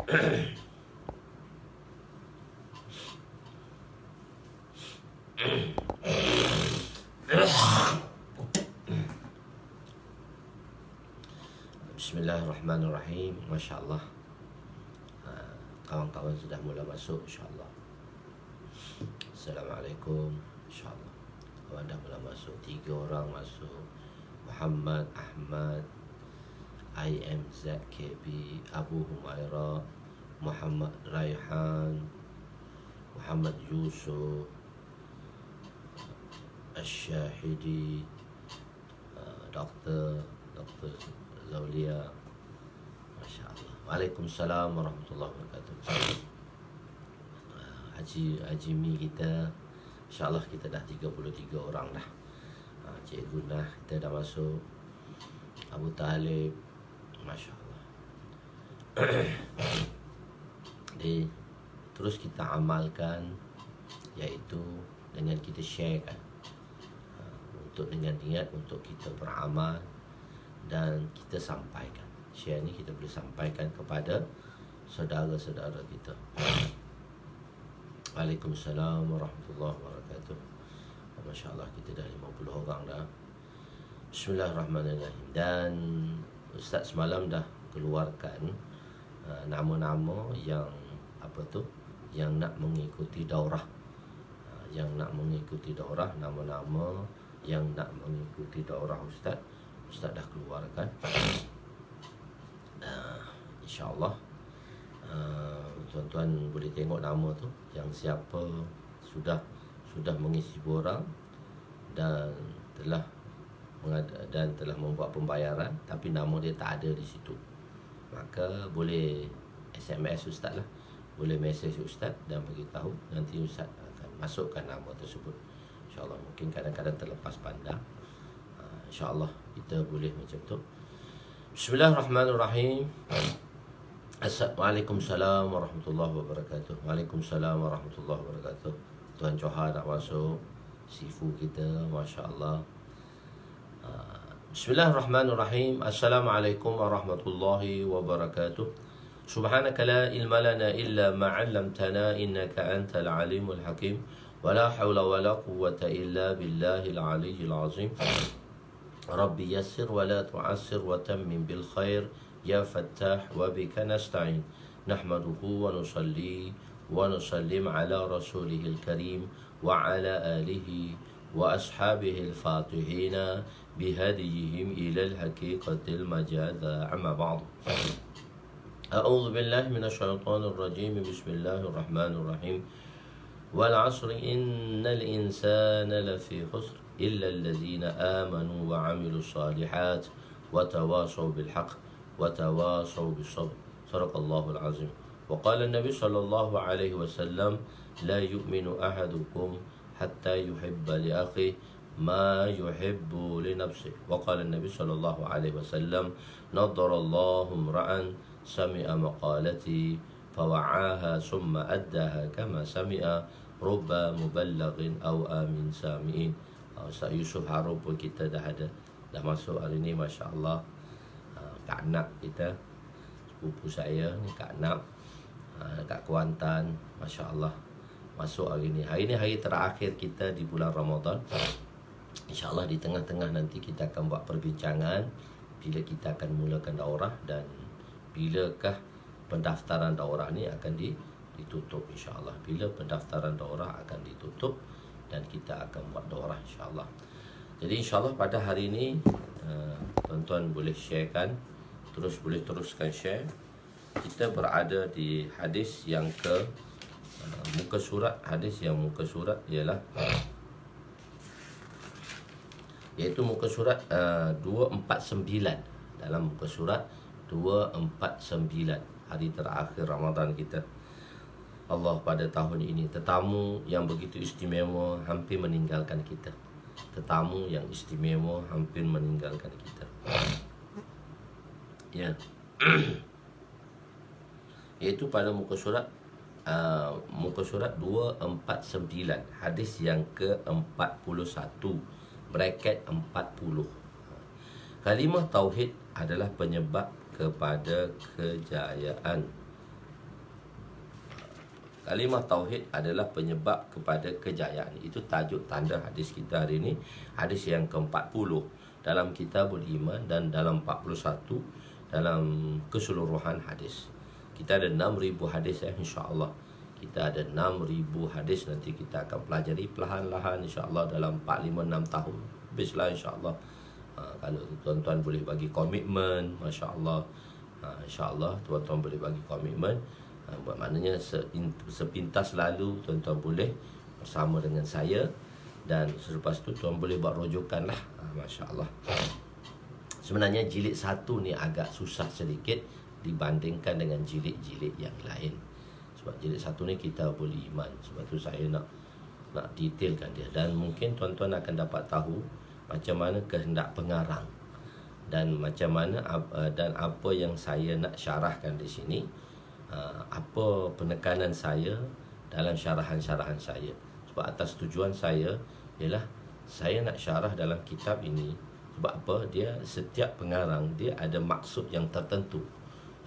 Bismillahirrahmanirrahim. Masya Allah, kawan-kawan sudah mula masuk, insyaAllah. Assalamualaikum, insyaAllah. Kawan dah mula masuk, 3 orang masuk. Muhammad, Ahmad, IMZ, KB, Abu Humaira, Muhammad Raihan, Muhammad Yusuf, Asyahidi, Dr. Zaulia. Masya Allah. Waalaikumsalam warahmatullahi wabarakatuh. Haji Mi kita, insyaAllah kita dah 33 orang dah. Cik Gunah kita dah masuk. Abu Talib, Masya Allah. Jadi terus kita amalkan, iaitu dengan kita sharekan, untuk dengan niat untuk kita beramal dan kita sampaikan. Share ni kita boleh sampaikan kepada saudara-saudara kita. Waalaikumsalam warahmatullahi wabarakatuh. Masya Allah, kita dah 50 orang dah. Bismillahirrahmanirrahim. Dan Ustaz semalam dah keluarkan nama-nama yang yang nak mengikuti daurah. Yang nak mengikuti daurah, nama-nama yang nak mengikuti daurah Ustaz dah keluarkan. InsyaAllah tuan-tuan boleh tengok nama tu, yang siapa sudah mengisi borang dan telah membuat pembayaran tapi nama dia tak ada di situ, maka boleh SMS Ustaz lah, boleh mesej Ustaz dan beritahu, nanti Ustaz akan masukkan nama tersebut. InsyaAllah, mungkin kadang-kadang terlepas pandang. InsyaAllah kita boleh macam tu. Bismillahirrahmanirrahim. Waalaikumsalam warahmatullahi wabarakatuh. Waalaikumsalam warahmatullahi wabarakatuh. Tuan Johar nak masuk, Sifu kita, Masya Allah. Bismillahirrahmanirrahim. Assalamualaikum warahmatullahi wabarakatuh. Subhanaka la ilma lana illa ma 'allamtana innaka antal alimul hakim. Wala hawla wala quwwata illa billahil aliyyil azim. Rabbi yassir wa la tu'assir wa tammim bil khair ya fattah wa bika nasta'in. Nahmaduhu wa nusalli wa nusallim ala rasulihil karim wa ala alihi wa ashabihil fatihina bihadiyihim ilal haqiqatil majada. Amma ba'd. A'udzu billahi minasyaitonir rajim. Bismillahirrahmanirrahim. Wal 'asri innal insana lafi khusr إلا الذين آمنوا وعملوا الصالحات وتواصوا بالحق وتواصوا بالصبر. صدق الله العظيم. وقال النبي صلى الله عليه وسلم لا يؤمن أحدكم حتى يحب لأخيه ما يحب لنفسه. وقال النبي صلى الله عليه وسلم نضر الله امرأ سمع مقالتي فوعاها ثم أداها كما سمع رب مبلغ أو آمن سامعين. Ustaz Yusuf Harun pun kita dah masuk hari ni, Masya Allah. Kak Nak kita, sepupu saya ni, Kak Nak, Kak Kuantan, Masya Allah, masuk hari ni. Hari ni hari terakhir kita di bulan Ramadan. Insya Allah di tengah-tengah nanti kita akan buat perbincangan bila kita akan mulakan daurah dan bilakah pendaftaran daurah ni akan ditutup. Insya Allah bila pendaftaran daurah akan ditutup dan kita akan buat daurah, insyaAllah. Jadi insyaAllah pada hari ini tuan-tuan boleh sharekan, boleh teruskan share. Kita berada di hadis yang muka surat ialah iaitu muka surat 249. Dalam muka surat 249, hari terakhir Ramadan kita. Allah pada tahun ini, tetamu yang begitu istimewa hampir meninggalkan kita. Tetamu yang istimewa hampir meninggalkan kita. Ya. Iaitu pada muka surat 249, hadis yang ke-41, bracket 40. Kalimah tauhid adalah penyebab kepada kejayaan. Kalimah tauhid adalah penyebab kepada kejayaan. Itu tajuk tanda hadis kita hari ini. Hadis yang ke-40 dalam Kitabul Iman dan dalam 41 dalam keseluruhan hadis. Kita ada 6,000 hadis insya-Allah. Kita ada 6,000 hadis, nanti kita akan pelajari perlahan-lahan insya-Allah dalam 4, 5, 6 tahun. Habislah insya-Allah. Kalau tuan-tuan boleh bagi komitmen, masya-Allah. InsyaAllah tuan-tuan boleh bagi komitmen. Buat maknanya sepintas lalu tuan-tuan boleh bersama dengan saya. Dan selepas tu tuan boleh buat rujukan lah. Masya-Allah. Sebenarnya jilid 1 ni agak susah sedikit dibandingkan dengan jilid-jilid yang lain. Sebab jilid 1 ni kita boleh iman. Sebab tu saya nak detailkan dia. Dan mungkin tuan-tuan akan dapat tahu macam mana kehendak pengarang dan macam mana dan apa yang saya nak syarahkan di sini, apa penekanan saya dalam syarahan-syarahan saya. Sebab atas tujuan saya ialah saya nak syarah dalam kitab ini. Sebab apa? Dia setiap pengarang dia ada maksud yang tertentu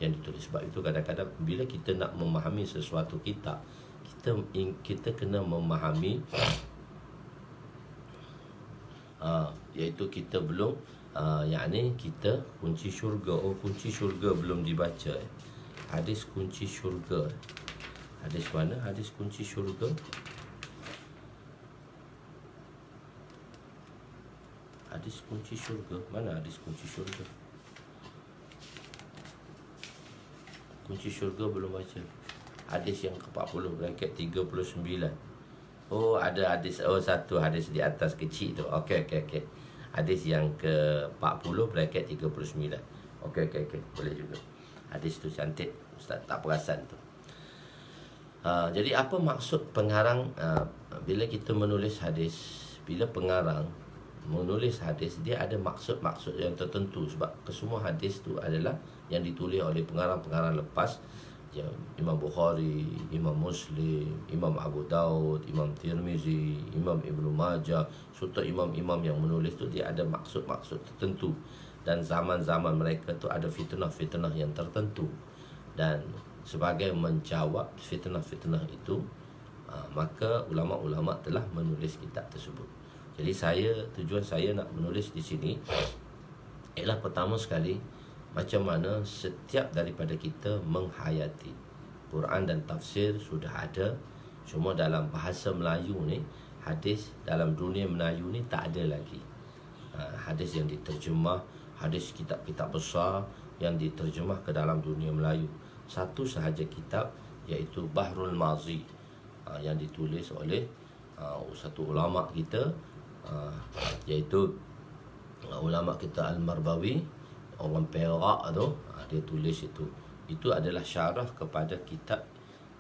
yang ditulis. Sebab itu kadang-kadang bila kita nak memahami sesuatu kitab, kita kena memahami iaitu kita belum yakni kita kunci syurga. Kunci syurga belum dibaca. Hadis kunci syurga. Hadis mana? Hadis kunci syurga. Hadis kunci syurga. Mana hadis kunci syurga? Kunci syurga belum baca. Hadis yang ke-40 bracket 39. Oh, ada hadis, satu hadis di atas kecil tu. Okey. Hadis yang ke-40 bracket 39. Okey. Boleh juga. Hadis tu cantik. Ustaz tak perasan tu. Jadi apa maksud pengarang bila kita menulis hadis? Bila pengarang menulis hadis, dia ada maksud-maksud yang tertentu. Sebab kesemua hadis tu adalah yang ditulis oleh pengarang-pengarang lepas. Imam Bukhari, Imam Muslim, Imam Abu Daud, Imam Tirmizi, Imam Ibnu Majah. Serta imam-imam yang menulis tu dia ada maksud-maksud tertentu. Dan zaman-zaman mereka tu ada fitnah-fitnah yang tertentu. Dan sebagai menjawab fitnah-fitnah itu, maka ulama-ulama telah menulis kitab tersebut. Jadi tujuan saya nak menulis di sini ialah pertama sekali macam mana setiap daripada kita menghayati Quran dan tafsir sudah ada. Cuma dalam bahasa Melayu ni, hadis dalam dunia Melayu ni tak ada lagi. Hadis yang diterjemah, hadis kitab-kitab besar yang diterjemah ke dalam dunia Melayu. Satu sahaja kitab iaitu Bahrul Mazi yang ditulis oleh satu ulama kita, iaitu ulama kita Al-Marbawi, orang Perak tu. Dia tulis itu adalah syarah kepada kitab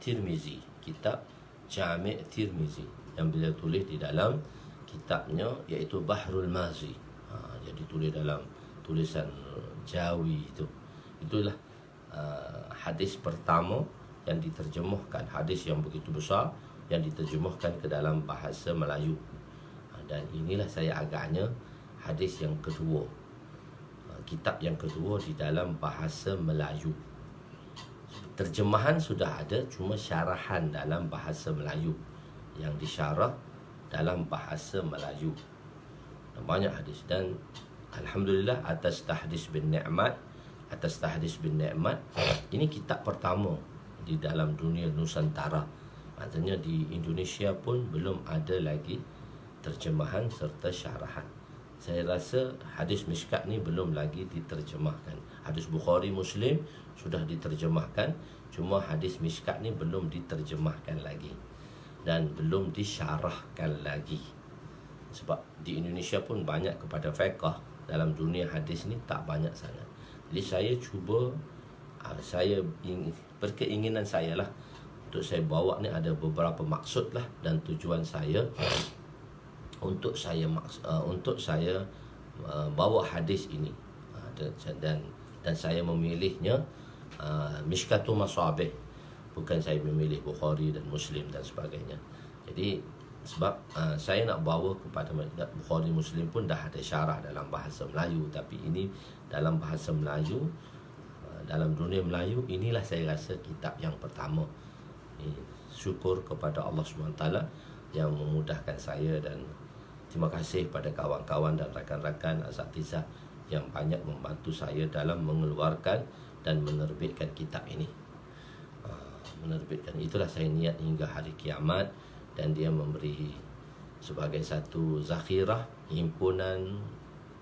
Tirmizi, kitab Jami' Tirmizi yang beliau tulis di dalam kitabnya iaitu Bahrul Mazi. Yang ditulis dalam tulisan Jawi itu. Itulah hadis pertama yang diterjemahkan, hadis yang begitu besar yang diterjemahkan ke dalam bahasa Melayu. Dan inilah saya agaknya hadis yang kedua, kitab yang kedua di dalam bahasa Melayu. Terjemahan sudah ada, cuma syarahan dalam bahasa Melayu yang disyarah dalam bahasa Melayu. Banyak hadis. Dan alhamdulillah atas tahdis bin ni'mat, ini kitab pertama di dalam dunia Nusantara. Maksudnya di Indonesia pun belum ada lagi terjemahan serta syarahan. Saya rasa hadis Mishkat ni belum lagi diterjemahkan. Hadis Bukhari, Muslim sudah diterjemahkan, cuma hadis Mishkat ni belum diterjemahkan lagi dan belum disyarahkan lagi. Sebab di Indonesia pun banyak kepada fiqh, dalam dunia hadis ni tak banyak sangat. Jadi saya cuba, berkeinginan saya lah untuk saya bawa ni ada beberapa maksud lah dan tujuan saya untuk saya bawa hadis ini, dan saya memilihnya Mishkatul Masabih, bukan saya memilih Bukhari dan Muslim dan sebagainya. Jadi sebab saya nak bawa kepada Bukhari, Muslim pun dah ada syarah dalam bahasa Melayu, tapi ini dalam bahasa Melayu, dalam dunia Melayu, inilah saya rasa kitab yang pertama. syukur kepada Allah SWT yang memudahkan saya, dan terima kasih pada kawan-kawan dan rakan-rakan asatizah yang banyak membantu saya dalam mengeluarkan dan menerbitkan kitab ini. Menerbitkan itulah saya niat hingga hari kiamat, dan dia memberi sebagai satu zakhirah, himpunan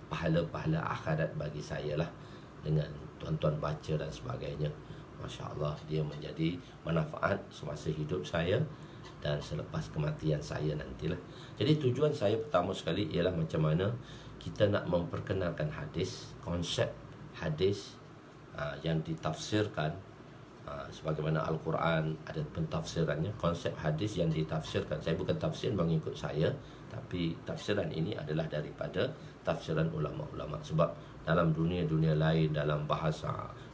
pahala-pahala akhirat bagi saya lah, dengan tuan-tuan baca dan sebagainya. Masya Allah, dia menjadi manfaat semasa hidup saya dan selepas kematian saya nantilah. Jadi tujuan saya pertama sekali ialah macam mana kita nak memperkenalkan hadis, konsep hadis yang ditafsirkan sebagaimana Al-Quran ada pentafsirannya. Konsep hadis yang ditafsirkan, saya bukan tafsir mengikut saya, tapi tafsiran ini adalah daripada tafsiran ulama-ulama. Sebab dalam dunia-dunia lain, dalam bahasa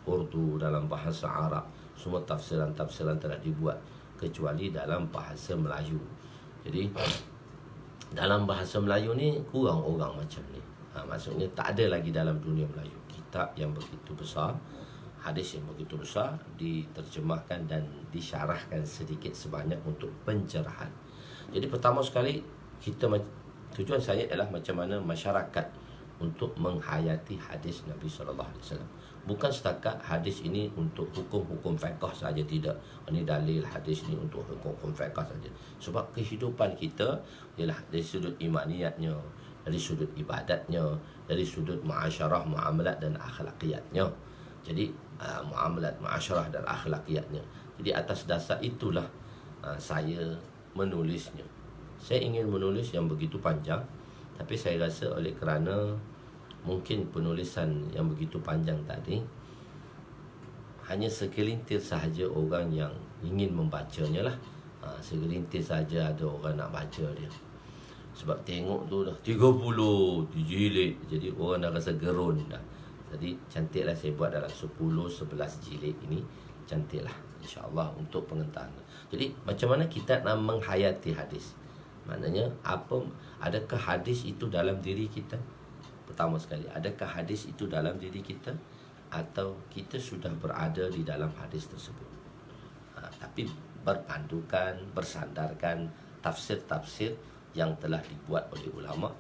Urdu, dalam bahasa Arab, semua tafsiran-tafsiran telah dibuat, kecuali dalam bahasa Melayu. Jadi dalam bahasa Melayu ni kurang orang macam ni. Maksudnya tak ada lagi dalam dunia Melayu kitab yang begitu besar, hadis yang begitu besar diterjemahkan dan disyarahkan sedikit sebanyak untuk pencerahan. Jadi pertama sekali tujuan saya adalah macam mana masyarakat untuk menghayati hadis Nabi SAW. Bukan setakat hadis ini untuk hukum-hukum fiqh saja, tidak. Ini dalil hadis ini untuk hukum-hukum fiqh saja. Sebab kehidupan kita ialah dari sudut imaniyatnya, dari sudut ibadatnya, dari sudut muasyarah, muamalat dan akhlakiyatnya. Jadi muamalat, muasyarah dan akhlakiyatnya. Jadi atas dasar itulah saya menulisnya. Saya ingin menulis yang begitu panjang, tapi saya rasa oleh kerana mungkin penulisan yang begitu panjang tadi hanya segelintir sahaja orang yang ingin membacanya lah. Segelintir saja ada orang nak baca dia. Sebab tengok tu dah 30 jilid, jadi orang dah rasa gerun dah. Jadi cantiklah saya buat dalam 10-11 jilid ini, cantiklah insya-Allah untuk pengetahuan. Jadi macam mana kita nak menghayati hadis? Maknanya adakah hadis itu dalam diri kita? Pertama sekali, adakah hadis itu dalam diri kita, atau kita sudah berada di dalam hadis tersebut? Tapi berpandukan, bersandarkan tafsir-tafsir yang telah dibuat oleh ulama.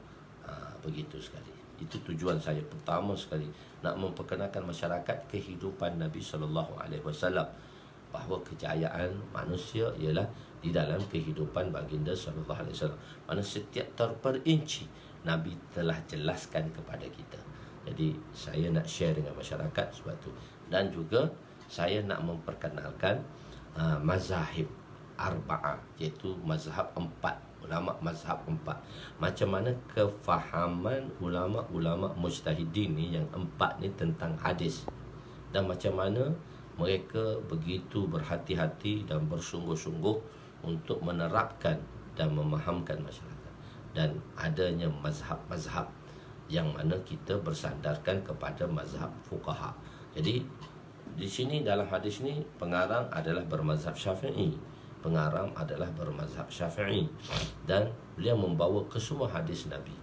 Begitu sekali. Itu tujuan saya pertama sekali, nak memperkenalkan masyarakat kehidupan Nabi SAW, bahawa kejayaan manusia ialah di dalam kehidupan baginda SAW. Mana setiap terperinci Nabi telah jelaskan kepada kita. Jadi saya nak share dengan masyarakat sebab tu. Dan juga saya nak memperkenalkan mazahib arba'ah, iaitu mazhab 4, ulama mazhab 4. Macam mana kefahaman ulama-ulama mujtahidin ni yang 4 ni tentang hadis, dan macam mana mereka begitu berhati-hati dan bersungguh-sungguh untuk menerapkan dan memahamkan masyarakat. Dan adanya mazhab-mazhab yang mana kita bersandarkan kepada mazhab fuqaha. Jadi di sini dalam hadis ni pengarang adalah bermazhab Syafi'i. Pengarang adalah bermazhab Syafi'i, dan beliau membawa ke semua hadis Nabi.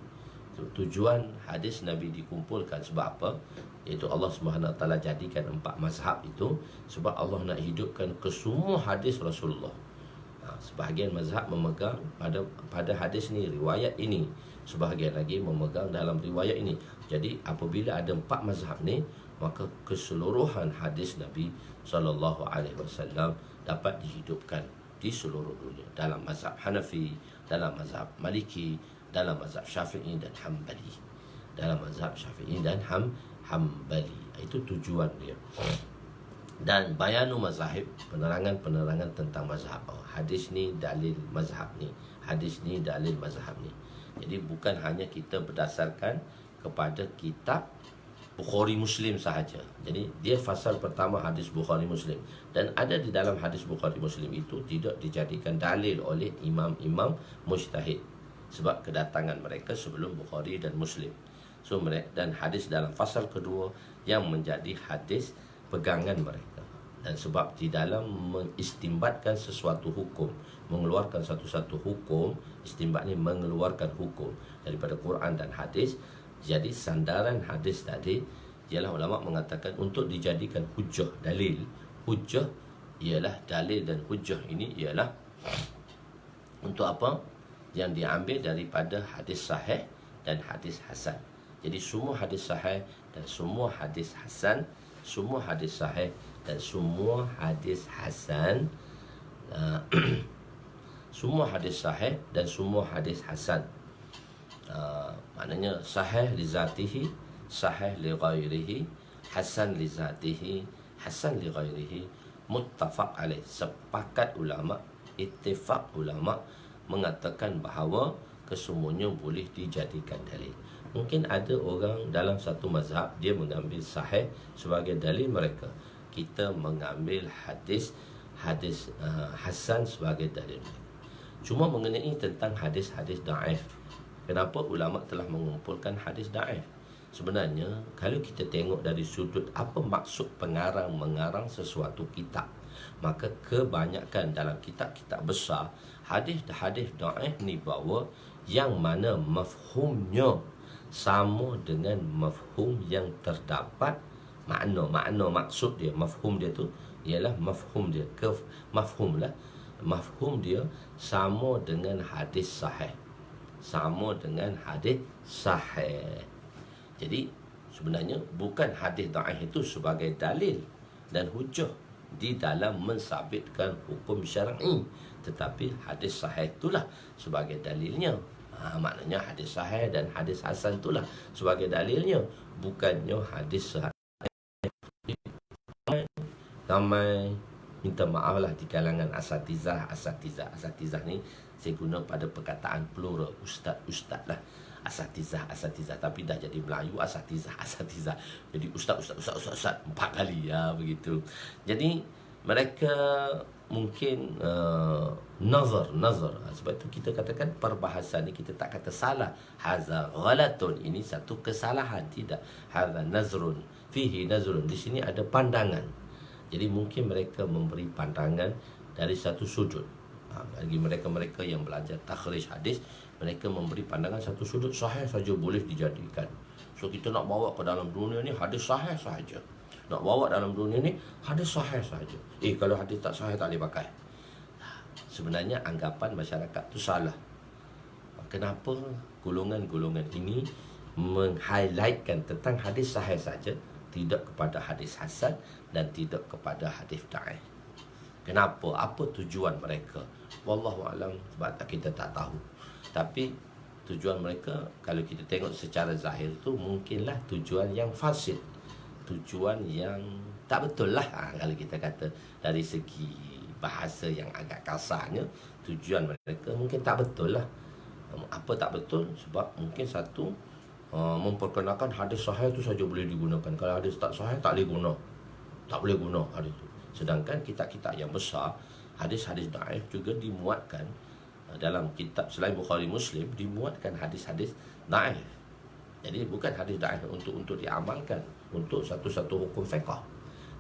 Tujuan hadis Nabi dikumpulkan sebab apa? Iaitu Allah SWT jadikan 4 mazhab itu sebab Allah nak hidupkan ke semua hadis Rasulullah. Sebahagian mazhab memegang pada hadis ni, riwayat ini. Sebahagian lagi memegang dalam riwayat ini. Jadi apabila ada 4 mazhab ni, maka keseluruhan hadis Nabi SAW dapat dihidupkan di seluruh dunia. Dalam mazhab Hanafi, dalam mazhab Maliki, dalam mazhab Syafi'i dan Hambali. Dalam mazhab Syafi'i dan Hambali. Itu tujuan dia. Dan bayanu mazahib, penerangan-penerangan tentang mazhab. Hadis ni dalil mazhab ni, hadis ni dalil mazhab ni. Jadi bukan hanya kita berdasarkan kepada kitab Bukhari Muslim sahaja. Jadi dia fasal pertama hadis Bukhari Muslim, dan ada di dalam hadis Bukhari Muslim itu tidak dijadikan dalil oleh imam-imam mujtahid sebab kedatangan mereka sebelum Bukhari dan Muslim. So dan hadis dalam fasal kedua yang menjadi hadis pegangan mereka. Dan sebab di dalam mengistimbatkan sesuatu hukum, mengeluarkan satu-satu hukum, istimbat ni mengeluarkan hukum daripada Quran dan hadis. Jadi sandaran hadis tadi ialah ulama mengatakan untuk dijadikan hujjah, dalil. Hujjah ialah dalil, dan hujjah ini ialah Untuk apa? Yang diambil daripada hadis sahih dan hadis hasan. Jadi semua hadis sahih dan semua hadis hasan, semua hadis sahih dan semua hadis hasan, semua hadis sahih dan semua hadis hasan. Maknanya sahih li zatihi, sahih li ghairihi, hasan li zatihi, hasan li ghairihi, muttafaq alaih. Sepakat ulama, ittifaq ulama mengatakan bahawa kesemuanya boleh dijadikan dalil. Mungkin ada orang dalam satu mazhab dia mengambil sahih sebagai dalil mereka. Kita mengambil hadis hasan sebagai dalil. Cuma mengenai tentang hadis-hadis daif. Kenapa ulama telah mengumpulkan hadis daif? Sebenarnya kalau kita tengok dari sudut apa maksud pengarang mengarang sesuatu kitab, maka kebanyakan dalam kitab-kitab besar hadis-hadis daif ni bawa yang mana mafhumnya sama dengan mafhum yang terdapat makna maksud dia, mafhum dia tu ialah mafhum dia, mafhum lah, mafhum dia sama dengan hadis sahih, sama dengan hadis sahih. Jadi sebenarnya bukan hadis dhaif itu sebagai dalil dan hujah di dalam mensabitkan hukum syar'i, tetapi hadis sahih itulah sebagai dalilnya. Maknanya hadis sahih dan hadis hasan itulah sebagai dalilnya, bukannya hadis sahih. Ramai minta maaf lah di kalangan asatizah ni saya guna pada perkataan plural, ustaz lah, asatizah, tapi dah jadi Melayu asatizah. Jadi ustaz 4 kali ya begitu. Jadi mereka mungkin nazar. Sebab itu kita katakan perbahasan ni kita tak kata salah. Haza ghalatun, ini satu kesalahan, tidak. Haza nazrun, fihi nazrun, di sini ada pandangan. Jadi mungkin mereka memberi pandangan dari satu sudut. Bagi mereka-mereka yang belajar takhrij hadis, mereka memberi pandangan satu sudut, sahih saja boleh dijadikan. So kita nak bawa ke dalam dunia ni hadis sahih sahaja. Nak bawa dalam dunia ni hadis sahih sahaja. Kalau hadis tak sahih tak boleh pakai. Sebenarnya anggapan masyarakat tu salah. Kenapa golongan-golongan ini meng-highlightkan tentang hadis sahih saja, tidak kepada hadis hasan dan tidak kepada hadis dhaif? Kenapa? Apa tujuan mereka? Wallahu alam, sebab kita tak tahu. Tapi tujuan mereka kalau kita tengok secara zahir tu mungkinlah tujuan yang fasid, tujuan yang tak betul lah. Kalau kita kata dari segi bahasa yang agak kasarnya, tujuan mereka mungkin tak betul lah. Apa tak betul? Sebab mungkin satu, memperkenalkan hadis sahih itu saja boleh digunakan. Kalau hadis tak sahih tak boleh guna hadis itu. Sedangkan kitab-kitab yang besar, hadis-hadis dhaif juga dimuatkan dalam kitab selain Bukhari Muslim, dimuatkan hadis-hadis dhaif. Jadi bukan hadis dhaif untuk diamalkan untuk satu-satu hukum fiqh.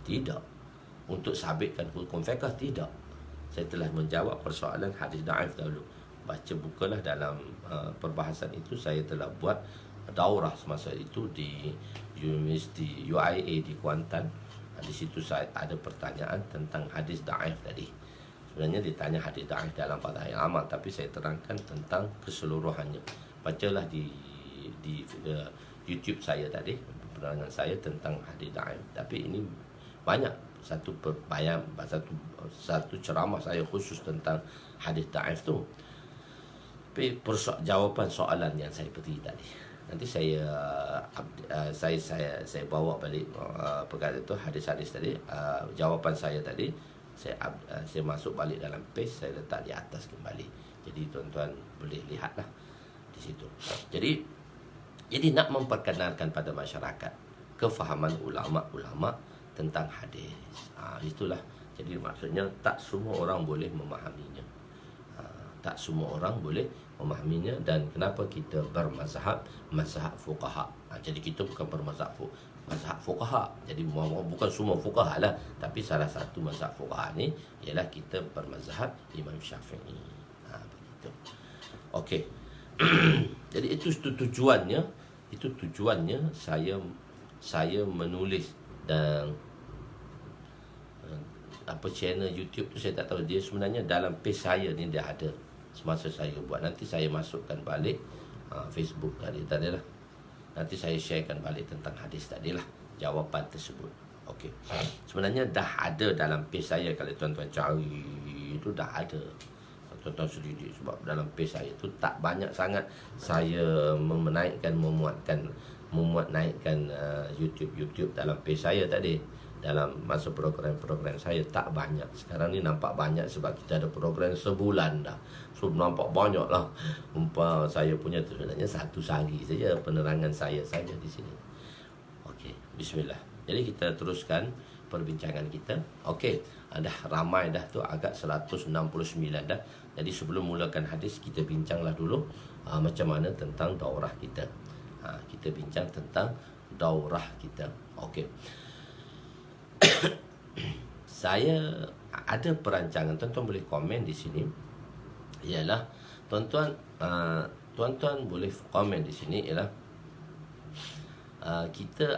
Tidak. Untuk sabitkan hukum fiqh, tidak. Saya telah menjawab persoalan hadis dhaif dahulu. Bukalah dalam perbahasan itu. Saya telah buat daurah semasa itu di Universiti UIA di Kuantan. Di situ saya ada pertanyaan tentang hadis dhaif tadi. Sebenarnya ditanya hadis dhaif dalam Fadail Amal, tapi saya terangkan tentang keseluruhannya. Bacalah di YouTube saya tadi, penerangan saya tentang hadis dhaif. Tapi ini banyak satu ceramah saya khusus tentang hadis dhaif tu. Tapi jawapan soalan yang saya beri tadi, nanti saya bawa balik perkara itu, hadis-hadis tadi, jawapan saya tadi saya masuk balik dalam page, saya letak di atas kembali. Jadi tuan-tuan boleh lihatlah di situ. Jadi nak memperkenalkan pada masyarakat kefahaman ulama-ulama tentang hadis. Itulah. Jadi maksudnya tak semua orang boleh memahaminya. Tak semua orang boleh memahaminya. Dan kenapa kita bermazhab, mazhab fuqaha. Jadi kita bukan bermazhab mazhab fuqaha. Jadi bukan semua fuqaha lah, tapi salah satu mazhab fuqaha ni ialah kita bermazhab Imam Syafi'i. Begitu. Okey. Jadi itu tujuannya. Itu tujuannya saya menulis dan apa channel YouTube tu saya tak tahu. Dia sebenarnya dalam page saya ni dia ada semasa saya buat. Nanti saya masukkan balik Facebook tadi lah. Nanti saya sharekan balik tentang hadis tadi lah, jawapan tersebut. Okey. Sebenarnya dah ada dalam page saya, kalau tuan-tuan cari itu dah ada. Tuan-tuan selidik, sebab dalam page saya tu tak banyak sangat saya memuat naikkan YouTube dalam page saya tadi. Dalam masa program-program saya tak banyak. Sekarang ni nampak banyak sebab kita ada program sebulan dah. So nampak banyak lah. Saya punya tu sebenarnya satu sehari saja penerangan saya saja di sini. Okey, bismillah. Jadi kita teruskan perbincangan kita. Okey, dah ramai dah tu, agak 169 dah. Jadi sebelum mulakan hadis, kita bincanglah dulu macam mana tentang daurah kita. Kita bincang tentang daurah kita. Okey. Saya ada perancangan, tuan-tuan boleh komen di sini. Ialah tuan-tuan boleh komen di sini ialah kita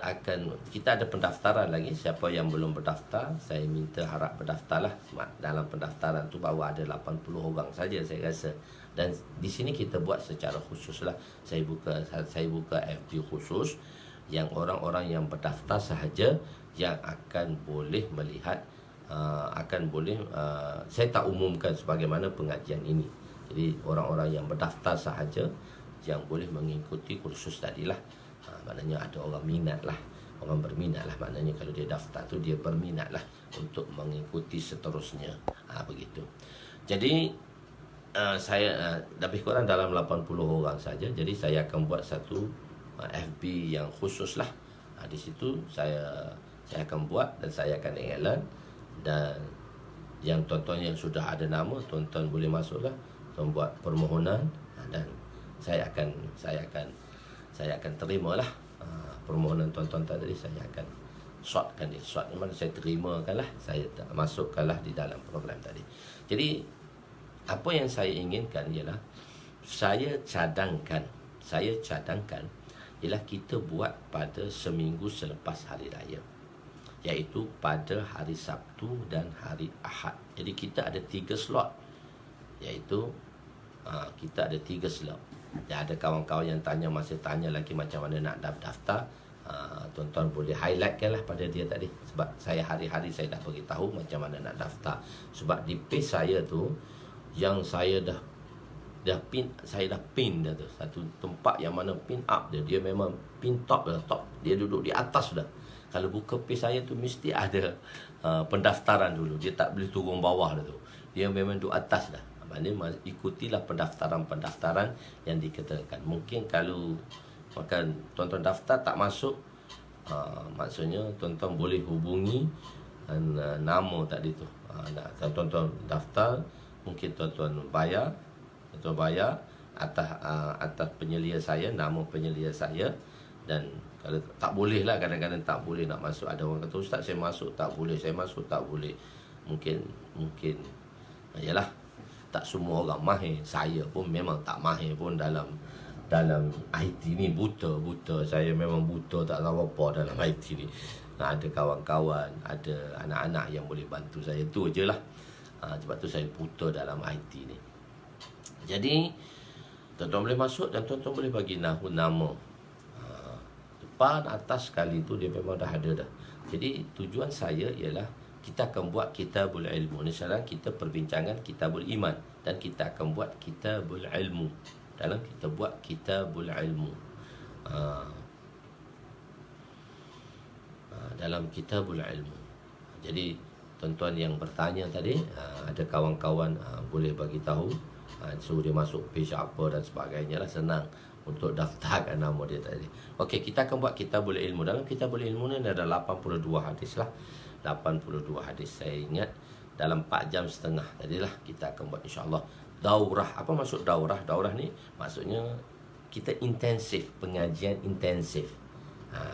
ada pendaftaran lagi. Siapa yang belum berdaftar, saya minta harap berdaftarlah. Dalam pendaftaran tu baru ada 80 orang saja saya rasa. Dan di sini kita buat secara khusus lah. Saya buka FB khusus yang orang-orang yang berdaftar sahaja yang akan boleh melihat, saya tak umumkan sebagaimana pengajian ini. Jadi orang-orang yang berdaftar sahaja yang boleh mengikuti kursus tadilah. Maknanya ada orang minat lah, orang berminat lah. Maknanya kalau dia daftar tu dia berminat lah untuk mengikuti seterusnya. Begitu. Jadi saya lebih kurang dalam 80 orang saja. Jadi saya akan buat satu FB yang khusus lah. Di situ saya akan buat dan saya akan iklan. Dan yang tuan-tuan yang sudah ada nama, tuan-tuan boleh masuklah, tuan buat permohonan dan saya akan terimalah permohonan tuan-tuan tadi. Saya akan shotkan dia. Shot memang saya terimakanlah, saya masukkanlah di dalam program tadi. Jadi apa yang saya inginkan ialah saya cadangkan ialah kita buat pada seminggu selepas hari raya, iaitu pada hari Sabtu dan hari Ahad. Jadi kita ada 3 slot, iaitu kita ada 3 slot. Dan ada kawan-kawan yang masih tanya lagi macam mana nak daftar. Tuan-tuan boleh highlightkan lah pada dia tadi. Sebab saya hari-hari saya dah beritahu macam mana nak daftar. Sebab di page saya tu, yang saya dah pin dah tu. Satu tempat yang mana pin up dia memang pin top dah, top. Dia duduk di atas dah. Kalau buka page saya tu mesti ada pendaftaran dulu. Dia tak boleh turun bawah dah tu. Dia memang duduk atas dah. Maknanya ikutilah pendaftaran yang dikatakan. Mungkin kalau tuan-tuan daftar tak masuk, maksudnya tuan-tuan boleh hubungi nama tadi tu. Tuan-tuan daftar, mungkin tuan-tuan bayar atas penyelia saya, nama penyelia saya. Dan kalau tak boleh lah, kadang-kadang tak boleh nak masuk. Ada orang kata, Ustaz saya masuk tak boleh, saya masuk tak boleh. Mungkin yalah, tak semua orang mahir. Saya pun memang tak mahir pun dalam IT ni. Buta. Saya memang buta, tak tahu apa dalam IT ni. Ada kawan-kawan, ada anak-anak yang boleh bantu saya. Tu je lah. Sebab tu saya buta dalam IT ni. Jadi tuan-tuan boleh masuk dan tuan-tuan boleh bagi nama. Depan atas sekali tu dia memang dah ada dah. Jadi tujuan saya ialah kita akan buat kitabul ilmu. Ni sekarang kita perbincangan kitabul iman, dan kita akan buat kitabul ilmu. Dalam kita buat kitabul ilmu, dalam kitabul ilmu. Jadi tuan-tuan yang bertanya tadi, ada kawan-kawan boleh bagi tahu, suruh dia masuk page apa dan sebagainya lah. Senang untuk daftarkan nama dia tadi. Okey, kita akan buat kitabul ilmu. Dalam kitabul ilmu ni ada 82 hadis lah. 82 hadis. Saya ingat dalam 4 jam setengah tadilah kita akan buat insya-Allah daurah. Apa maksud daurah? Daurah ni maksudnya kita intensif, pengajian intensif.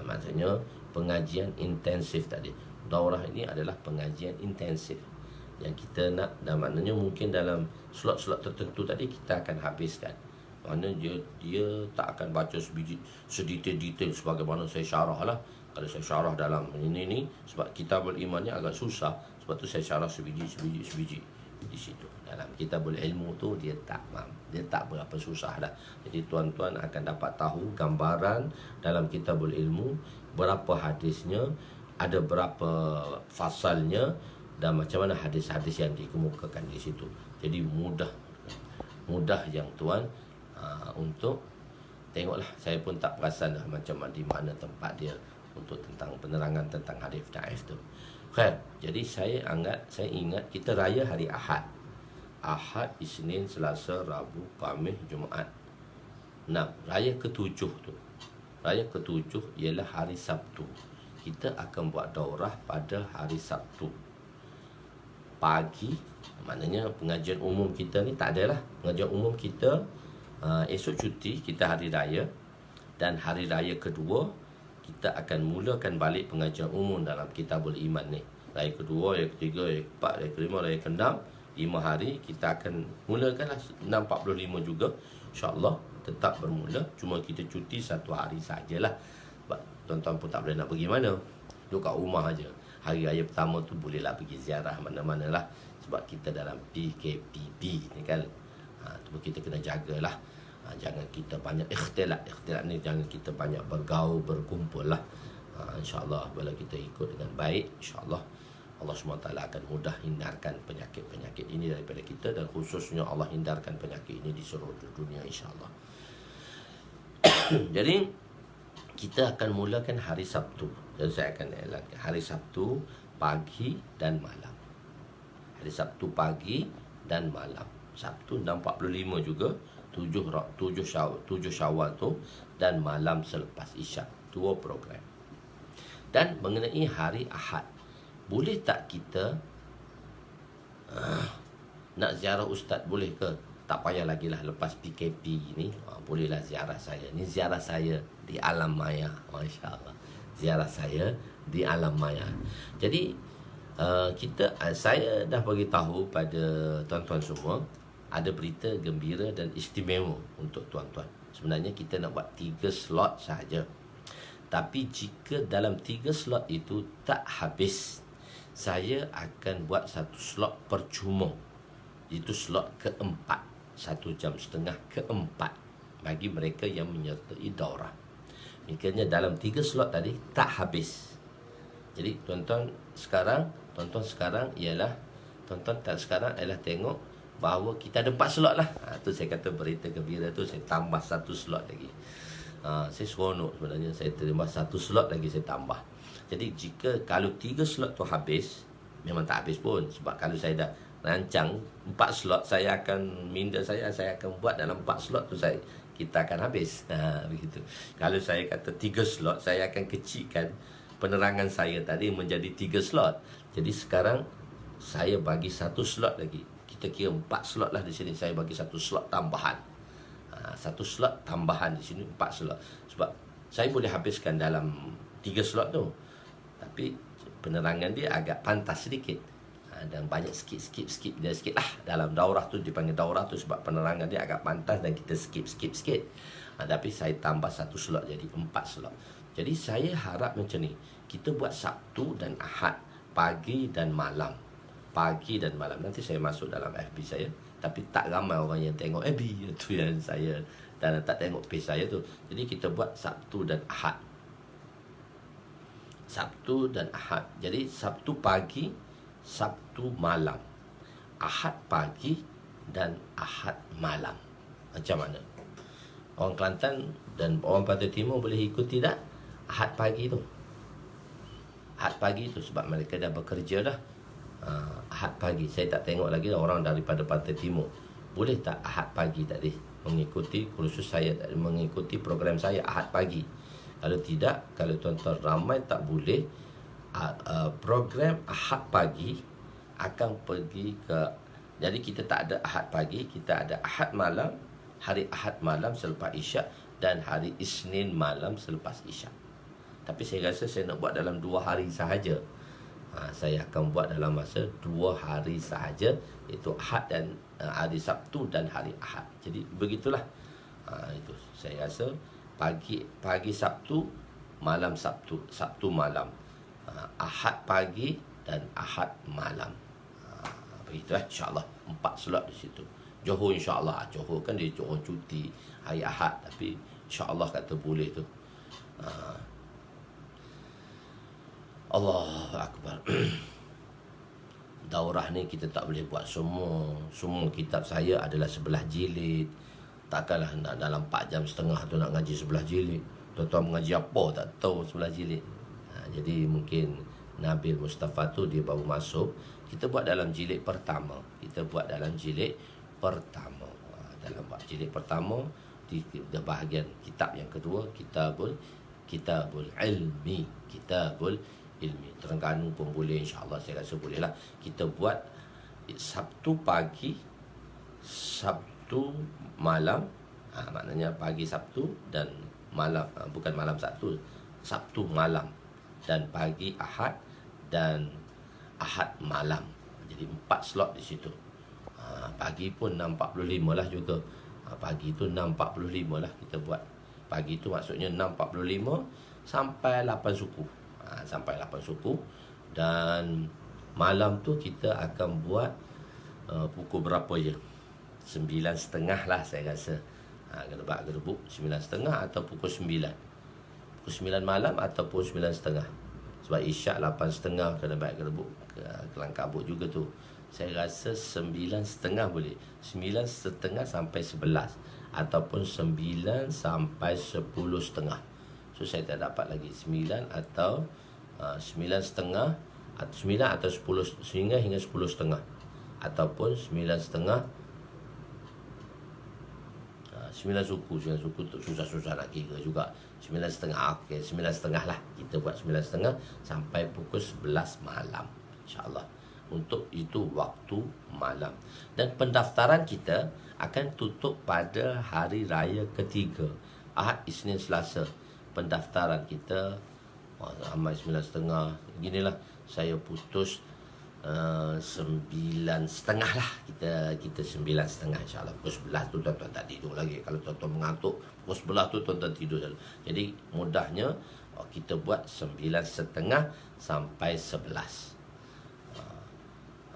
Maksudnya pengajian intensif tadi. Daurah ini adalah pengajian intensif yang kita nak, dan maknanya mungkin dalam slot-slot tertentu tadi kita akan habiskan. Maknanya dia tak akan baca sedetail-detail sebagaimana saya syarah lah. Kalau saya syarah dalam ini sebab Kitabul Iman ni agak susah, sebab tu saya syarah sebiji di situ. Dalam Kitabul Ilmu tu dia tak berapa susah dah. Jadi tuan-tuan akan dapat tahu gambaran dalam Kitabul Ilmu, berapa hadisnya, ada berapa fasalnya, dan macam mana hadis-hadis yang dikemukakan di situ. Jadi mudah yang tuan untuk tengoklah. Saya pun tak perasan dah macam di mana tempat dia untuk tentang penerangan tentang hadis daif tu. Khair. Jadi saya ingat kita raya hari Ahad. Ahad, Isnin, Selasa, Rabu, Khamis, Jumaat. 6. Raya ke-7 tu. Raya ke-7 ialah hari Sabtu. Kita akan buat daurah pada hari Sabtu pagi. Maknanya pengajian umum kita ni tak adalah. Pengajian umum kita esok cuti, kita hari raya. Dan hari raya kedua kita akan mulakan balik pengajian umum dalam Kitabul Iman ni. Raya kedua, raya ketiga, raya keempat, raya kelima, raya keenam, 5 hari kita akan mulakanlah 6.45 juga. InsyaAllah tetap bermula. Cuma kita cuti 1 hari sajalah. Sebab tuan-tuan pun tak boleh nak pergi mana. Duduk kat rumah aja. Hari raya pertama tu bolehlah pergi ziarah mana-mana lah. Sebab kita dalam PKPB ni kan. Tu kita kena jagalah. Jangan kita banyak ikhtilat ni, jangan kita banyak bergaul, berkumpul lah. InsyaAllah bila kita ikut dengan baik, InsyaAllah Allah SWT akan mudah hindarkan penyakit-penyakit ini daripada kita, dan khususnya Allah hindarkan penyakit ini di seluruh dunia, InsyaAllah. Jadi kita akan mulakan hari Sabtu. Jadi saya akan elankan hari Sabtu pagi dan malam. Hari Sabtu pagi dan malam. Sabtu 6.45 juga, 7 Syawal tu, dan malam selepas Isyak. 2 program. Dan mengenai hari Ahad, boleh tak kita nak ziarah ustaz, boleh ke? Tak payah lagi lah lepas PKP ni. Bolehlah ziarah saya. Ni ziarah saya di alam maya. Masya Allah. Ziarah saya di alam maya. Jadi saya dah bagi tahu pada tuan-tuan semua, ada berita gembira dan istimewa untuk tuan-tuan. Sebenarnya kita nak buat 3 slot sahaja. Tapi jika dalam 3 slot itu tak habis, saya akan buat 1 slot percuma. Itu slot ke-4, 1.5 jam ke-4 bagi mereka yang menyertai daurah. Maknanya dalam 3 slot tadi tak habis. Jadi tuan-tuan sekarang ialah tengok bahawa kita ada 4 slot lah. Tu saya kata berita gembira tu, saya tambah 1 slot lagi. Saya seronok sebenarnya, saya terima 1 slot lagi saya tambah. Jadi kalau 3 slot tu habis, memang tak habis pun. Sebab kalau saya dah rancang 4 slot, saya akan buat dalam 4 slot tu kita akan habis. Begitu. Kalau saya kata 3 slot, saya akan kecilkan penerangan saya tadi menjadi 3 slot. Jadi sekarang saya bagi 1 slot lagi. Kita kira 4 slot lah di sini. Saya bagi 1 slot tambahan. 1 slot tambahan di sini, 4 slot. Sebab saya boleh habiskan dalam 3 slot tu, tapi penerangan dia agak pantas sedikit. Dan banyak skip dia sikit lah. Dalam daurah tu dipanggil daurah tu sebab penerangan dia agak pantas dan kita skip sikit. Tapi saya tambah 1 slot jadi 4 slot. Jadi saya harap macam ni. Kita buat Sabtu dan Ahad, pagi dan malam. Pagi dan malam. Nanti saya masuk dalam FB saya. Tapi tak ramai orang yang tengok FB. Itu yang saya, dan tak tengok page saya tu. Jadi kita buat Sabtu dan Ahad. Sabtu dan Ahad. Jadi Sabtu pagi, Sabtu malam. Ahad pagi dan Ahad malam. Macam mana? Orang Kelantan dan orang Pantai Timur boleh ikuti tak? Ahad pagi tu. Ahad pagi tu sebab mereka dah bekerja dah. Ahad pagi. Saya tak tengok lagi orang daripada Pantai Timur. Boleh tak Ahad pagi tadi mengikuti, khusus saya mengikuti program saya Ahad pagi? Kalau tidak, kalau tuan-tuan ramai tak boleh, program Ahad pagi akan pergi ke, jadi kita tak ada Ahad pagi, kita ada Ahad malam, hari Ahad malam selepas Isyak, dan hari Isnin malam selepas Isyak. Tapi saya rasa saya nak buat dalam 2 hari sahaja. Saya akan buat dalam masa 2 hari sahaja, iaitu Ahad dan hari Sabtu dan hari Ahad. Jadi begitulah. Itu saya rasa pagi Sabtu malam Sabtu, Sabtu malam, Ahad pagi dan Ahad malam. Begitu insya-Allah 4 slot di situ. Johor insya-Allah, Johor kan dia Johor cuti hari Ahad, tapi insya-Allah kata boleh tu. Allahu akbar. Daurah ni kita tak boleh buat semua. Semua kitab saya adalah 11 jilid. Takkanlah nak dalam 4 jam setengah tu nak ngaji 11 jilid. Tuan-tuan mengaji apa tak tahu 11 jilid. Jadi mungkin Nabil Mustafa tu dia baru masuk. Kita buat dalam jilid pertama. Dalam jilid pertama di bahagian kitab yang kedua, kitabul ilmi. Terengganu pun boleh, insya-Allah saya rasa boleh lah. Kita buat Sabtu pagi, Sabtu malam, maknanya pagi Sabtu dan malam, bukan malam Sabtu, Sabtu malam, dan pagi Ahad dan Ahad malam. Jadi 4 slot di situ. Pagi pun 6.45 lah juga. Pagi tu 6.45 lah kita buat. Pagi tu maksudnya 6.45 sampai 8 suku. Sampai 8 suku. Dan malam tu kita akan buat pukul berapa je? 9.30 lah saya rasa. Gedebak-gedebuk 9.30 atau pukul 9. Pukul 9 malam ataupun 9.30. Sebab isyak 8.30 kena baik gedebuk Kelang Kabut juga tu. Saya rasa 9.30 boleh. 9.30 sampai 11 ataupun 9 sampai 10.30. So saya tak dapat lagi 9 atau 9.30 atau 9 atau 10 sehingga hingga 10.30 ataupun 9.30. 9 suku tu susah-susah nak kira juga. 9.30, okey, 9.30 lah. Kita buat 9.30 sampai pukul 11 malam, insya-Allah. Untuk itu waktu malam. Dan pendaftaran kita akan tutup pada hari raya ketiga, Ahad, Isnin, Selasa. Pendaftaran kita ramai 9.30. Ginilah saya putus 9.30 lah. Kita 9.30 insya-Allah. Pukul 11 tu tuan-tuan tak tidur lagi. Kalau tuan-tuan mengantuk, pukul 11 tu tuan-tuan tidur. Jadi mudahnya kita buat 9.30 sampai 11.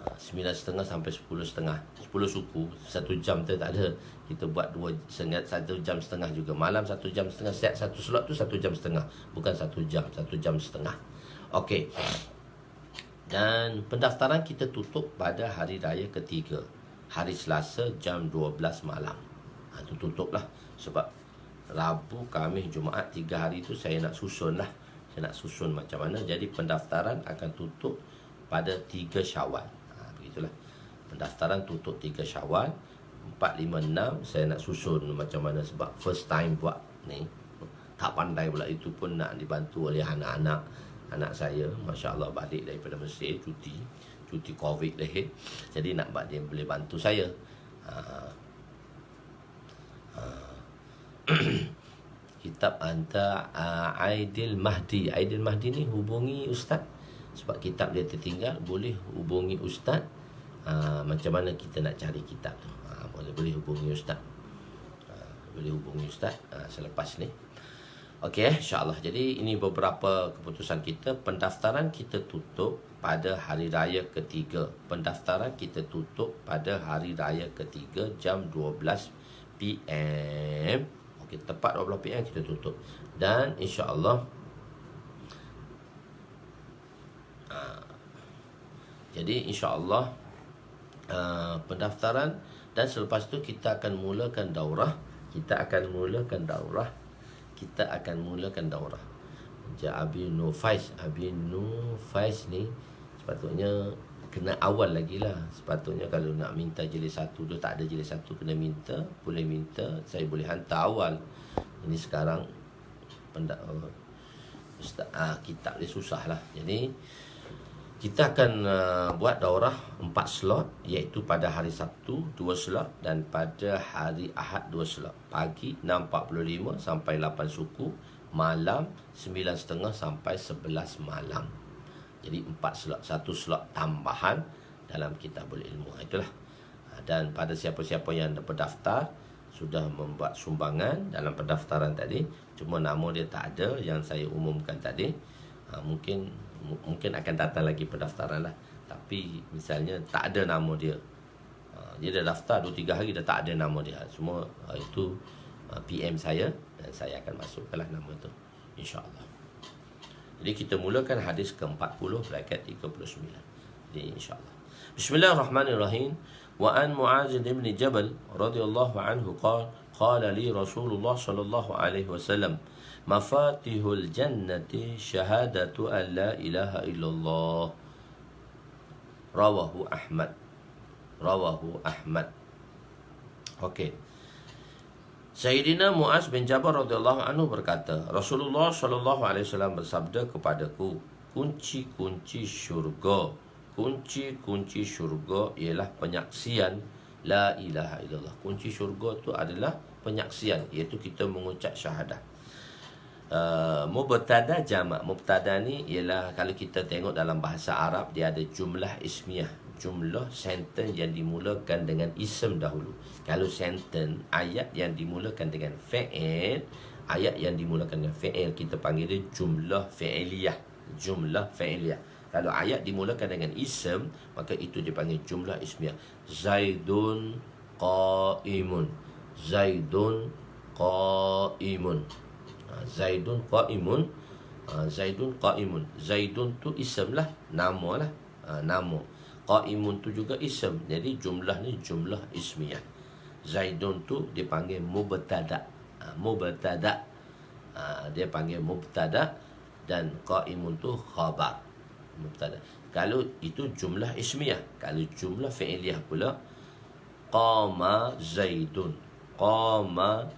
9.30 sampai 10.30. 10 suku, 1 jam tu tak ada. Kita buat 1 jam setengah juga. Malam 1 jam setengah. Satu slot tu 1 jam setengah. Bukan 1 jam, 1 jam setengah. Okey. Dan pendaftaran kita tutup pada hari raya ketiga, hari Selasa jam 12 malam. Itu tutup lah. Sebab Rabu, Khamis, Jumaat 3 hari tu saya nak susun lah. Saya nak susun macam mana. Jadi pendaftaran akan tutup pada 3 Syawal. Begitulah. Pendaftaran tutup 3 Syawal. 4, 5, 6 saya nak susun macam mana. Sebab first time buat ni. Tak pandai pula, itu pun nak dibantu oleh anak-anak saya. Masya Allah balik daripada Mesir, cuti COVID dah. Jadi nak buat dia boleh bantu saya. Kitab anta Aidil Mahdi. Aidil Mahdi ni hubungi Ustaz. Sebab kitab dia tertinggal, boleh hubungi Ustaz. Macam mana kita nak cari kitab tu? Boleh hubungi Ustaz. Boleh hubungi Ustaz selepas ni. Okey, insya-Allah. Jadi ini beberapa keputusan kita. Pendaftaran kita tutup pada hari raya ketiga. Pendaftaran kita tutup pada hari raya ketiga jam 12 PM. Okey, tepat 12 PM kita tutup. Dan insya-Allah jadi insya-Allah pendaftaran, dan selepas tu kita akan mulakan daurah. Abi Nufais ni sepatutnya kena awal lagi lah. Sepatutnya kalau nak minta jilid 1 tu tak ada jilid 1, kena minta. Boleh minta, saya boleh hantar awal. Ini sekarang kitab dia susah lah. Jadi kita akan buat daurah 4 slot, iaitu pada hari Sabtu 2 slot dan pada hari Ahad 2 slot. Pagi 6.45 sampai 8 suku, malam 9.30 sampai 11 malam. Jadi 4 slot, 1 slot tambahan dalam Kitabul Ilmu. Itulah. Dan pada siapa-siapa yang berdaftar sudah membuat sumbangan dalam pendaftaran tadi, cuma nama dia tak ada yang saya umumkan tadi. Mungkin akan datang lagi pendaftaran lah. Tapi misalnya tak ada nama dia, dia dah daftar 2-3 hari dah tak ada nama dia, semua itu PM saya dan saya akan masukkanlah nama tu, insya-Allah. Jadi kita mulakan hadis ke-40 bracket 39. Jadi insya-Allah. Bismillahirrahmanirrahim. Wa an Mu'adz bin Jabal radhiyallahu anhu qala li Rasulullah sallallahu alaihi wasallam mafatihul jannati syahadatu an la ilaha illallah. Rawahu Ahmad. Okey. Sayyidina Mu'adz bin Jabal radhiyallahu anhu berkata, Rasulullah sallallahu alaihi wasallam bersabda kepadaku, kunci-kunci syurga ialah penyaksian la ilaha illallah. Kunci syurga tu adalah penyaksian, iaitu kita mengucap syahadah. Mubtada jamak. Mubtada ni ialah, kalau kita tengok dalam bahasa Arab, dia ada jumlah ismiyah, jumlah sentence yang dimulakan dengan ism dahulu. Kalau sentence, ayat yang dimulakan dengan fi'il, kita panggil dia jumlah fi'iliyah. Kalau ayat dimulakan dengan ism, maka itu dipanggil jumlah ismiyah. Zaidun qa'imun. Zaidun qa'imun. Zaidun tu ism lah, nama lah, nama. Qa'imun tu juga ism. Jadi jumlah ni jumlah ismiyah. Zaidun tu dipanggil mubtada. Dia panggil mubtada, dan qa'imun tu khabar. Mubtada. Kalau itu jumlah ismiyah. Kalau jumlah fi'iliyah pula, qama zaidun. Qama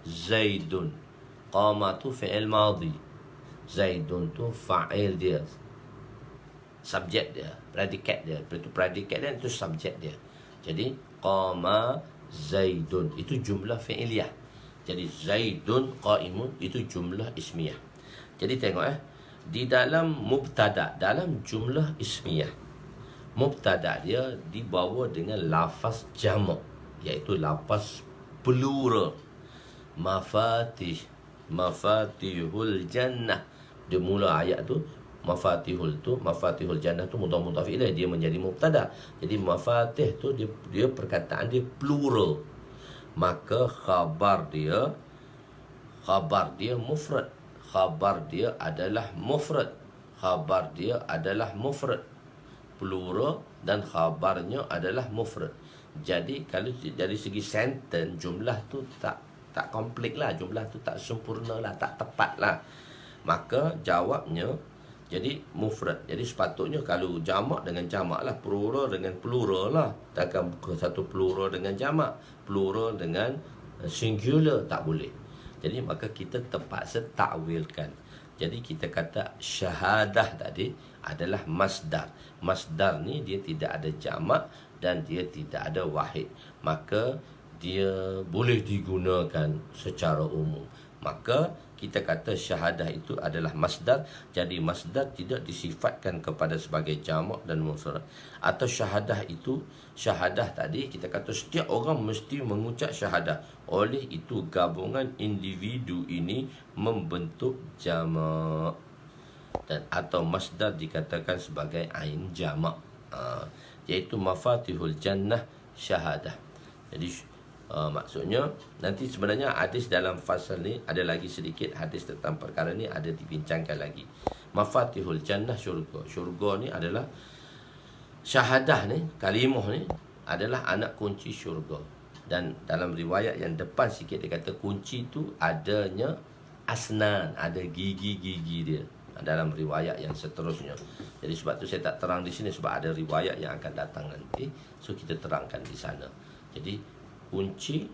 tu fi'il madhi. Zaidun tu fa'il dia, subjek dia, predikat dia. Itu predikat dia, itu subjek dia. Jadi qama zaidun itu jumlah fi'iliyah. Jadi zaidun qa'imun itu jumlah ismiyah. Jadi tengok di dalam mubtada, dalam jumlah ismiyah, mubtada dia dibawa dengan lafaz jamak, iaitu lafaz plural. Mafatihul jannah. Dia mula ayat tu mafatihul jannah tu mudhaf ilaih, dia menjadi mubtada. Jadi mafatih tu dia perkataan dia plural. Maka khabar dia mufrad. Khabar dia adalah mufrad. Plural dan khabarnya adalah mufrad. Jadi kalau dari segi sentence, jumlah tu tak komplit lah, jumlah tu tak sempurna lah, tak tepat lah. Maka jawabnya jadi mufrad. Jadi sepatutnya kalau jamak dengan jamak lah, plural dengan plural lah. Takkan satu plural dengan jamak, plural dengan singular, tak boleh. Jadi maka kita terpaksa takwilkan. Jadi kita kata syahadah tadi adalah masdar. Masdar ni dia tidak ada jamak dan dia tidak ada wahid. Maka dia boleh digunakan secara umum. Maka kita kata syahadah itu adalah masdar. Jadi masdar tidak disifatkan kepada sebagai jamak dan mufrad. Atau syahadah tadi kita kata setiap orang mesti mengucap syahadah. Oleh itu gabungan individu ini membentuk jamak. Dan atau masdar dikatakan sebagai ain jamak, iaitu mafatihul jannah syahadah. Jadi maksudnya nanti sebenarnya hadis dalam fasal ni ada lagi sedikit hadis tentang perkara ni, ada dibincangkan lagi. Mafatihul jannah syurga. Syurga ni adalah syahadah ni, kalimah ni adalah anak kunci syurga. Dan dalam riwayat yang depan sikit dia kata kunci tu adanya asnan, ada gigi-gigi dia dalam riwayat yang seterusnya. Jadi sebab tu saya tak terang di sini, sebab ada riwayat yang akan datang nanti, so kita terangkan di sana. Jadi kunci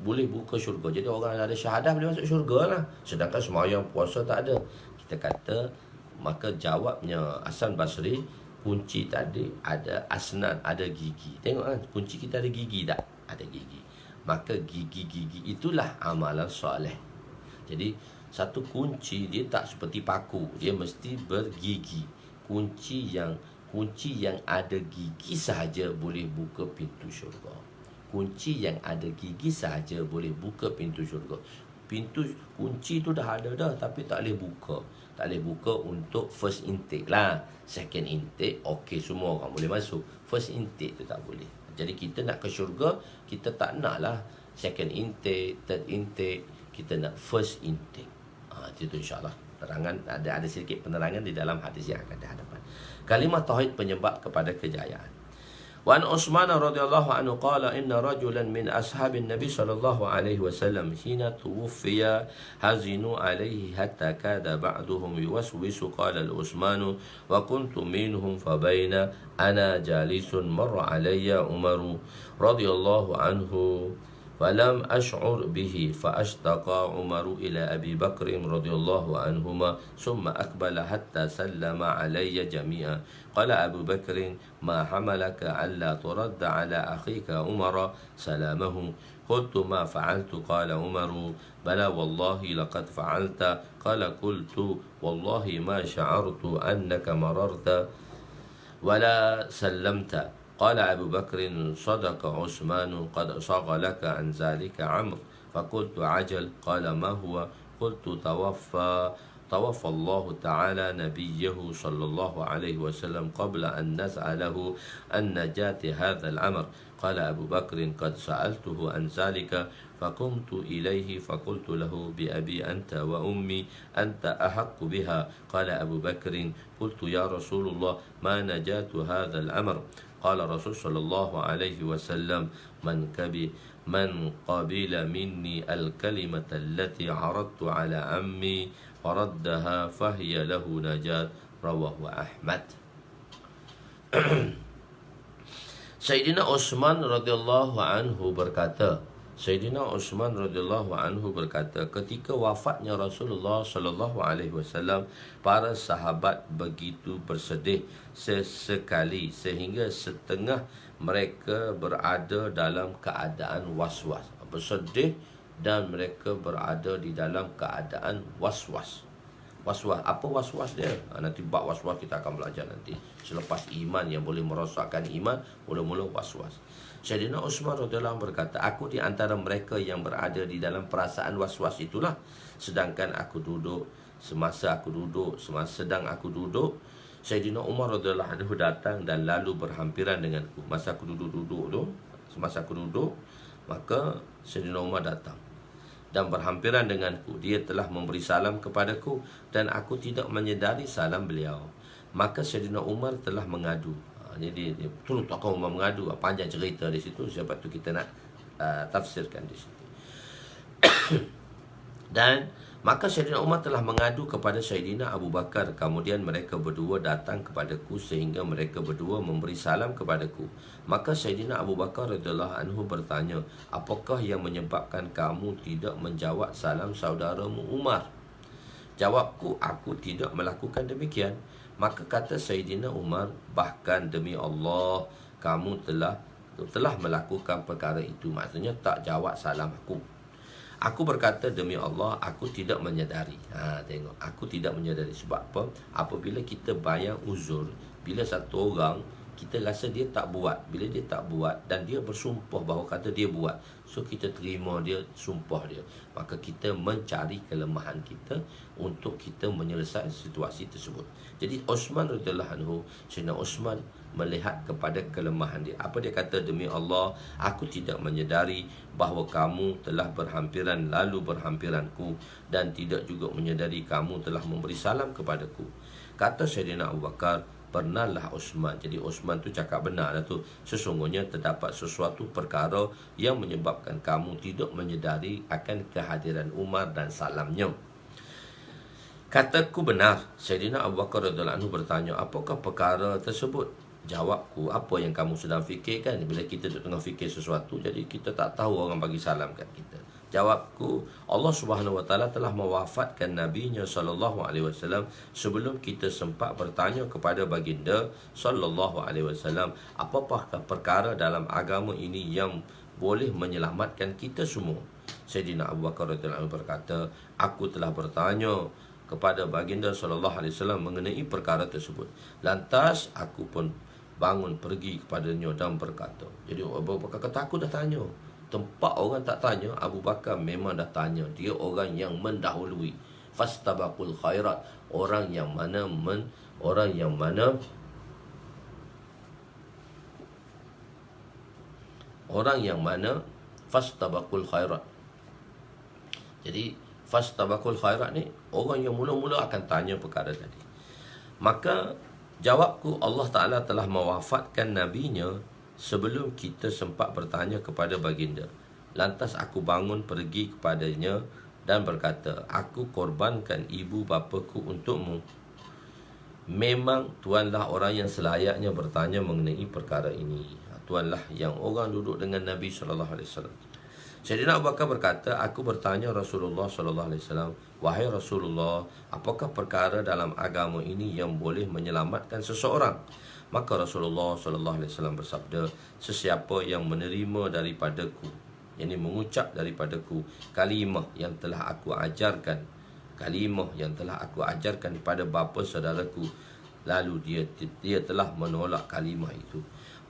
boleh buka syurga. Jadi orang yang ada syahadah boleh masuk syurga lah. Sedangkan sembahyang puasa tak ada. Kita kata, maka jawabnya Hasan Basri, kunci tadi ada asnan, ada gigi. Tengok kan, kunci kita ada gigi tak? Ada gigi. Maka gigi-gigi itulah amalan soleh. Jadi satu kunci dia tak seperti paku, dia mesti bergigi. Kunci yang ada gigi sahaja boleh buka pintu syurga. kunci yang ada gigi sahaja boleh buka pintu syurga. Kunci tu dah ada dah, tapi tak boleh buka. Tak boleh buka untuk first intake lah. Second intake, okey, semua orang boleh masuk. First intake tu tak boleh. Jadi kita nak ke syurga, kita tak nak lah second intake, third intake. Kita nak first intake. Itu insyaAllah terangan, ada sedikit penerangan di dalam hadis yang akan dihadapan. Kalimah tauhid penyebab kepada kejayaan. Wa an Utsman radhiyallahu anhu qala inna rajulan min ashabin nabi sallallahu alaihi wasallam hina tuwfiya hazinu alaihi hatta kada ba'duhum yuwaswisu qala al-Utsman wa kuntu minhum fa baina ana jalisun marra alayya Umar radhiyallahu anhu فلم أشعر به فأشتقى عمر إلى أبي بكر رضي الله عنهما ثم أقبل حتى سلم علي جميعا قال أبو بكر ما حملك ألا ترد على أخيك عمر سلامه قلت ما فعلت قال عمر بلى والله لقد فعلت قال قلت والله ما شعرت أنك مررت ولا سلمت قال أبو بكر صدق عثمان قد صغلك عن ذلك عمرو فقلت عجل قال ما هو قلت توفى الله تعالى نبيه صلى الله عليه وسلم قبل أن نسأله عن نجاة هذا الأمر قال أبو بكر قد سألته عن ذلك فقمت إليه فقلت له بأبي أنت وأمي أنت أحق بها قال أبو بكر قلت يا رسول الله ما نجاة هذا الأمر قال رسول صلى الله عليه وسلم من قبل مني الكلمة التي عرضت على عمي فردها فهي له نجاة رواه أحمد. Sayyidina Utsman radhiyallahu anhu berkata, ketika wafatnya Rasulullah sallallahu alaihi wasallam, para sahabat begitu bersedih sesekali sehingga setengah mereka berada dalam keadaan was-was. Bersedih dan mereka berada di dalam keadaan was-was. Was-was, apa was-was dia? Nanti bab was-was kita akan belajar nanti. Selepas iman yang boleh merosakkan iman, mula-mula was-was. Sayyidina Utsman radhiyallahu anhu berkata, aku di antara mereka yang berada di dalam perasaan was-was itulah. Sedangkan aku duduk, semasa sedang aku duduk, Sayyidina Umar radhiyallahu anhu datang dan lalu berhampiran denganku. Semasa aku duduk, maka Sayyidina Umar datang dan berhampiran denganku. Dia telah memberi salam kepadaku dan aku tidak menyedari salam beliau. Maka Sayyidina Umar telah mengadu. Jadi betul takkan Umar mengadu. Panjang cerita di situ, sebab tu kita nak tafsirkan di situ. Dan maka Sayyidina Umar telah mengadu kepada Sayyidina Abu Bakar. Kemudian mereka berdua datang kepadaku sehingga mereka berdua memberi salam kepadaku. Maka Sayyidina Abu Bakar radhiyallahu anhu bertanya, apakah yang menyebabkan kamu tidak menjawab salam saudaramu Umar? Jawabku, aku tidak melakukan demikian. Maka kata Sayyidina Umar, bahkan demi Allah kamu telah melakukan perkara itu. Maksudnya tak jawab salam aku. Aku berkata demi Allah aku tidak menyedari. Tengok, aku tidak menyedari. Sebab apa? Apabila kita bayang uzur, bila satu orang kita rasa dia tak buat, bila dia tak buat dan dia bersumpah bahawa kata dia buat, so kita terima dia sumpah dia, maka kita mencari kelemahan kita untuk kita menyelesaikan situasi tersebut. Jadi Utsman radhiyallahu anhu, Sayyidina Utsman melihat kepada kelemahan dia. Apa dia kata? Demi Allah aku tidak menyedari bahawa kamu telah berhampiran lalu berhampiranku dan tidak juga menyedari kamu telah memberi salam kepadaku. Kata Sayyidina Abu Bakar, pernahlah Utsman. Jadi Utsman tu cakap benar lah tu. Sesungguhnya terdapat sesuatu perkara yang menyebabkan kamu tidak menyedari akan kehadiran Umar dan salamnya. Kataku benar. Sayyidina Abu Bakar radhiyallahu anhu bertanya, apakah perkara tersebut? Jawabku, apa yang kamu sedang fikirkan? Bila kita tengah fikir sesuatu, jadi kita tak tahu orang bagi salam kat kita. Jawabku, Allah Subhanahu Wa Taala telah mewafatkan Nabi-Nya sallallahu alaihi wasallam sebelum kita sempat bertanya kepada baginda sallallahu alaihi wasallam, apakah perkara dalam agama ini yang boleh menyelamatkan kita semua? Sayyidina Abu Bakar radhiyallahu anhu berkata, aku telah bertanya kepada baginda sallallahu alaihi wasallam mengenai perkara tersebut. Lantas aku pun bangun pergi kepadanya dan berkata. Jadi Abu Bakar kata, aku dah tanya. Tempat orang tak tanya, Abu Bakar memang dah tanya. Dia orang yang mendahului. Fastabaqul khairat. Orang yang mana fastabaqul khairat. Jadi fastabaqul khairat ni orang yang mula-mula akan tanya perkara tadi. Maka jawabku, Allah Ta'ala telah mewafatkan nabinya sebelum kita sempat bertanya kepada baginda. Lantas aku bangun pergi kepadanya dan berkata, aku korbankan ibu bapaku untukmu. Memang tuanlah orang yang selayaknya bertanya mengenai perkara ini. Tuanlah yang orang duduk dengan Nabi SAW. Sayyidina Abu Bakar berkata, aku bertanya Rasulullah SAW, wahai Rasulullah, apakah perkara dalam agama ini yang boleh menyelamatkan seseorang? Maka Rasulullah SAW bersabda, sesiapa yang menerima daripadaku, yang ini mengucap daripadaku kalimah yang telah aku ajarkan, pada bapa saudaraku, lalu dia telah menolak kalimah itu,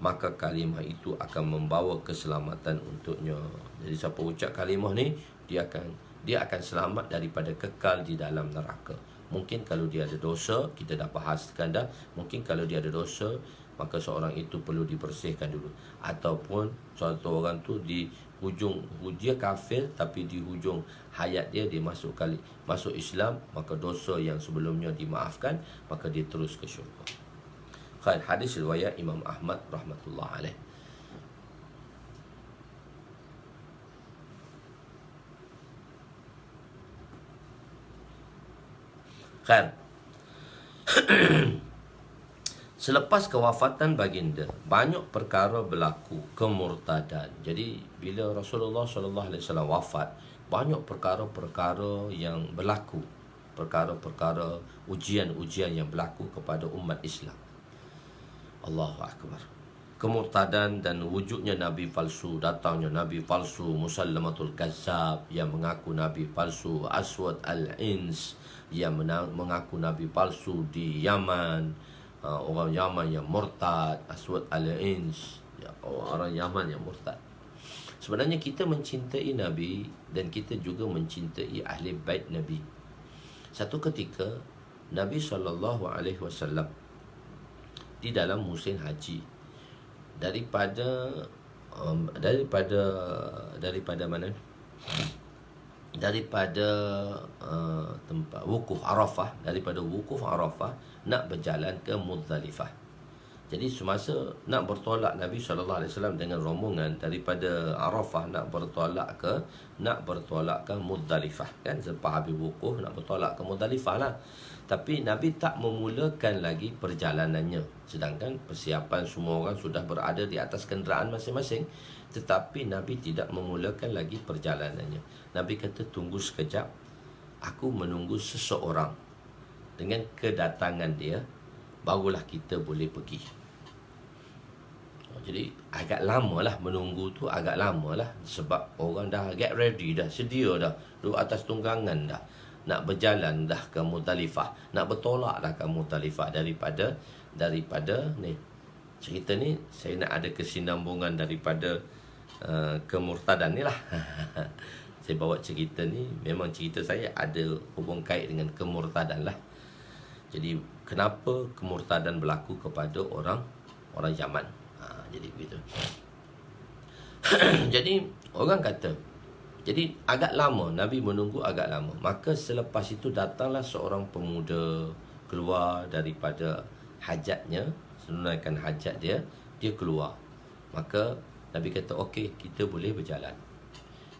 maka kalimah itu akan membawa keselamatan untuknya. Jadi siapa ucap kalimah ni, dia akan selamat daripada kekal di dalam neraka. Mungkin kalau dia ada dosa, kita dah bahaskan dah, mungkin kalau dia ada dosa, maka seorang itu perlu dibersihkan dulu. Ataupun suatu orang tu di hujung, dia kafir, tapi di hujung hayat dia masuk Islam, maka dosa yang sebelumnya dimaafkan, maka dia terus ke syurga. Hadis riwayat Imam Ahmad rahmatullah alaih. Selepas kewafatan baginda, banyak perkara berlaku kemurtadan. Jadi bila Rasulullah SAW wafat, banyak perkara-perkara yang berlaku, perkara-perkara ujian-ujian yang berlaku kepada umat Islam. Allahu Akbar. Kemurtadan dan wujudnya Nabi palsu, datangnya Nabi palsu, Musallamatul Kazzab yang mengaku Nabi palsu, Aswad Al-Ins yang mengaku Nabi palsu di Yaman, orang Yaman yang murtad, Aswad Al-Ins, orang Yaman yang murtad. Sebenarnya kita mencintai Nabi dan kita juga mencintai ahli bait Nabi. Satu ketika Nabi SAW di dalam musim haji, daripada mana? Daripada tempat wukuf Arafah, nak berjalan ke Muzdalifah. Jadi semasa nak bertolak Nabi SAW dengan rombongan daripada Arafah nak bertolak ke Muzdalifah, kan, selepas habis wukuf nak bertolak ke Muzdalifah lah. Tapi Nabi tak memulakan lagi perjalanannya, sedangkan persiapan semua orang sudah berada di atas kenderaan masing-masing. Tetapi Nabi tidak memulakan lagi perjalanannya. Nabi kata, tunggu sekejap, aku menunggu seseorang. Dengan kedatangan dia, barulah kita boleh pergi. Jadi agak lama lah menunggu tu, agak lama lah. Sebab orang dah get ready dah, sedia dah, duduk atas tunggangan dah, nak berjalan dah ke Muzdalifah, nak bertolak dah ke Muzdalifah. Daripada ni cerita ni, saya nak ada kesinambungan daripada kemurtadan ni lah. Saya bawa cerita ni, memang cerita saya ada hubung kait dengan kemurtadan lah. Jadi kenapa kemurtadan berlaku kepada orang Yaman? Jadi begitu. Jadi orang kata, jadi agak lama, Nabi menunggu agak lama. Maka selepas itu datanglah seorang pemuda keluar daripada hajatnya, menunaikan hajat dia keluar. Maka Nabi kata, okey, kita boleh berjalan.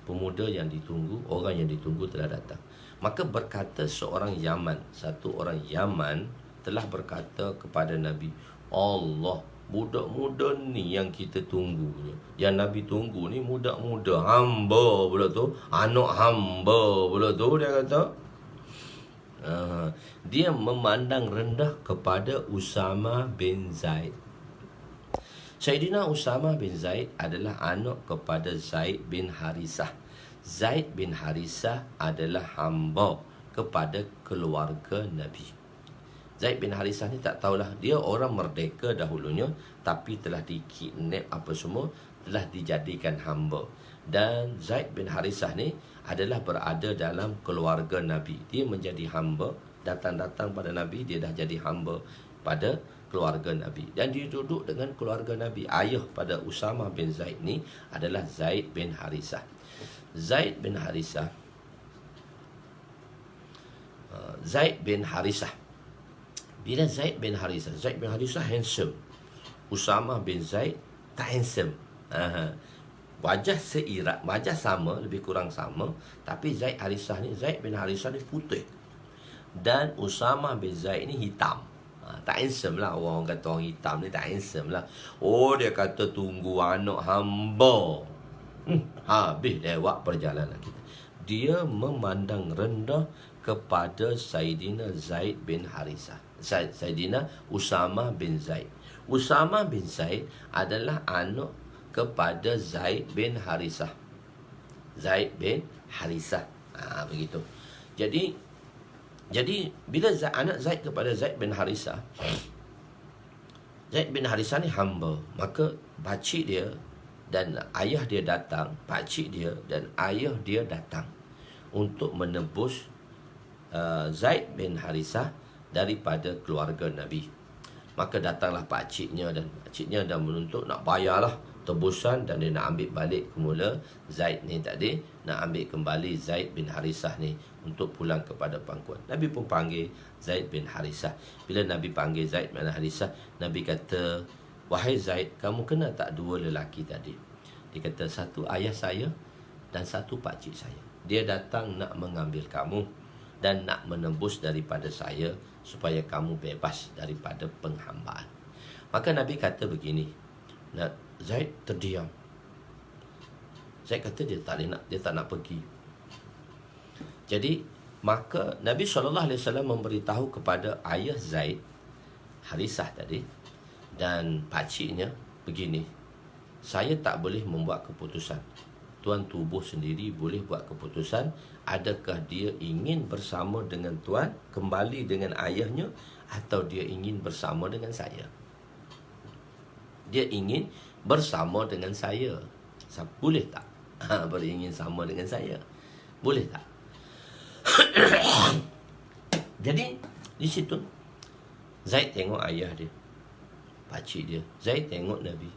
Pemuda yang ditunggu, orang yang ditunggu telah datang. Maka berkata seorang Yaman, satu orang Yaman telah berkata kepada Nabi, Allah, budak-muda ni yang kita tunggunya, yang Nabi tunggu ni muda-muda, hamba pula tu, anak hamba pula tu, dia kata. Dia memandang rendah kepada Usama bin Zaid. Sayyidina Usama bin Zaid adalah anak kepada Zaid bin Harisah. Zaid bin Harisah adalah hamba kepada keluarga Nabi. Zaid bin Harisah ni tak tahulah, dia orang merdeka dahulunya, tapi telah dikidnap apa semua, telah dijadikan hamba. Dan Zaid bin Harisah ni adalah berada dalam keluarga Nabi. Dia menjadi hamba, datang-datang pada Nabi, dia dah jadi hamba pada keluarga Nabi. Dan dia duduk dengan keluarga Nabi. Ayah pada Usamah bin Zaid ni adalah Zaid bin Harisah. Zaid bin Harisah Bila Zaid bin Harisah handsome. Usamah bin Zaid tak handsome. Wajah wajah sama, lebih kurang sama, tapi Zaid bin Harisah ni putih. Dan Usamah bin Zaid ni hitam. Tak handsome lah. Orang kata orang hitam ni tak handsome lah. Oh, dia kata tunggu anak hamba. Habis lewat perjalanan kita. Dia memandang rendah kepada Saidina Zaid bin Harisah. Saidina Usamah bin Zaid. Usamah bin Zaid adalah anak kepada Zaid bin Harisah. Begitu. Jadi bila anak Zaid kepada Zaid bin Harisah, Zaid bin Harisah ni hamba, maka pakcik dia dan ayah dia datang, pakcik dia dan ayah dia datang untuk menebus Zaid bin Harisah daripada keluarga Nabi. Maka datanglah pakciknya, dan pakciknya dah menuntut nak bayarlah tebusan, dan dia nak ambil balik semula Zaid ni tadi, nak ambil kembali Zaid bin Harisah ni untuk pulang kepada pangkuan. Nabi pun panggil Zaid bin Harisah. Bila Nabi panggil Zaid bin Harisah, Nabi kata, "Wahai Zaid, kamu kenal tak dua lelaki tadi?" Dia kata, "Satu ayah saya dan satu pakcik saya. Dia datang nak mengambil kamu dan nak menembus daripada saya supaya kamu bebas daripada penghambaan." Maka Nabi kata begini, Zaid terdiam. Zaid kata dia tak nak pergi. Jadi maka Nabi SAW memberitahu kepada ayah Zaid Harisah tadi dan pakciknya begini, "Saya tak boleh membuat keputusan. Tuan tubuh sendiri boleh buat keputusan. Adakah dia ingin bersama dengan tuan, kembali dengan ayahnya, atau dia ingin bersama dengan saya?" Dia ingin bersama dengan saya. Boleh tak? Boleh ingin sama dengan saya. Boleh tak? Jadi di situ Zaid tengok ayah dia, pakcik dia. Zaid tengok Nabi.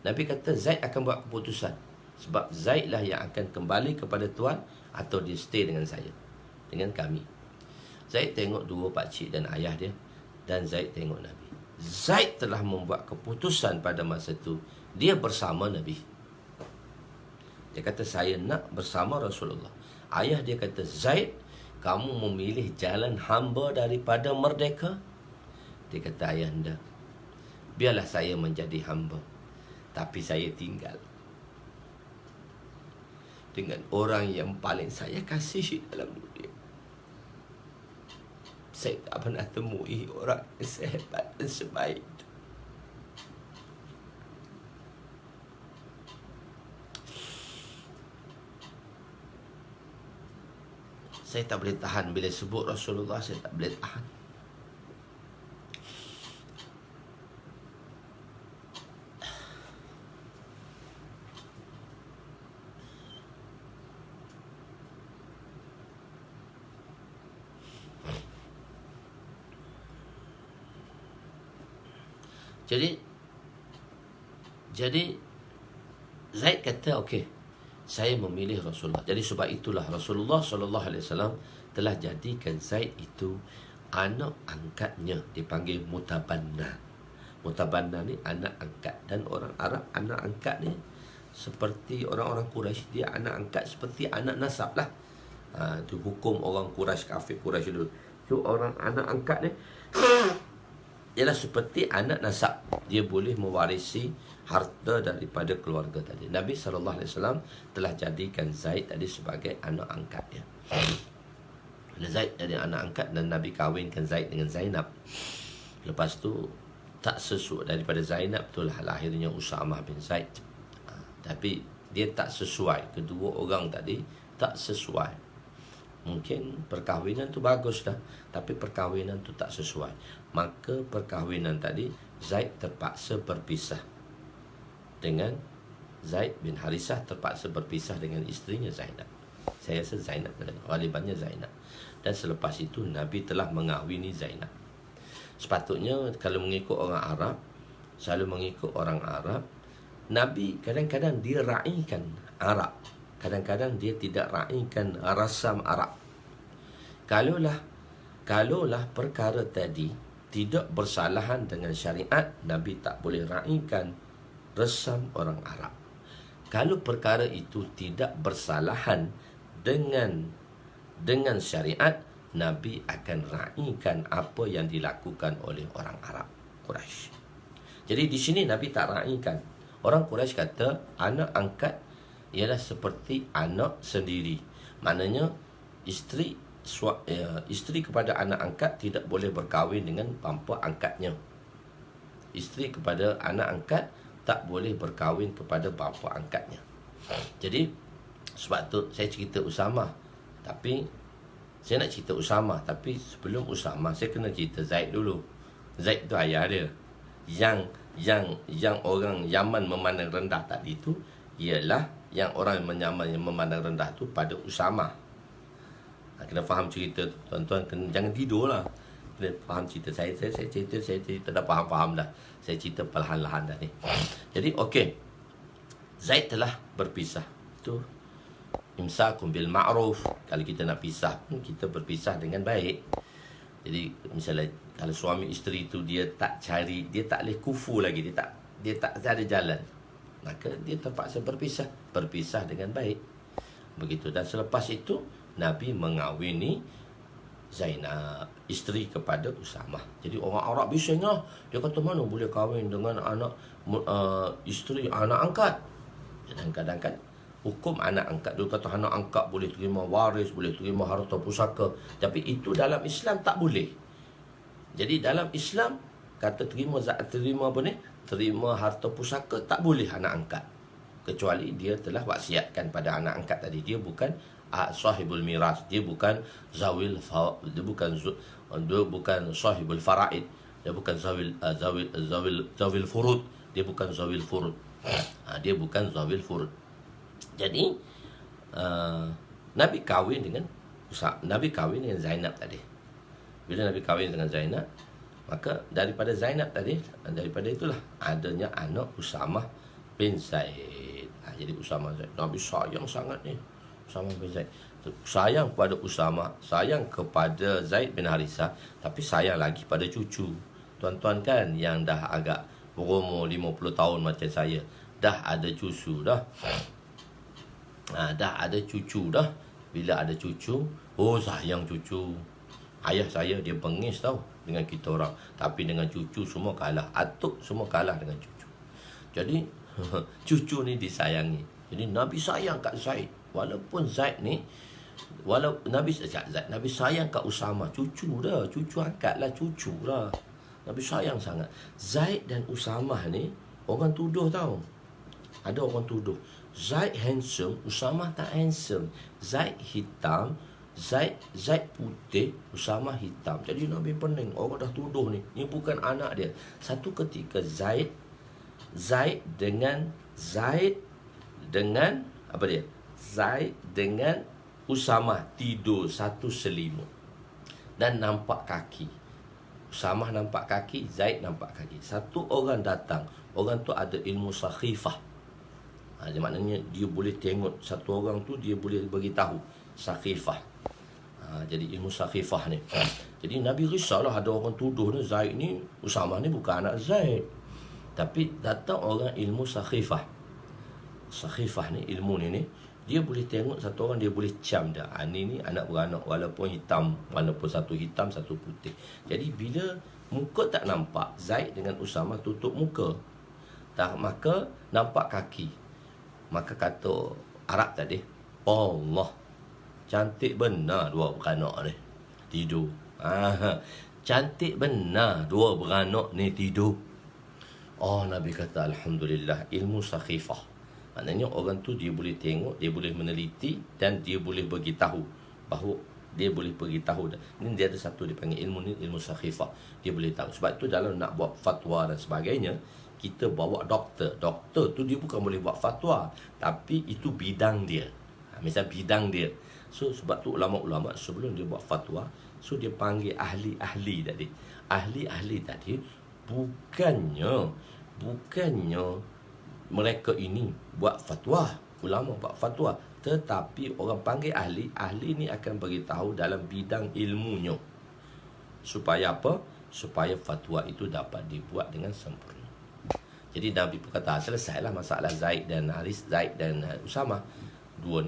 Nabi kata Zaid akan buat keputusan, sebab Zaid lah yang akan kembali kepada tuan atau dia stay dengan saya, dengan kami. Zaid tengok dua pakcik dan ayah dia, dan Zaid tengok Nabi. Zaid telah membuat keputusan pada masa itu. Dia bersama Nabi. Dia kata, "Saya nak bersama Rasulullah." Ayah dia kata, "Zaid, kamu memilih jalan hamba daripada merdeka?" Dia kata, "Ayahanda, biarlah saya menjadi hamba, tapi saya tinggal dengan orang yang paling saya kasih dalam dunia. Saya tak pernah temui orang yang sehebat dan sebaik itu." Saya tak boleh tahan bila sebut Rasulullah, saya tak boleh tahan. Jadi Zaid kata, "Okey, saya memilih Rasulullah." Jadi sebab itulah Rasulullah SAW telah jadikan Zaid itu anak angkatnya, dipanggil Mutabanna. Mutabanna ni anak angkat. Dan orang Arab anak angkat ni seperti orang-orang Quraisy, dia anak angkat seperti anak nasab lah. Itu hukum orang Quraisy, kafir Quraisy dulu. So orang anak angkat ni ialah seperti anak nasab. Dia boleh mewarisi harta daripada keluarga tadi. Nabi SAW telah jadikan Zaid tadi sebagai anak angkat dia. Bila Zaid jadi anak angkat dan Nabi kahwinkan Zaid dengan Zainab, lepas tu tak sesuai daripada Zainab, itulah lahirnya Usamah bin Zaid. Tapi dia tak sesuai, kedua orang tadi tak sesuai. Mungkin perkahwinan tu bagus dah, tapi perkahwinan tu tak sesuai. Maka perkahwinan tadi Zaid terpaksa berpisah dengan Zaid bin Harisah, terpaksa berpisah dengan isterinya Zainab. Saya rasa Zainab, ghalibannya Zainab. Dan selepas itu Nabi telah mengahwini Zainab. Sepatutnya kalau mengikut orang Arab, selalu mengikut orang Arab, Nabi kadang-kadang dia raikan Arab, kadang-kadang dia tidak raikan rasam Arab. Kalaulah perkara tadi tidak bersalahan dengan syariat, Nabi tak boleh raikan rasam orang Arab. Kalau perkara itu tidak bersalahan dengan syariat, Nabi akan raikan apa yang dilakukan oleh orang Arab Quraisy. Jadi di sini Nabi tak raikan. Orang Quraisy kata anak angkat ialah seperti anak sendiri. Maknanya isteri kepada anak angkat tidak boleh berkahwin dengan bapa angkatnya. Isteri kepada anak angkat tak boleh berkahwin kepada bapa angkatnya. Jadi sebab tu saya cerita Usama. Tapi saya nak cerita Usama, tapi sebelum Usama saya kena cerita Zaid dulu. Zaid tu ayah dia. Yang orang Yaman memandang rendah tadi tu ialah yang orang Yaman yang memandang rendah tu pada Usama. Kena faham cerita tu, tuan-tuan, jangan tidur lah. Kena faham cerita saya cerita dah faham dah. Saya cerita perlahan-lahan dah ni. Jadi okey, Zaid telah berpisah. Tu imsakum bil ma'ruf. Kalau kita nak pisah pun kita berpisah dengan baik. Jadi misalnya kalau suami isteri tu dia tak boleh kufu lagi, dia tak ada jalan, maka dia terpaksa berpisah dengan baik. Begitu. Dan selepas itu Nabi mengahwini Zainab, isteri kepada Usamah. Jadi orang Arab bising lah. Dia kata mana boleh kahwin dengan anak isteri anak angkat. Dan kadang-kadang hukum anak angkat, dia kata anak angkat boleh terima waris, boleh terima harta pusaka. Tapi itu dalam Islam tak boleh. Jadi dalam Islam kata terima harta pusaka tak boleh anak angkat. Kecuali dia telah wasiatkan pada anak angkat tadi. Dia bukan sahibul miras, dia bukan zawil sahibul faraid, dia bukan zawil furud, dia bukan zawil furud. Dia bukan zawil furud. Jadi Nabi kahwin dengan Zainab tadi. Bila Nabi kahwin dengan Zainab, maka daripada Zainab tadi, daripada itulah adanya anak Usamah bin Zaid. Jadi Usamah Zaid, Nabi sayang sangat ni Usamah bin Zaid. Sayang kepada Usamah, sayang kepada Zaid bin Harisah, tapi sayang lagi pada cucu. Tuan-tuan kan yang dah agak berumur 50 tahun macam saya, dah ada cucu dah. Dah ada cucu dah. Bila ada cucu, sayang cucu. Ayah saya dia bengis tau dengan kita orang, tapi dengan cucu semua kalah. Atuk semua kalah dengan cucu. Jadi cucu ni disayangi. Jadi Nabi sayang kat Zaid. Walaupun Zaid ni, Nabi sayang kat Usamah, cucu angkat lah, cucu lah. Nabi sayang sangat. Zaid dan Usamah ni orang tuduh tau. Ada orang tuduh Zaid handsome, Usamah tak handsome. Zaid hitam, Zaid putih, Usamah hitam. Jadi Nabi pening, orang dah tuduh ni, ni bukan anak dia. Satu ketika Zaid dengan Usamah tidur satu selimut dan nampak kaki. Usamah nampak kaki, Zaid nampak kaki. Satu orang datang, orang tu ada ilmu sakhifah. Maknanya dia boleh tengok satu orang tu, dia boleh beritahu sakhifah. Jadi ilmu sakhifah ni. Jadi Nabi risaulah, ada orang tuduh ni Zaid ni, Usamah ni bukan anak Zaid. Tapi datang orang ilmu sakhifah. Sakhifah ni, ilmu ni dia boleh tengok satu orang, dia boleh cam dah. Ni anak beranak walaupun hitam, walaupun satu hitam satu putih. Jadi bila muka tak nampak, Zaid dengan Usamah tutup muka, maka nampak kaki. Maka kata Arab tadi, Allah, cantik benar dua beranak ni tidur. Cantik benar dua beranak ni tidur. Nabi kata alhamdulillah, ilmu sakhifah. Maknanya orang tu dia boleh tengok, dia boleh meneliti dan dia boleh beritahu bahawa Dia boleh beritahu. Ini dia ada satu dipanggil ilmu ni, ilmu sakhifah. Dia boleh tahu. Sebab tu dalam nak buat fatwa dan sebagainya, kita bawa doktor. Doktor tu dia bukan boleh buat fatwa, tapi itu bidang dia. Misal bidang dia. So sebab tu ulama-ulama sebelum dia buat fatwa, so dia panggil ahli-ahli tadi. Ahli-ahli tadi bukannya mereka ini buat fatwa, ulama buat fatwa, tetapi orang panggil ahli. Ahli ni akan beritahu dalam bidang ilmunya. Supaya apa? Supaya fatwa itu dapat dibuat dengan sempurna. Jadi Nabi berkata, selesailah masalah Zaid dan Haris, Zaid dan Usama. Dua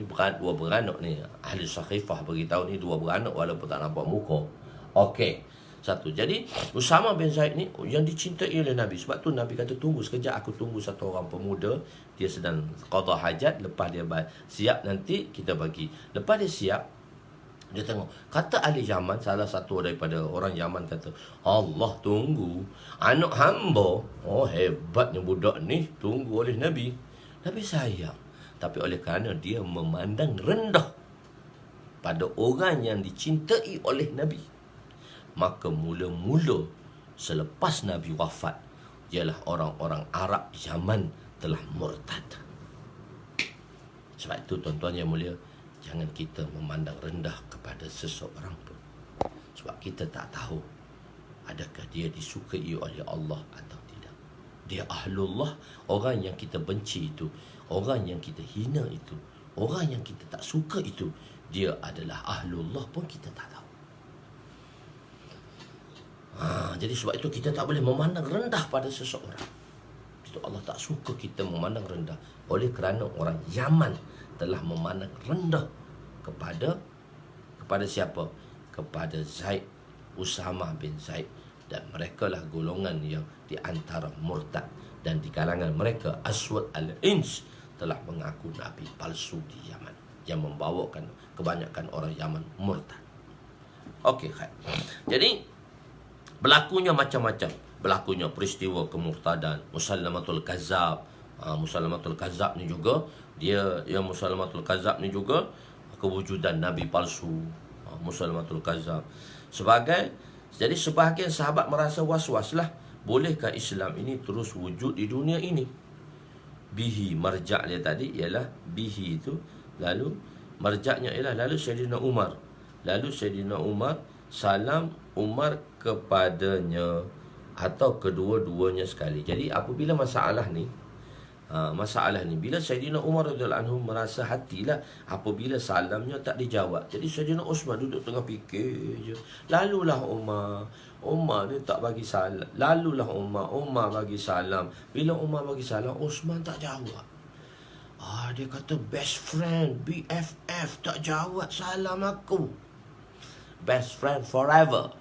beranak ni. Ahli Sakhifah beritahu ni dua beranak walaupun tak nampak muka. Okey. Satu. Jadi Usama bin Zaid ni yang dicintai oleh Nabi. Sebab tu Nabi kata, tunggu sekejap, aku tunggu satu orang pemuda. Dia sedang qada hajat. Lepas dia siap, nanti kita bagi. Lepas dia siap, dia tengok. Kata ahli Yaman, salah satu daripada orang Yaman kata, Allah, tunggu, anak hamba, hebatnya budak ni, tunggu oleh Nabi. Nabi sayang. Tapi oleh kerana dia memandang rendah pada orang yang dicintai oleh Nabi, maka mula-mula selepas Nabi wafat, ialah orang-orang Arab Yaman telah murtad. Sebab itu tuan-tuan yang mulia, jangan kita memandang rendah kepada seseorang pun. Sebab kita tak tahu adakah dia disukai oleh Allah atau tidak. Dia ahlullah, orang yang kita benci itu, orang yang kita hina itu, orang yang kita tak suka itu, dia adalah ahlullah pun kita tak tahu. Jadi sebab itu kita tak boleh memandang rendah pada seseorang. Itu Allah tak suka kita memandang rendah. Oleh kerana orang Yaman telah memandang rendah kepada siapa? Kepada Zaid, Usama bin Zaid. Dan mereka lah golongan yang di antara murtad. Dan di kalangan mereka Aswad al-Ins telah mengaku Nabi palsu di Yaman, yang membawakan kebanyakan orang Yaman murtad. Okey, khair. Jadi berlakunya macam-macam. Berlakunya peristiwa kemurtadan. Musallamatul Kazzab. Musallamatul Kazzab ni juga, Musallamatul Kazzab ni juga kewujudan Nabi palsu. Musallamatul Kazzab. Jadi sebahagian sahabat merasa was-was lah. Bolehkah Islam ini terus wujud di dunia ini? Bihi, marja' dia tadi ialah bihi itu. Lalu marja'nya ialah lalu Sayyidina Umar. Salam Umar kepadanya, atau kedua-duanya sekali. Jadi apabila masalah ni, bila Sayyidina Umar radhiyallahu anhu merasa hatilah apabila salamnya tak dijawab. Jadi Sayyidina Osman duduk tengah fikir je. Lalulah Umar ni tak bagi salam. Umar bagi salam. Bila Umar bagi salam, Osman tak jawab. Dia kata best friend, BFF, tak jawab salam aku. Best friend forever.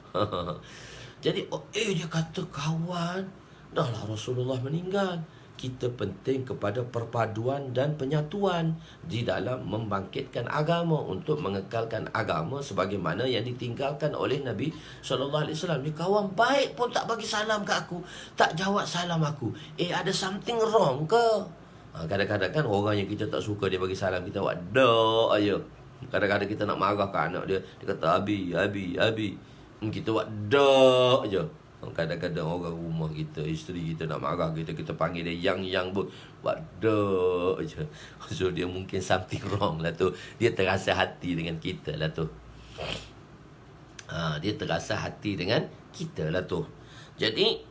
Jadi dia kata, kawan, dah lah Rasulullah meninggal. Kita penting kepada perpaduan dan penyatuan di dalam membangkitkan agama, untuk mengekalkan agama sebagaimana yang ditinggalkan oleh Nabi SAW. Ni kawan baik pun tak bagi salam ke aku, tak jawab salam aku. Ada something wrong ke? Kadang-kadang kan orang yang kita tak suka dia bagi salam, kita buat dak aja. Kadang-kadang kita nak marah ke anak dia, dia kata abi. Kita buat dak aja. Kadang-kadang orang rumah kita, isteri kita nak marah kita panggil dia yang pun buat dak aja. So dia mungkin something wrong lah tu. Dia terasa hati dengan kita lah tu. Dia terasa hati dengan kita lah tu. Jadi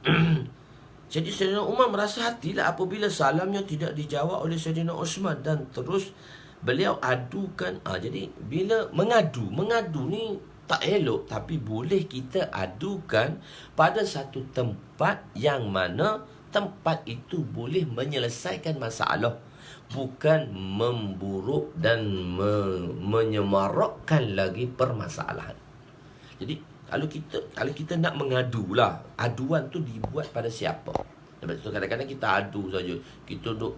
jadi Sayyidina Umar merasa hatilah apabila salamnya tidak dijawab oleh Sayyidina Osman, dan terus beliau adukan. Jadi bila mengadu ni tak elok, tapi boleh kita adukan pada satu tempat yang mana tempat itu boleh menyelesaikan masalah, bukan memburuk dan menyemarakkan lagi permasalahan. Jadi kalau kita nak mengadu lah, aduan tu dibuat pada siapa? Sebab tu kadang-kadang kita adu saja. Kita duduk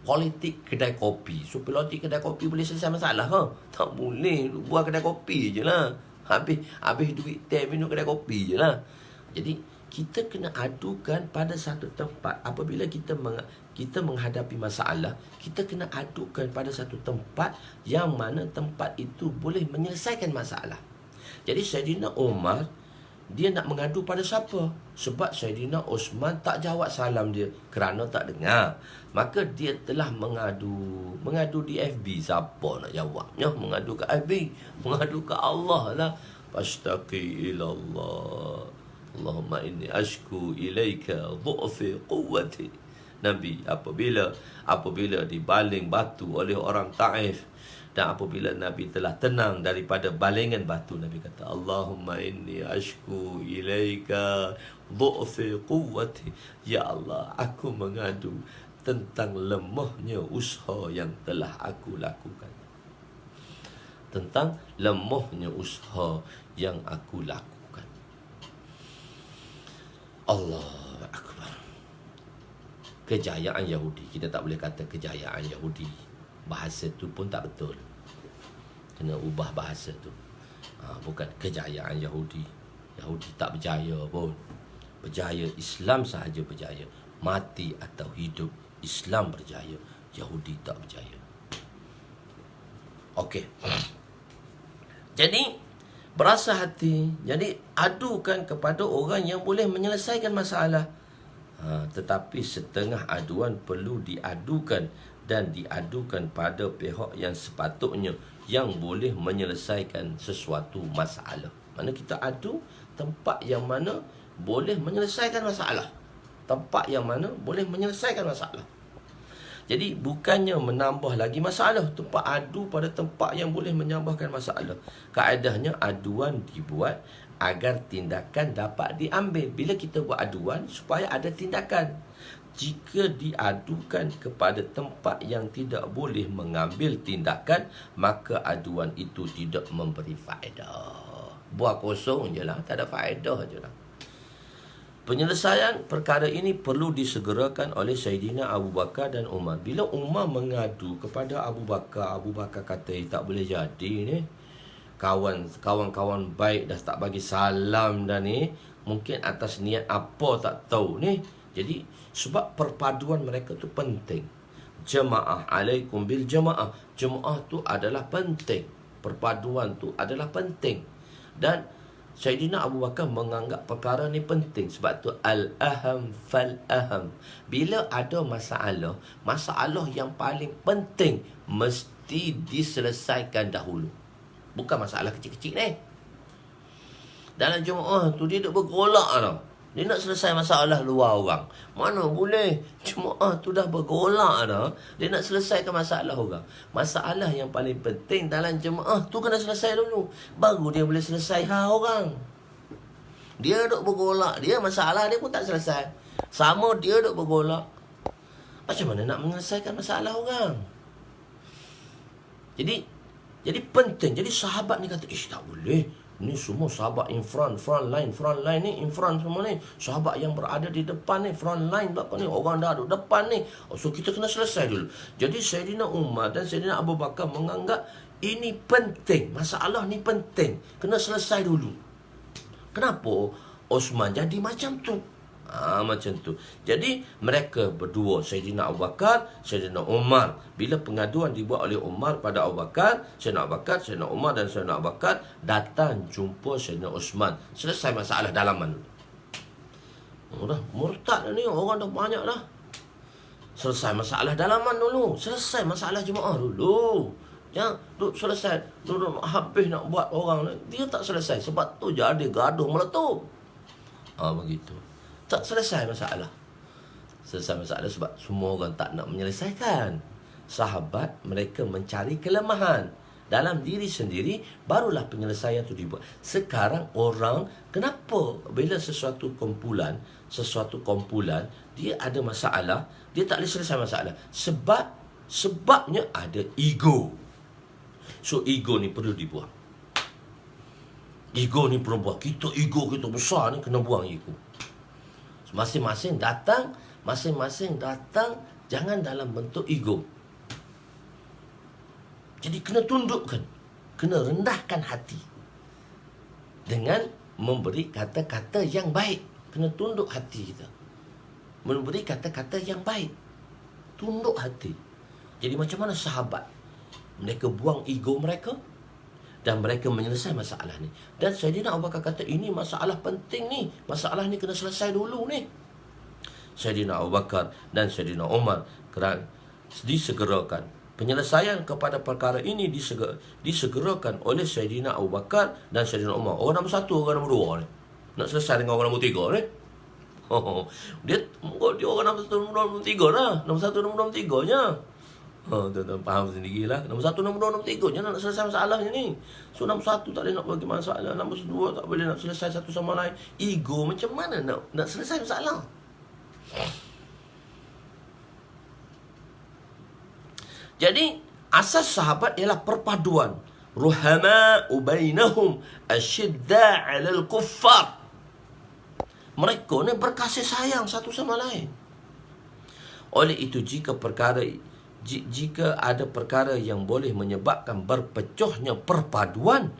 politik kedai kopi. So politik kedai kopi boleh selesai masalah Tak boleh. Buat kedai kopi je lah. Habis duit teh minum kedai kopi je lah. Jadi kita kena adukan pada satu tempat. Apabila kita menghadapi masalah, kita kena adukan pada satu tempat yang mana tempat itu boleh menyelesaikan masalah. Jadi Saidina Umar, dia nak mengadu pada siapa? Sebab Saidina Osman tak jawab salam dia kerana tak dengar. Maka dia telah mengadu di FB. Siapa nak jawabnya? Mengadu ke FB, mengadu ke Allah lah. Fastaqi ilallah, Allahumma inni ashku ilaika dhu'fi quwwati. Nabi apabila dibaling batu oleh orang Taif, dan apabila Nabi telah tenang daripada balingan batu, Nabi kata, Allahumma inni ashku ilaika dhu'fi quwwati. Ya Allah, aku mengadu tentang lemahnya usaha yang telah aku lakukan. Tentang lemahnya usaha yang aku lakukan. Allah Akbar. Kejayaan Yahudi. Kita tak boleh kata kejayaan Yahudi. Bahasa tu pun tak betul. Kena ubah bahasa tu. Bukan kejayaan Yahudi. Yahudi tak berjaya pun. Berjaya Islam sahaja berjaya. Mati atau hidup, Islam berjaya, Yahudi tak berjaya. Okey. Jadi berasa hati. Jadi adukan kepada orang yang boleh menyelesaikan masalah. Tetapi setengah aduan perlu diadukan dan diadukan pada pihak yang sepatutnya, yang boleh menyelesaikan sesuatu masalah. Mana kita adu tempat yang mana boleh menyelesaikan masalah. Tempat yang mana boleh menyelesaikan masalah. Jadi bukannya menambah lagi masalah, tempat adu pada tempat yang boleh menambahkan masalah. Kaedahnya aduan dibuat agar tindakan dapat diambil. Bila kita buat aduan, supaya ada tindakan. Jika diadukan kepada tempat yang tidak boleh mengambil tindakan, maka aduan itu tidak memberi faedah. Buat kosong je lah, tak ada faedah je lah. Penyelesaian perkara ini perlu disegerakan oleh Saidina Abu Bakar dan Umar. Bila Umar mengadu kepada Abu Bakar, Abu Bakar kata, tak boleh jadi ni. Kawan-kawan baik dah tak bagi salam dah ni. Mungkin atas niat apa tak tahu ni. Jadi sebab perpaduan mereka tu penting. Jamaah, alaikum bil jamaah. Jamaah tu adalah penting. Perpaduan tu adalah penting. Dan Saidina Abu Bakar menganggap perkara ni penting. Sebab tu al-aham fal-aham. Bila ada masalah yang paling penting mesti diselesaikan dahulu. Bukan masalah kecil-kecil ni. Dalam jemaah tu dia duk bergolak tau. Dia nak selesai masalah luar orang. Mana boleh. Jemaah tu dah bergolak dah. Dia nak selesaikan masalah orang. Masalah yang paling penting dalam jemaah tu kena selesai dulu. Baru dia boleh selesai orang. Dia duk bergolak. Dia masalah dia pun tak selesai. Sama dia duk bergolak. Macam mana nak menyelesaikan masalah orang? Jadi penting. Jadi sahabat ni kata, tak boleh. Ni semua sahabat in front line ni, in front semua ni. Sahabat yang berada di depan ni, front line belakang ni. Orang dah duduk depan ni. So kita kena selesai dulu. Jadi Saidina Umar dan Saidina Abu Bakar menganggap ini penting. Masalah ni penting. Kena selesai dulu. Kenapa Osman jadi macam tu? Macam tu. Jadi mereka berdua, Saidina Abu Bakar, Saidina Umar. Bila pengaduan dibuat oleh Umar pada Abu Bakar, Saidina Umar dan Saidina Abu Bakar datang jumpa Saidina Osman. Selesai masalah dalaman. Dah murtad ni, orang dah banyak dah. Selesai masalah dalaman dulu. Selesai masalah jemaah dulu. Jangan duduk selesai, duduk habis nak buat orang ni. Dia tak selesai. Sebab tu jadi gaduh meletup. Begitu. Tak selesai masalah. Selesai masalah sebab semua orang tak nak menyelesaikan. Sahabat mereka mencari kelemahan dalam diri sendiri, barulah penyelesaian itu dibuat. Sekarang orang, kenapa bila sesuatu kumpulan dia ada masalah, dia tak boleh selesai masalah? Sebabnya ada ego. So ego ni perlu dibuang. Ego ni perlu buang. Ego kita besar ni, kena buang ego. Masing-masing datang jangan dalam bentuk ego. Jadi kena tundukkan, kena rendahkan hati dengan memberi kata-kata yang baik. Kena tunduk hati kita, memberi kata-kata yang baik. Tunduk hati. Jadi macam mana sahabat? Mereka buang ego mereka dan mereka menyelesaikan masalah ni. Dan Saidina Abu Bakar kata, ini masalah penting ni. Masalah ni kena selesai dulu ni. Saidina Abu Bakar dan Saidina Umar kerana disegerakan. Penyelesaian kepada perkara ini disegerakan oleh Saidina Abu Bakar dan Saidina Umar. Orang nombor 1, orang nombor 2 ni. Nak selesai dengan orang nombor 3 ni. Dia orang nombor 1, nombor 3 lah. Nombor 1, nombor 3 nya. Tuan-tuan faham sendirilah. Nombor 1, nombor 2, nombor 3 nya nak selesai masalahnya ni. So nombor 1 tak boleh nak bagi masalah, nombor 2 tak boleh nak selesai satu sama lain. Ego macam mana nak selesai masalah? Jadi asas sahabat ialah perpaduan. Ruhama'u bainahum asyidda 'alal kuffar. Mereka ni berkasih sayang satu sama lain. Oleh itu jika ada perkara yang boleh menyebabkan berpecahnya perpaduan,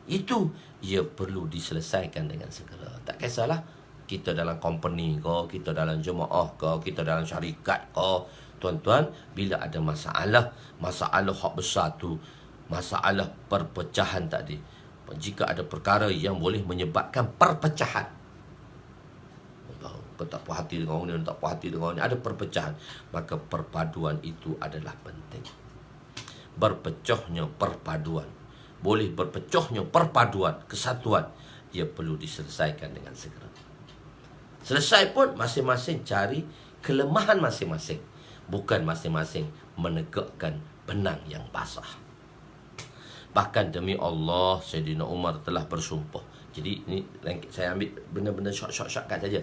itu ia perlu diselesaikan dengan segera. Tak kisahlah kita dalam company ke, kita dalam jemaah ke, kita dalam syarikat ke. Tuan-tuan, bila ada masalah hak besar tu, masalah perpecahan tadi. Jika ada perkara yang boleh menyebabkan perpecahan, tak puas hati dengan orang ni, tak puas hati dengan orang ni, ada perpecahan, maka perpaduan itu adalah penting. Berpecahnya perpaduan, boleh berpecahnya perpaduan, kesatuan, ia perlu diselesaikan dengan segera. Selesai pun masing-masing cari kelemahan masing-masing, bukan masing-masing menegakkan benang yang basah. Bahkan demi Allah, Saidina Umar telah bersumpah. Jadi ni saya ambil benda-benda short-cut saja.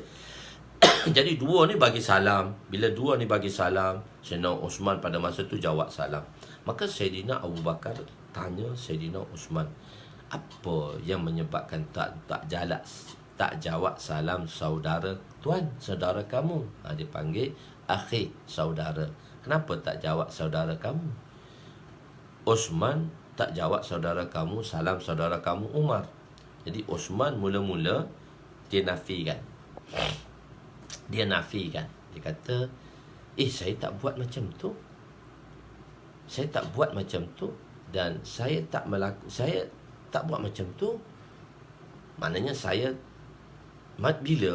Jadi dua ni bagi salam. Bila dua ni bagi salam, Saidina Uthman pada masa tu jawab salam. Maka Saidina Abu Bakar tanya Saidina Uthman, apa yang menyebabkan tak jawab salam saudara tuan, saudara kamu? Dia panggil akhi, saudara. Kenapa tak jawab saudara kamu? Uthman tak jawab saudara kamu, salam saudara kamu Umar. Jadi Uthman mula-mula dia nafikan. Dia kata, saya tak buat macam tu. Saya tak buat macam tu. Dan saya tak buat macam tu. Maknanya bila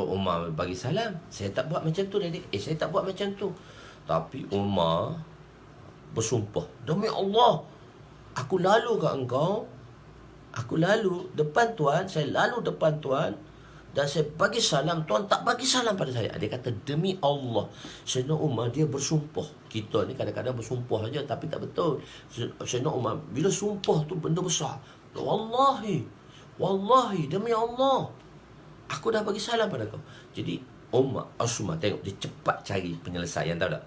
Umar bagi salam, saya tak buat macam tu. Saya tak buat macam tu. Tapi Umar bersumpah, demi Allah, aku lalu kat engkau, aku lalu depan tuan, saya lalu depan tuan, dan saya bagi salam, tuan tak bagi salam pada saya. Dia kata, demi Allah. Sayyidina Umar dia bersumpah. Kita ni kadang-kadang bersumpah aja tapi tak betul. Sayyidina Umar bila sumpah tu benda besar. Wallahi demi Allah, aku dah bagi salam pada kau. Jadi Uthman tengok, dia cepat cari penyelesaian, tahu tak?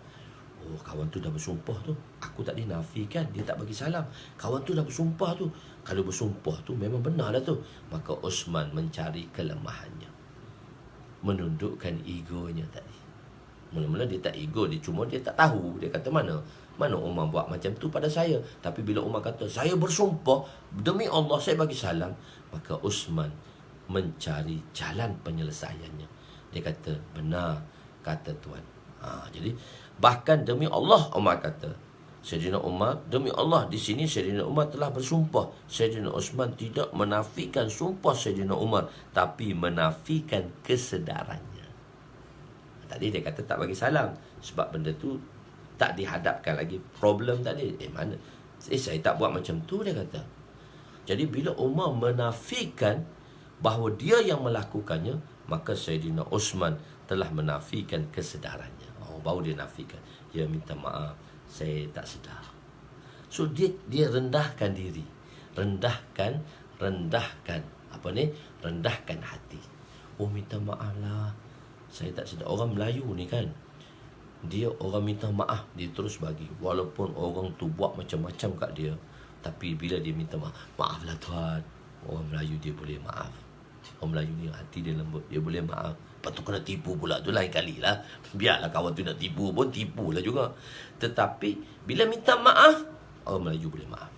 Kawan tu dah bersumpah tu, aku tak dinafikan, dia tak bagi salam. Kawan tu dah bersumpah tu, kalau bersumpah tu memang benar lah tu. Maka Uthman mencari kelemahannya, menundukkan egonya tadi. Mula-mula dia tak ego, dia tak tahu. Dia kata mana Umar buat macam tu pada saya. Tapi bila Umar kata, saya bersumpah, demi Allah saya bagi salam, maka Uthman mencari jalan penyelesaiannya. Dia kata, benar kata tuan. Jadi bahkan demi Allah, Umar kata, Sayyidina Umar, demi Allah, di sini Sayyidina Umar telah bersumpah. Sayyidina Uthman tidak menafikan sumpah Sayyidina Umar, tapi menafikan kesedarannya. Tadi dia kata tak bagi salam sebab benda tu tak dihadapkan lagi problem tadi. Mana? Saya tak buat macam tu, dia kata. Jadi bila Umar menafikan bahawa dia yang melakukannya, maka Sayyidina Uthman telah menafikan kesedarannya. Baru dia nafikan, dia minta maaf, saya tak sedar. So dia rendahkan diri, rendahkan apa ni? Rendahkan hati. Minta maaf lah, saya tak sedar. Orang Melayu ni kan, dia orang minta maaf, dia terus bagi. Walaupun orang tu buat macam-macam kat dia, tapi bila dia minta maaf, maaflah tuan. Orang Melayu dia boleh maaf. Orang Melayu ni hati dia lembut, dia boleh maaf. Lepas tu kena tipu pula tu lain kali lah. Biarlah kawan tu nak tipu pun, tipu lah juga. Tetapi bila minta maaf, orang Melayu boleh maaf.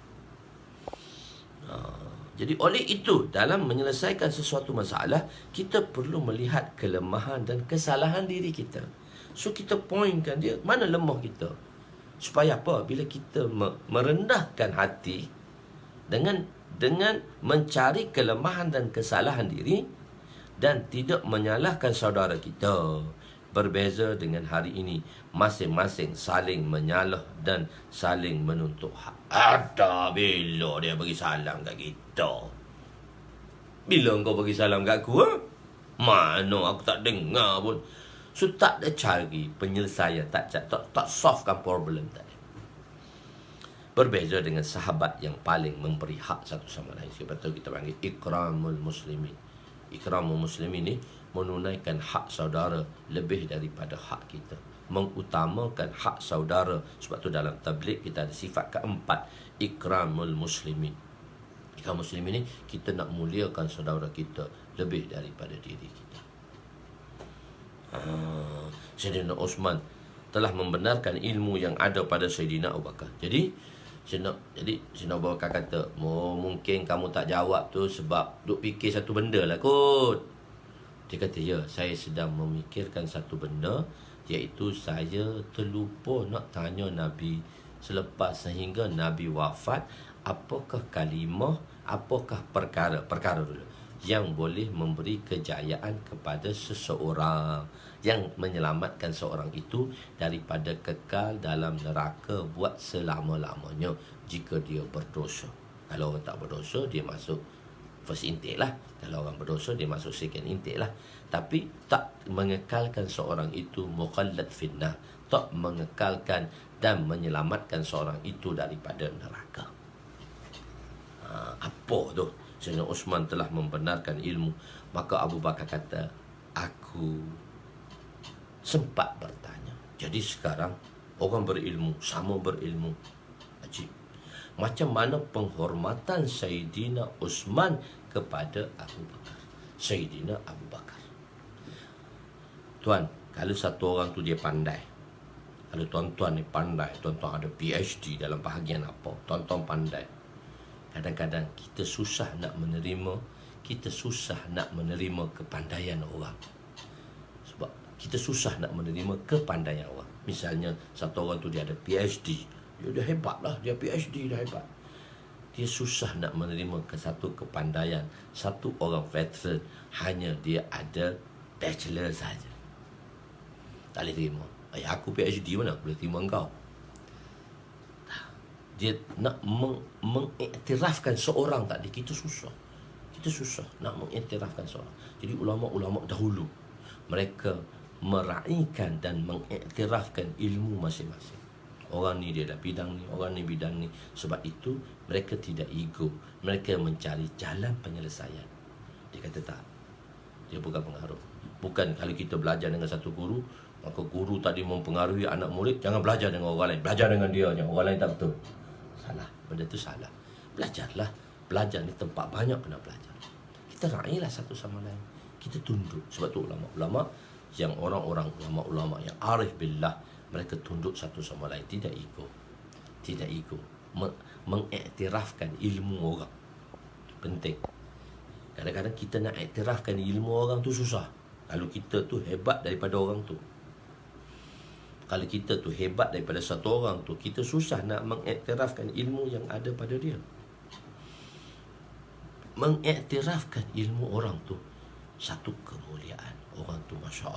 Jadi oleh itu, dalam menyelesaikan sesuatu masalah, kita perlu melihat kelemahan dan kesalahan diri kita. So kita pointkan dia, mana lemah kita. Supaya apa? Bila kita merendahkan hati dengan mencari kelemahan dan kesalahan diri dan tidak menyalahkan saudara kita. Berbeza dengan hari ini, masing-masing saling menyalah dan saling menuntut hak. Ada bila dia bagi salam kat kita? Bila kau bagi salam kat aku? Mana aku tak dengar pun. So tak ada cari penyelesaian, tak solvekan problem tadi. Berbeza dengan sahabat yang paling memberi hak satu sama lain. Sebab tu kita panggil ikramul muslimin. Ikramul muslimin ni menunaikan hak saudara lebih daripada hak kita. Mengutamakan hak saudara. Sebab tu dalam tabligh kita ada sifat keempat, ikramul muslimin. Ikramul muslimin ni kita nak muliakan saudara kita lebih daripada diri kita. Sayyidina Osman telah membenarkan ilmu yang ada pada Sayyidina Abu Bakar. Jadi Sayyidina Abu Bakar kata, mungkin kamu tak jawab tu sebab duk fikir satu benda lah kot. Dia kata, ya, saya sedang memikirkan satu benda, iaitu saya terlupa nak tanya Nabi selepas sehingga Nabi wafat, apakah kalimah, apakah perkara dulu yang boleh memberi kejayaan kepada seseorang, yang menyelamatkan seorang itu daripada kekal dalam neraka buat selama-lamanya jika dia berdosa. Kalau orang tak berdosa, dia masuk first intake lah. Kalau orang berdosa, dia masuk second intake lah. Tapi tak mengekalkan seorang itu mukhallad finnar, tak mengekalkan dan menyelamatkan seorang itu daripada neraka. Apa tu? Sayyidina Osman telah membenarkan ilmu. Maka Abu Bakar kata, aku sempat bertanya. Jadi sekarang orang berilmu, sama berilmu. Ajib. Macam mana penghormatan Sayyidina Osman kepada Abu Bakar. Sayyidina Abu Bakar. Tuan, kalau satu orang tu dia pandai, kalau tuan-tuan ni pandai, tuan-tuan ada PhD dalam bahagian apa, tuan-tuan pandai, kadang-kadang kita susah nak menerima kepandaian orang. Sebab kita susah nak menerima kepandaian orang. Misalnya satu orang tu dia ada PhD, dia hebat lah, dia PhD dah hebat. Dia susah nak menerima satu kepandaian satu orang veteran, hanya dia ada bachelor saja. Tak boleh terima. Aku PhD, mana aku boleh terima engkau? Dia nak mengiktirafkan seorang tadi, kita susah nak mengiktirafkan seorang. Jadi ulama-ulama dahulu, mereka meraihkan dan mengiktirafkan ilmu masing-masing. Orang ni dia dah bidang ni, orang ni bidang ni. Sebab itu mereka tidak ego, mereka mencari jalan penyelesaian. Dia kata tak, dia bukan pengaruh. Bukan kalau kita belajar dengan satu guru, maka guru tadi mempengaruhi anak murid, jangan belajar dengan orang lain, belajar dengan dia je, orang lain tak betul. Salah, benda tu salah. Belajarlah. Belajar ni tempat banyak kena belajar. Kita raihlah satu sama lain, kita tunduk. Sebab tu ulama-ulama yang orang-orang ulama-ulama yang arif billah, mereka tunduk satu sama lain, tidak ego. Mengiktirafkan ilmu orang penting. Kadang-kadang kita nak iktirafkan ilmu orang tu susah. Kalau kita tu hebat daripada orang tu, kalau kita tu hebat daripada satu orang tu, kita susah nak mengiktirafkan ilmu yang ada pada dia. Mengiktirafkan ilmu orang tu satu kemuliaan. Orang tu Masya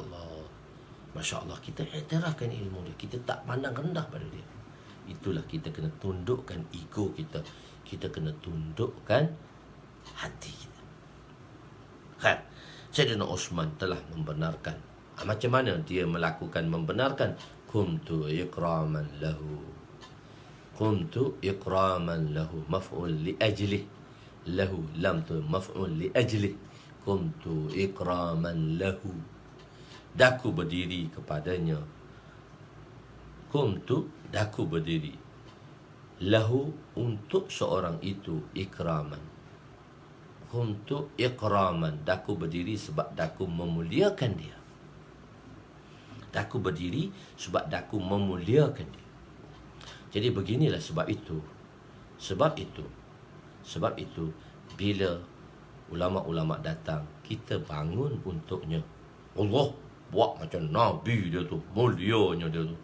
Allah, kita iktirafkan ilmu dia, kita tak pandang rendah pada dia. Itulah kita kena tundukkan ego kita, kita kena tundukkan hati kita. Kan? Sayyidina Osman telah membenarkan. Macam mana dia melakukan membenarkan? Kuntu ikraman lahu. Maf'ul li ajlih. Lahu lam tu maf'ul li ajlih. Kuntu ikraman lahu. Daku berdiri kepadanya. Daku berdiri. Lahu, untuk seorang itu, ikraman. Kuntu ikraman. Daku berdiri sebab daku memuliakan dia. Daku berdiri sebab daku memuliakan dia. Jadi beginilah sebab itu bila ulama-ulama datang, kita bangun untuknya. Allah buat macam Nabi dia tu, mulianya dia tu.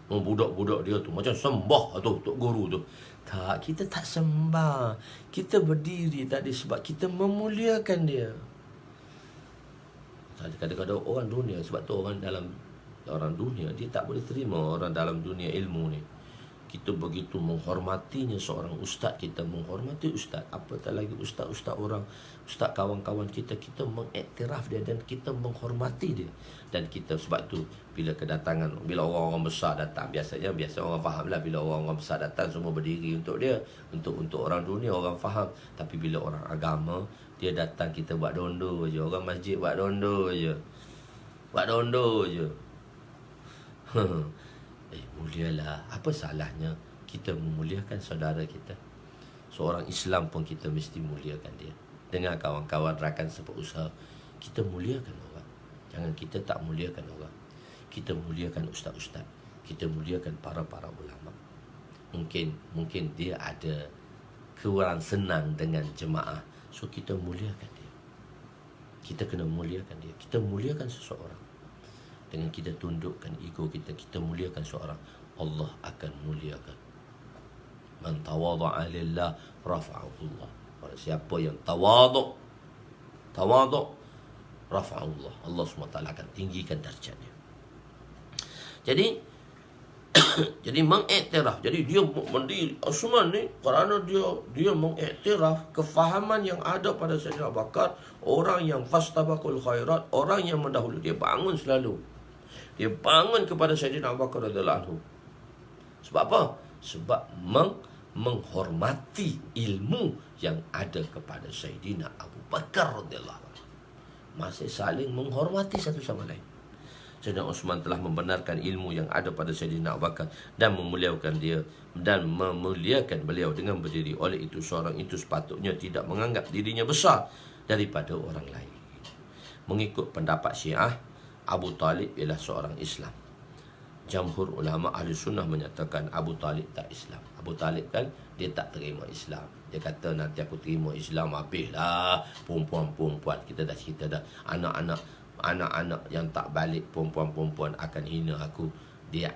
Budak-budak dia tu macam sembah tu Tok Guru tu. Tak, kita tak sembah. Kita berdiri tadi sebab kita memuliakan dia. Kadang-kadang orang dunia, sebab tu orang dunia dia tak boleh terima orang dalam dunia ilmu ni. Kita begitu menghormatinya seorang ustaz, kita menghormati ustaz. Apatah lagi ustaz-ustaz orang, ustaz kawan-kawan kita, kita mengiktiraf dia dan kita menghormati dia. Dan kita sebab tu bila kedatangan, bila orang-orang besar datang, biasa orang faham lah, bila orang-orang besar datang semua berdiri untuk dia. Untuk orang dunia orang faham. Tapi bila orang agama, dia datang kita buat dondo je. Orang masjid buat dondo je. Buat dondo je. Mulialah. Apa salahnya kita memuliakan saudara kita? Seorang Islam pun kita mesti muliakan dia. Dengan kawan-kawan rakan sepeusaha, kita muliakan orang. Jangan kita tak muliakan orang. Kita muliakan ustaz-ustaz. Kita muliakan para ulama. Mungkin dia ada kurang senang dengan jemaah. So kita muliakan dia. Kita kena muliakan dia. Kita muliakan seseorang. Dengan kita tundukkan ego kita, kita muliakan seorang, Allah akan muliakan. Man tawadha'a lillah rafa'ahullah. Siapa yang tawadhu' rafa'ahullah, Allah SWT akan tinggikan darjatnya. Jadi jadi mengiktiraf. Jadi dia mendiri Osman ni kerana dia mengiktiraf kefahaman yang ada pada Sayyidina Abu Bakar, orang yang fastabaqul khairat, orang yang mendahului. Dia bangun selalu. Dia bangun kepada Sayyidina Abu Bakar radhiyallahu anhu. Sebab apa? Sebab menghormati ilmu yang ada kepada Sayyidina Abu Bakar radhiyallahu anhu. Masih saling menghormati satu sama lain. Sayyidina Uthman telah membenarkan ilmu yang ada pada Sayyidina Abu Bakar dan memuliakan dia dan memuliakan beliau dengan berdiri. Oleh itu seorang itu sepatutnya tidak menganggap dirinya besar daripada orang lain. Mengikut pendapat Syiah, Abu Talib ialah seorang Islam. Jamhur ulama ahli sunnah menyatakan Abu Talib tak Islam. Abu Talib kan dia tak terima Islam. Dia kata nanti aku terima Islam habislah perempuan-perempuan. Kita dah cerita dah, anak-anak yang tak balik, perempuan-perempuan akan hina aku. Dia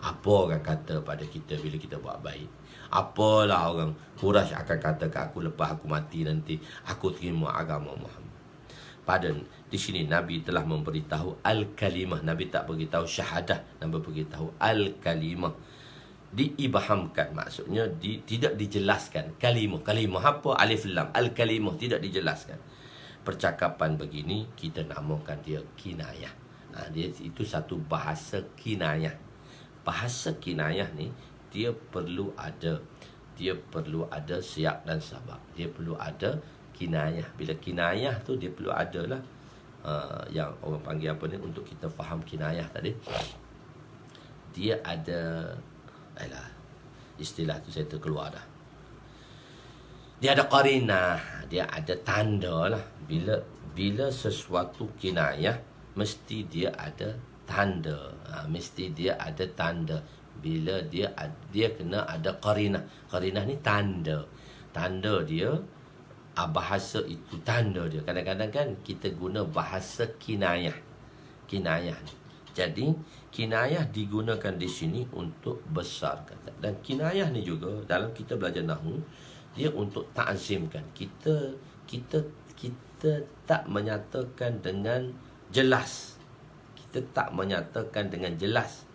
apa orang kata pada kita bila kita buat baik? Apalah orang Quraisy akan kata ke aku lepas aku mati nanti, aku terima agama Muhammad. Pada di sini Nabi telah memberitahu al-kalimah. Nabi tak beritahu syahadah, Nabi beritahu al-kalimah. Diibhamkan, maksudnya tidak dijelaskan. Kalimah apa? Alif lam. Al-kalimah tidak dijelaskan. Percakapan begini kita namakan dia kinayah. Dia itu satu bahasa kinayah. Bahasa kinayah ni dia perlu ada siap dan sabak. Dia perlu ada kinayah. Bila kinayah tu dia perlu ada lah yang orang panggil apa ni, untuk kita faham kinayah tadi. Dia ada istilah tu saya terkeluar dah. Dia ada qarinah, dia ada tanda lah. Bila sesuatu kinayah mesti dia ada tanda. Mesti dia ada tanda. Bila dia kena ada qarinah. Qarinah ni tanda. Tanda dia, bahasa itu tanda dia. Kadang-kadang kan kita guna bahasa kinayah. Kinayah ni. Jadi kinayah digunakan di sini untuk besarkan. Dan kinayah ni juga dalam kita belajar nahwu, dia untuk ta'zimkan. Kita tak menyatakan dengan jelas. Kita tak menyatakan dengan jelas.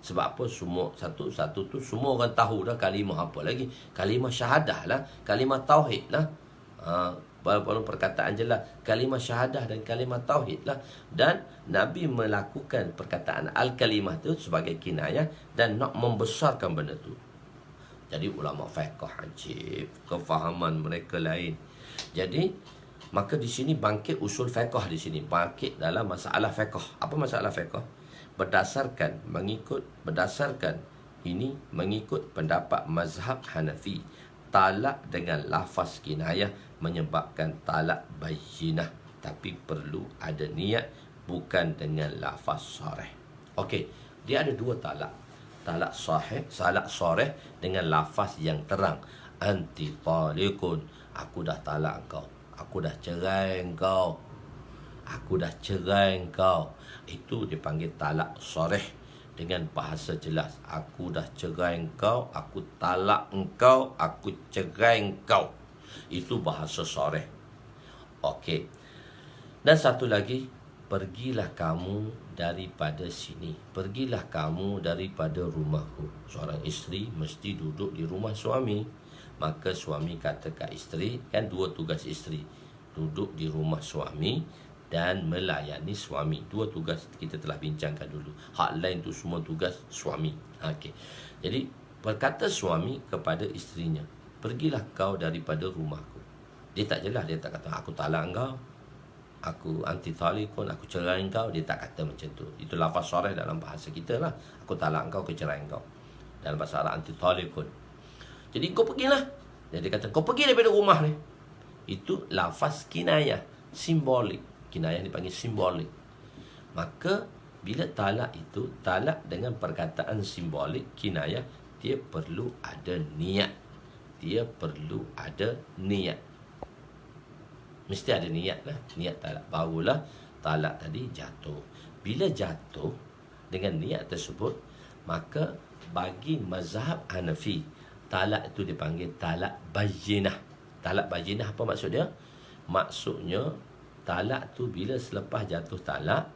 Sebab apa? Semua satu-satu tu semua orang tahu dah kalimah apa lagi. Kalimah syahadah lah, kalimah tauhid lah. Walaupun perkataan je lah, kalimah syahadah dan kalimah tauhid lah. Dan Nabi melakukan perkataan al-kalimah tu sebagai kinayah dan nak membesarkan benda tu. Jadi ulama fiqh ajib, kefahaman mereka lain. Jadi maka di sini bangkit usul fiqh di sini, bangkit dalam masalah fiqh. Apa masalah fiqh? Berdasarkan ini mengikut pendapat mazhab Hanafi, talak dengan lafaz kinayah menyebabkan talak bayyinah, tapi perlu ada niat, bukan dengan lafaz sarih. Okey, dia ada dua talak. Talak sarih dengan lafaz yang terang. anti talikun. Aku dah talak kau. Aku dah cerai kau. Aku dah cerai kau. Itu dipanggil talak soreh, dengan bahasa jelas. Aku dah cerai kau, aku talak engkau, aku cerai kau. Itu bahasa soreh. Okey. Dan satu lagi, pergilah kamu daripada sini. Pergilah kamu daripada rumahku. Seorang isteri mesti duduk di rumah suami. Maka suami kata kat isteri, kan dua tugas isteri. Duduk di rumah suami dan melayani suami. Dua tugas kita telah bincangkan dulu. Hak lain tu semua tugas suami. Okey. Jadi berkata suami kepada isterinya, pergilah kau daripada rumahku. Dia tak jelas, dia tak kata aku talak kau, aku anti talikun, aku cerai kau. Dia tak kata macam tu. Itu lafaz soreh dalam bahasa kita lah. Aku talak kau, aku cerai kau. Dalam bahasa Arab anti talikun. Jadi kau pergilah. Jadi dia kata kau pergi daripada rumah ni. Itu lafaz kinayah, simbolik. Kinayah dipanggil simbolik. Maka bila talak itu, talak dengan perkataan simbolik, kinayah, dia perlu ada niat. Dia perlu ada niat. Mesti ada niat lah. Niat talak. Barulah talak tadi jatuh. Bila jatuh dengan niat tersebut, maka bagi mazhab Hanafi, talak itu dipanggil talak bayyinah. Talak bayyinah apa maksud dia? Maksudnya talak tu bila selepas jatuh talak,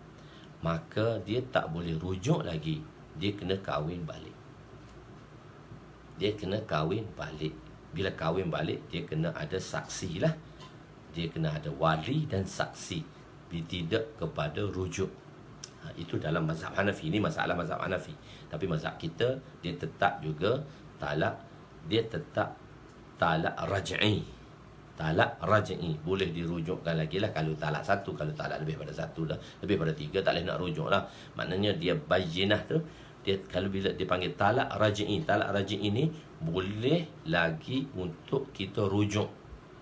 maka dia tak boleh rujuk lagi. Dia kena kahwin balik. Dia kena kahwin balik. Bila kahwin balik, dia kena ada saksi lah. Dia kena ada wali dan saksi. Tidak kepada rujuk. Itu dalam mazhab Hanafi. Ini masalah mazhab Hanafi. Tapi mazhab kita, dia tetap juga talak. Dia tetap talak raj'i. Talak raj'i boleh dirujukkan lagi lah. Kalau talak satu, kalau talak lebih pada satu dah, lebih pada tiga, tak boleh nak rujuk lah. Maknanya dia bayyinah tu, dia kalau bila dipanggil talak raj'i, talak raj'i ini boleh lagi untuk kita rujuk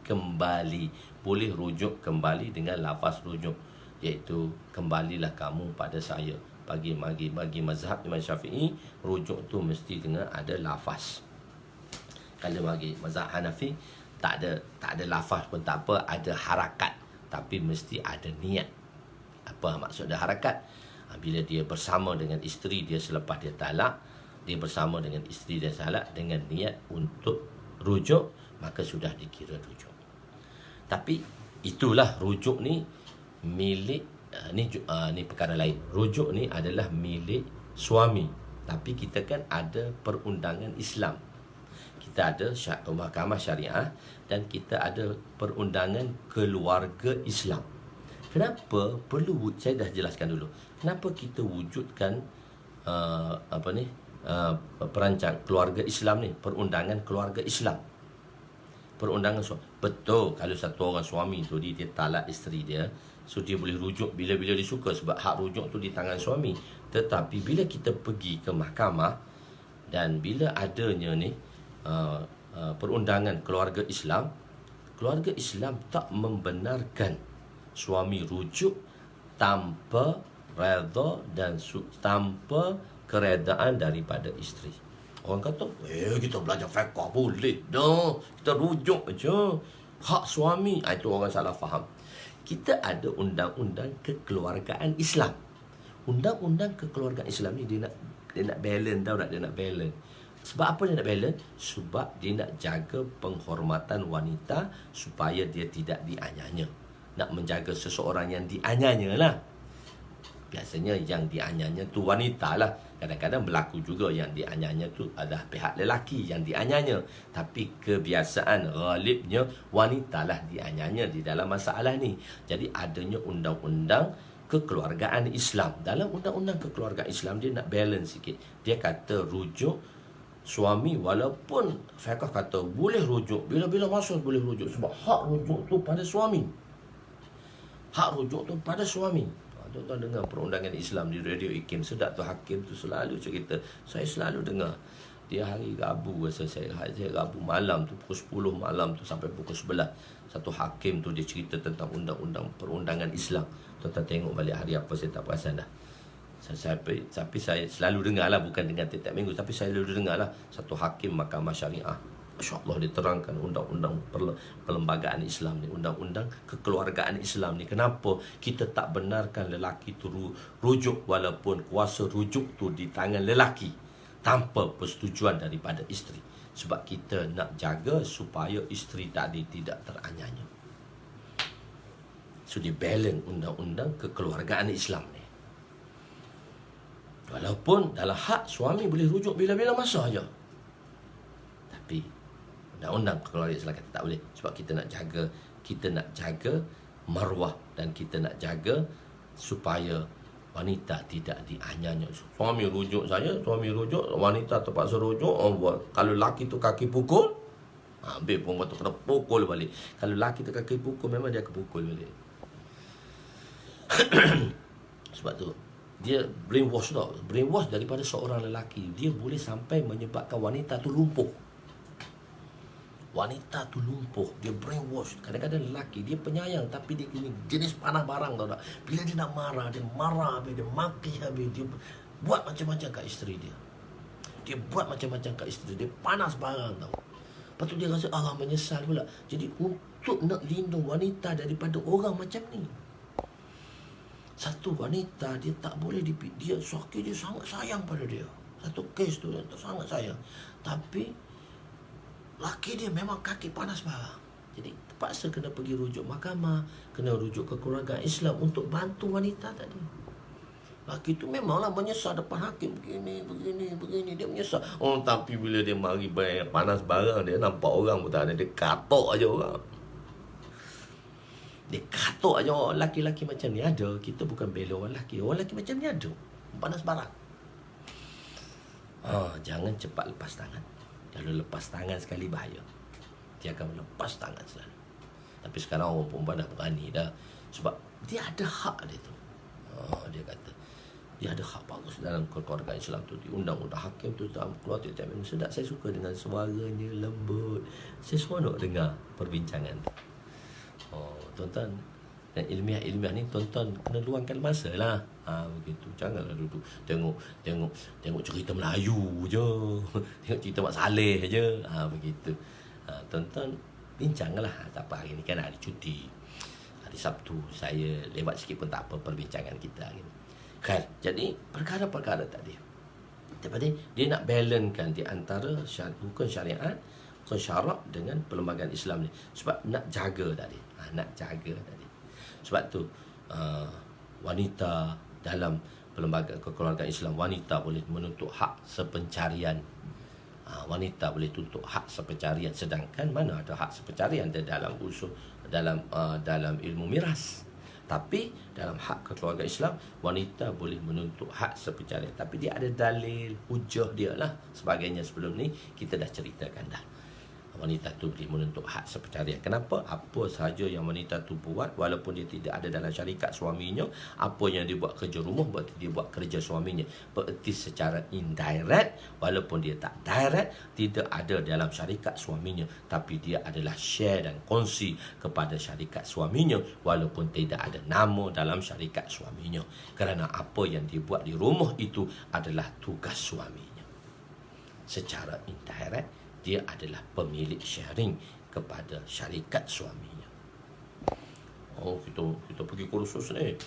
kembali. Boleh rujuk kembali dengan lafaz rujuk, iaitu kembalilah kamu pada saya. Bagi mazhab Imam Syafi'i, rujuk tu mesti kena ada lafaz. Kalau bagi mazhab Hanafi, tak ada lafaz pun tak apa, ada harakat, tapi mesti ada niat. Apa maksud ada harakat? Bila dia bersama dengan isteri dia selepas dia talak, dia bersama dengan isteri dia talak dengan niat untuk rujuk, maka sudah dikira rujuk. Tapi itulah rujuk ni milik ni perkara lain. Rujuk ni adalah milik suami. Tapi kita kan ada perundangan Islam. Kita ada mahkamah syariah dan kita ada perundangan keluarga Islam. Kenapa perlu, saya dah jelaskan dulu. Kenapa kita wujudkan perancang keluarga Islam ni, perundangan keluarga Islam. Perundangan suami. Betul, kalau satu orang suami tu dia talak isteri dia, so dia boleh rujuk bila-bila dia suka, sebab hak rujuk tu di tangan suami. Tetapi bila kita pergi ke mahkamah dan bila adanya ni perundangan keluarga Islam tak membenarkan suami rujuk tanpa redha dan tanpa keredaan daripada isteri. Orang kata, kita belajar fiqh boleh dah, kita rujuk je, hak suami. Itu orang salah faham. Kita ada undang-undang kekeluargaan Islam. Undang-undang kekeluargaan Islam ni dia nak balance, tahu tak? Dia nak balance. Sebab apa dia nak balance? Sebab dia nak jaga penghormatan wanita supaya dia tidak dianyanya. Nak menjaga seseorang yang dianyanya lah. Biasanya yang dianyanya tu wanita lah. Kadang-kadang berlaku juga yang dianyanya tu adalah pihak lelaki yang dianyanya. Tapi kebiasaan ghalibnya wanita lah dianyanya di dalam masalah ni. Jadi adanya undang-undang kekeluargaan Islam. Dalam undang-undang kekeluargaan Islam dia nak balance sikit. Dia kata rujuk suami, walaupun fiqh kata boleh rujuk, bila-bila masa boleh rujuk, sebab hak rujuk tu pada suami. Hak rujuk tu pada suami. Tuan-tuan dengar perundangan Islam di Radio IKIM, sedap tu hakim tu selalu cerita. Saya selalu dengar. Dia hari Rabu rasa saya Rabu malam tu pukul 10 malam tu sampai pukul 11. Satu hakim tu dia cerita tentang undang-undang perundangan Islam. Tuan-tuan tengok balik hari apa saya tak perasan dah. Tapi saya selalu dengar lah, bukan dengan tiap-tiap minggu, tapi saya selalu dengar lah. Satu hakim mahkamah syariah Masya Allah, diterangkan undang-undang perlembagaan Islam ni, undang-undang kekeluargaan Islam ni. Kenapa kita tak benarkan lelaki tu rujuk, walaupun kuasa rujuk tu di tangan lelaki tanpa persetujuan daripada isteri? Sebab kita nak jaga supaya isteri tadi tidak teranyanya. So dia balance undang-undang kekeluargaan Islam ni. Walaupun dalam hak suami boleh rujuk bila-bila masa aja, tapi undang-undang keluarga Islam kata tak boleh. Sebab kita nak jaga maruah, dan kita nak jaga supaya wanita tidak dianyanya. Suami rujuk saya, suami rujuk, wanita terpaksa rujuk. Kalau laki tu kaki pukul, habis perempuan tu kena pukul balik. Kalau laki tu kaki pukul, memang dia akan pukul balik. Sebab tu dia brainwash tau. Brainwash daripada seorang lelaki, dia boleh sampai menyebabkan wanita tu lumpuh. Wanita tu lumpuh, dia brainwash. Kadang-kadang lelaki, dia penyayang, tapi dia gini, jenis panah barang tau tak. Bila dia nak marah, dia marah habis, dia maki habis, dia buat macam-macam kat isteri dia. Dia buat macam-macam kat isteri dia, panas barang tau. Lepas tu dia rasa Allah menyesal pula. Jadi untuk nak lindung wanita daripada orang macam ni, satu wanita dia tak boleh dia suami dia sangat sayang pada dia. Satu kes tu dia sangat sayang, tapi laki dia memang kaki panas barang. Jadi terpaksa kena pergi rujuk mahkamah, kena rujuk ke keluarga Islam untuk bantu wanita tadi. Laki tu memanglah menyesal depan hakim, begini, dia menyesal. Tapi bila dia mari panas barang, dia nampak orang pun tak ada, dia katok aja orang. Dia katok aja orang. Laki-laki macam ni ada. Kita bukan bela orang laki. Orang laki macam ni ada, panas barang. Jangan cepat lepas tangan. Kalau lepas tangan sekali bahaya. Dia akan lepas tangan selalu. Tapi sekarang orang perempuan dah berani dah. Sebab dia ada hak dia tu. Dia kata dia ada hak bagus dalam keluarga Islam tu. Di undang-undang hakim tu dalam keluarga tu memang sedap. Saya suka dengan suaranya lembut. Saya seronok dengar perbincangan tu. Tuan-tuan, dan ilmiah-ilmiah ni tuan-tuan kena luangkan masa lah. Begitu. Janganlah duduk tengok cerita Melayu je. Tengok cerita Mak Saleh je. Begitu. Tuan-tuan bincanglah. Tak apa, hari ni kan hari cuti. Hari Sabtu saya lewat sikit pun tak apa perbincangan kita gitu. Kan. Jadi perkara-perkara tadi. Tapi dia nak balancekan di antara hukum syariat, hukum syarak dengan perlembagaan Islam ni. Sebab nak jaga tadi. Nak jaga tadi. Sebab tu wanita dalam perlembagaan kekeluargaan Islam, wanita boleh menuntut hak sepencarian. Wanita boleh tuntut hak sepencarian, sedangkan mana ada hak sepencarian dalam usul dalam ilmu miras. Tapi dalam hak kekeluargaan Islam, wanita boleh menuntut hak sepencarian. Tapi dia ada dalil, hujah dia lah. Sebagainya sebelum ni kita dah ceritakan dah. Wanita tu boleh menuntut hak sepencarian. Kenapa? Apa sahaja yang wanita tu buat, walaupun dia tidak ada dalam syarikat suaminya, apa yang dia buat kerja rumah, berarti dia buat kerja suaminya. Berarti secara indirect, walaupun dia tak direct, tidak ada dalam syarikat suaminya, tapi dia adalah share dan kongsi kepada syarikat suaminya, walaupun tidak ada nama dalam syarikat suaminya. Kerana apa yang dia buat di rumah itu adalah tugas suaminya. Secara indirect, dia adalah pemilik sharing kepada syarikat suaminya. Kita pergi kursus ni.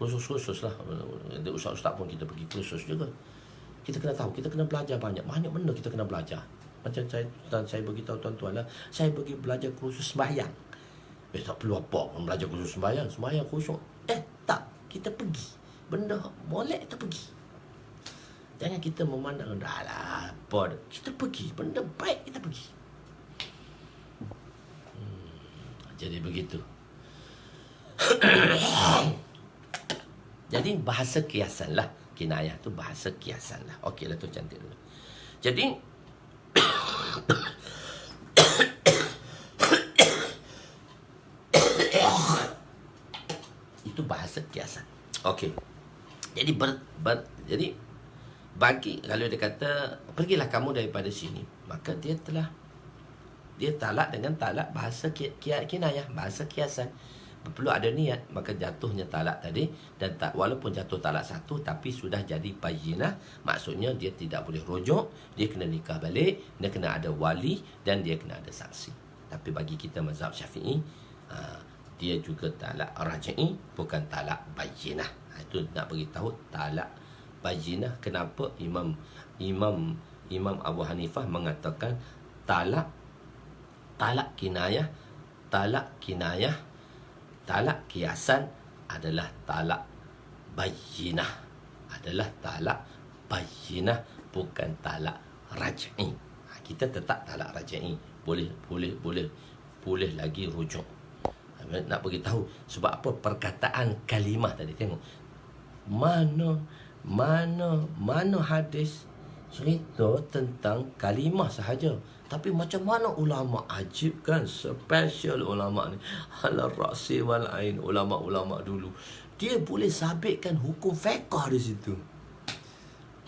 Kursus lah. Ustaz-ustaz pun kita pergi kursus juga. Kita kena tahu, kita kena belajar banyak benda kita kena belajar. Macam saya beritahu tuan-tuan lah, saya pergi belajar kursus sembahyang. Tak perlu apa belajar kursus sembahyang khusyuk. Tak, kita pergi. Benda molek kita pergi. Jangan kita memandang dah lah apa. Kita pergi, benda baik kita pergi. Jadi begitu. Jadi bahasa kiasan lah. Kinayah tu bahasa kiasan lah. Okey lah tu, cantik dulu. Jadi itu bahasa kiasan. Okey. Jadi jadi bagi, kalau dia kata pergilah kamu daripada sini, maka dia talak dengan talak bahasa kinayah, bahasa kiasan. perlu ada niat, maka jatuhnya talak tadi. Dan walaupun jatuh talak satu, tapi sudah jadi bayyinah, maksudnya dia tidak boleh rujuk, dia kena nikah balik, dia kena ada wali, dan dia kena ada saksi. Tapi bagi kita mazhab Syafi'i, dia juga talak raj'i, bukan talak bayyinah. Itu nak beritahu talak bayyinah. Kenapa Imam Abu Hanifah mengatakan talak kinayah, talak kiasan adalah talak bayyinah, bukan talak raj'i. Kita tetap talak raj'i, boleh lagi rujuk. Nak beritahu sebab apa perkataan kalimah tadi. Tengok mana hadis cerita tentang kalimah sahaja, tapi macam mana ulama ajib kan, special ulama ni, ala ra'si wal ain, ulama dulu dia boleh sabitkan hukum fiqh di situ.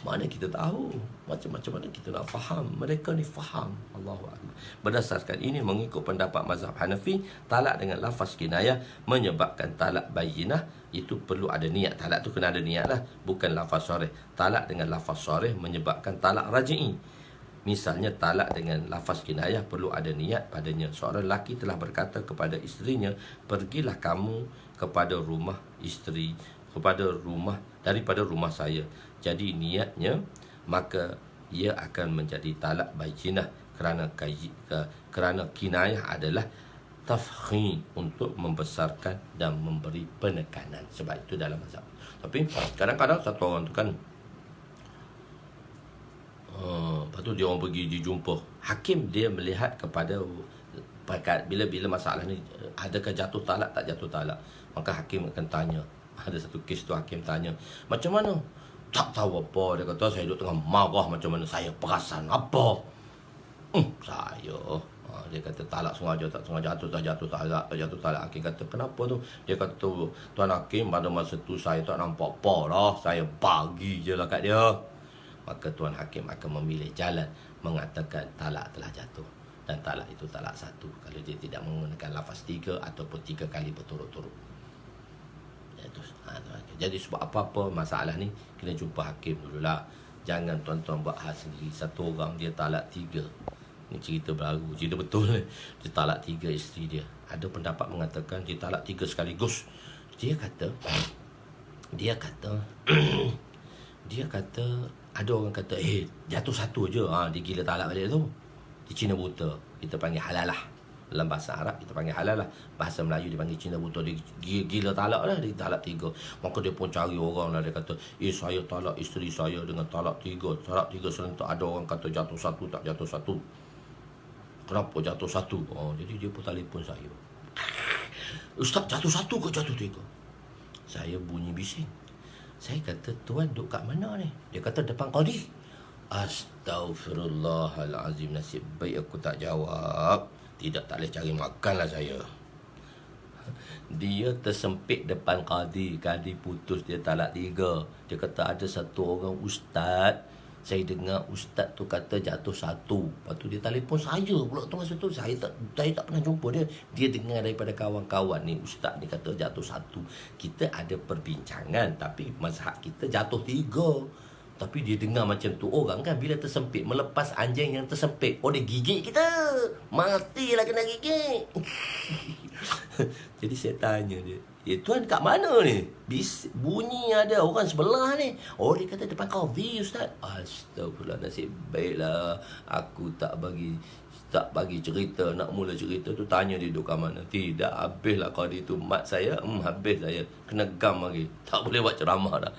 Mana kita tahu, macam mana kita nak faham, mereka ni faham. Allahu akbar. Berdasarkan ini, mengikut pendapat mazhab Hanafi, talak dengan lafaz kinayah menyebabkan talak bayyinah. Itu perlu ada niat. Talak tu kena ada niat lah, bukan lafaz sharih. Talak dengan lafaz sharih menyebabkan talak raj'i. Misalnya talak dengan lafaz kinayah perlu ada niat padanya. Seorang lelaki telah berkata kepada isterinya, pergilah kamu kepada rumah isteri, daripada rumah saya. Jadi niatnya, maka ia akan menjadi talak bayyinah, kerana kinayah adalah tafkhim, untuk membesarkan dan memberi penekanan. Sebab itu dalam mazhab. Tapi kadang-kadang satu orang tu kan, lepas tu dia orang pergi dijumpa hakim, dia melihat kepada bila masalah ni, adakah jatuh talak tak jatuh talak, maka hakim akan tanya. Ada satu kes tu hakim tanya, macam mana? Tak tahu apa. Dia kata, saya duduk tengah marah macam mana, saya perasan apa? Dia kata talak sengaja, tak sengaja, jatuh talak. Hakim kata, kenapa tu? Dia kata, Tuan Hakim, pada masa tu saya tak nampak apa lah, saya bagi je lah kat dia. Maka Tuan Hakim akan memilih jalan mengatakan talak telah jatuh. Dan talak itu talak satu, kalau dia tidak menggunakan lafaz 3 ataupun 3 kali berturut-turut. Jadi sebab apa-apa masalah ni, kena jumpa hakim dululah. Jangan tuan-tuan buat hal sendiri. Satu orang dia talak 3. Ni cerita baru, cerita betul ni. Dia talak 3 isteri dia. Ada pendapat mengatakan dia talak 3 sekaligus. Dia kata ada orang kata, jatuh satu je, dia gila talak balik tu. Dia Cina buta. Kita panggil halalah. Dalam bahasa Arab kita panggil halal lah. Bahasa Melayu dia panggil Cina buta. Dia gila talak lah, dia talak 3. Maka dia pun cari orang lah. Dia kata, saya talak isteri saya dengan talak 3. Talak 3 serentak. Ada orang kata jatuh satu, tak jatuh satu. Kenapa jatuh satu? Jadi dia pun telefon saya, Ustaz, jatuh satu ke jatuh 3? Saya bunyi bising. Saya kata, tuan duduk kat mana ni? Dia kata, depan qadi. Astaghfirullahalazim. Nasib baik aku tak jawab. Tidak, tak boleh cari makan lah saya. Dia tersempit depan qadi. Qadi putus dia talak 3. Dia kata ada satu orang ustaz, saya dengar ustaz tu kata jatuh satu. Lepas tu dia telefon saya pula tu masa tu. Saya tak pernah jumpa dia. Dia dengar daripada kawan-kawan ni, ustaz ni kata jatuh satu. Kita ada perbincangan, tapi mazhab kita jatuh 3. Tapi dia dengar macam tu. Orang kan bila tersempit, melepas anjing yang tersempit, dia gigit kita. Matilah kena gigit. Jadi saya tanya dia, tuan kat mana ni? Bunyi ada orang sebelah ni. Dia kata depan qadi ustaz. Astagfirullah, nasib baiklah aku tak bagi cerita. Nak mula cerita tu tanya dia duduk kat mana. Tidak, habislah qadi tu mat saya. Habis saya kena gam lagi. Tak boleh buat ceramah dah.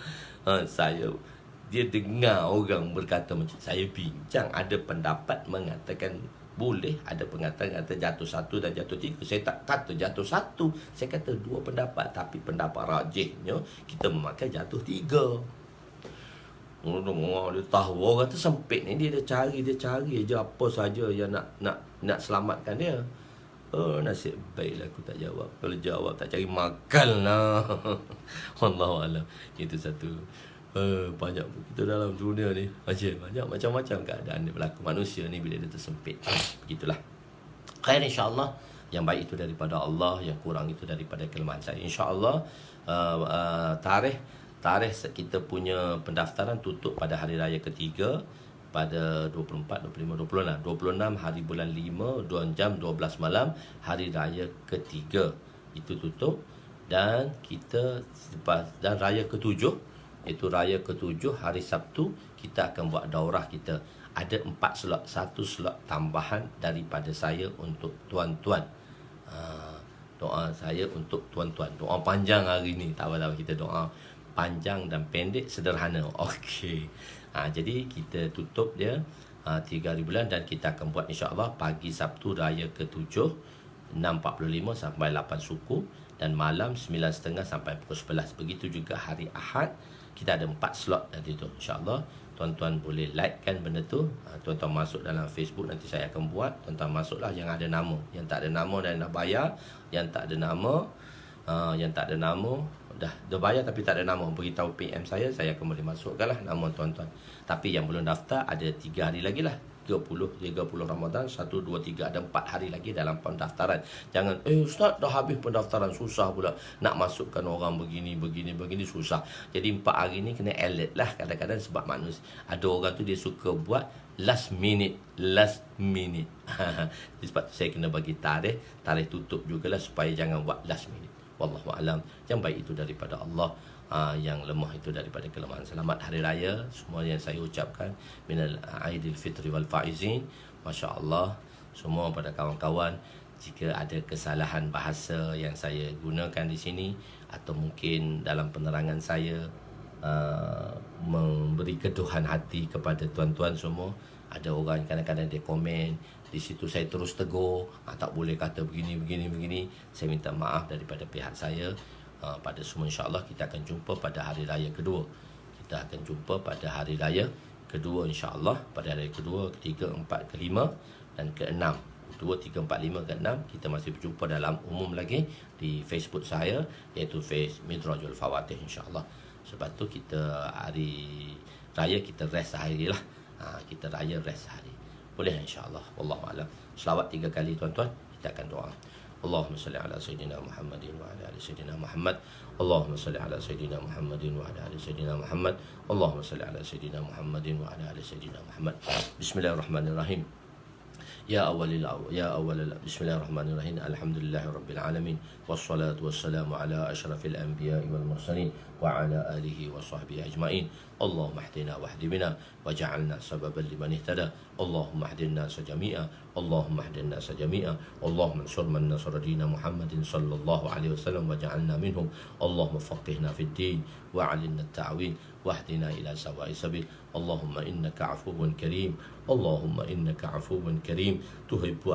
Dia dengar orang berkata macam saya bincang, ada pendapat mengatakan boleh, ada pendapat kata jatuh satu dan jatuh 3. Saya tak kata jatuh satu, saya kata 2 pendapat, tapi pendapat rajihnya kita memakai jatuh 3. Dia tahu orang tersempit ni, dia cari je apa saja yang nak selamatkan dia. Nasib baiklah aku tak jawab. Kalau jawab tak cari makan lah. Wallahualam. Itu satu. Banyak kita dalam dunia ni macam-macam keadaan dia berlaku. Manusia ni bila dia tersempit, begitulah. Khair, insyaAllah Yang baik itu daripada Allah, yang kurang itu daripada kelemahan saya. InsyaAllah tarikh kita punya pendaftaran tutup pada hari raya ketiga, pada 24, 25, 26 hari bulan 5, 2 jam 12 malam, hari raya ketiga itu tutup. Dan raya ketujuh, iaitu raya ketujuh hari Sabtu, kita akan buat daurah kita. Ada 4 slot, 1 slot tambahan daripada saya untuk tuan-tuan. Doa saya untuk tuan-tuan, doa panjang hari ni, tak apa-apa, kita doa panjang dan pendek, sederhana. Okey. Jadi kita tutup dia 3 hari bulan, dan kita akan buat insya-Allah pagi Sabtu raya ke-7 6.45 sampai 8 suku, dan malam 9.30 sampai pukul 11. Begitu juga hari Ahad, kita ada 4 slot tadi tu. InsyaAllah tuan-tuan boleh like kan benda tu. Tuan-tuan masuk dalam Facebook, nanti saya akan buat. Tuan-tuan masuklah yang ada nama. Yang tak ada nama dan nak bayar. Yang tak ada nama, dah bayar tapi tak ada nama, beritahu PM saya akan boleh masukkanlah nama tuan-tuan. Tapi yang belum daftar ada 3 hari lagi lah. 30 Ramadan, 1, 2, 3, ada 4 hari lagi dalam pendaftaran. Jangan, Ustaz dah habis pendaftaran, susah pula nak masukkan orang begini susah. Jadi 4 hari ni kena alert lah kadang-kadang, sebab manusia ada orang tu dia suka buat last minute. Sebab tu saya kena bagi tarikh tutup jugalah, supaya jangan buat last minute. Wallahu a'lam. Yang baik itu daripada Allah, yang lemah itu daripada kelemahan. Selamat hari raya semua yang saya ucapkan, minal aidil fitri wal faizin. Masya-Allah semua pada kawan-kawan. Jika ada kesalahan bahasa yang saya gunakan di sini, atau mungkin dalam penerangan saya memberi keduhan hati kepada tuan-tuan semua, ada orang kadang-kadang dia komen di situ, saya terus tegur, tak boleh kata begini. Saya minta maaf daripada pihak saya. Pada semua, insya-Allah kita akan jumpa pada hari raya kedua. Insya-Allah pada hari kedua, ketiga, empat, kelima dan keenam. 2, 3, 4, 5, ke 6 kita masih berjumpa dalam umum lagi di Facebook saya, iaitu Midrajul Fawatih, insya-Allah. Sebab tu kita hari raya kita rest sehari lah. Kita raya rest sehari. Boleh insya-Allah. Wallahu a'lam. Selawat 3 kali tuan-tuan, kita akan doa. Allahumma salli ala sayyidina Muhammadin wa ala ali sayyidina Muhammad. Allahumma salli ala sayyidina Muhammadin wa ala ali sayyidina Muhammad. Allahumma salli ala sayyidina Muhammadin wa ala ali sayyidina Muhammad. Bismillahirrahmanirrahim. Bismillahirrahmanirrahim. Alhamdulillahirabbil alamin. Wassalatu wassalamu ala asyrafil anbiya'i wal mursalin wa ala alihi wa sahbihi ajma'in. Allahumma hdina wahdi bina waj'alna sababan liman ihtada. Allahumma hdina sajami'a. Allahumma hdina sajami'a. Allahumma ansur man nasara dina Muhammadin sallallahu alaihi wasallam waj'alna minhum. Allahumma faqihna fid din wa 'allimna at-ta'wil wahdina ila sawa'i sabil. Allahumma innaka 'afuwwun karim. Allahumma innaka 'afuwwun karim tuhibbu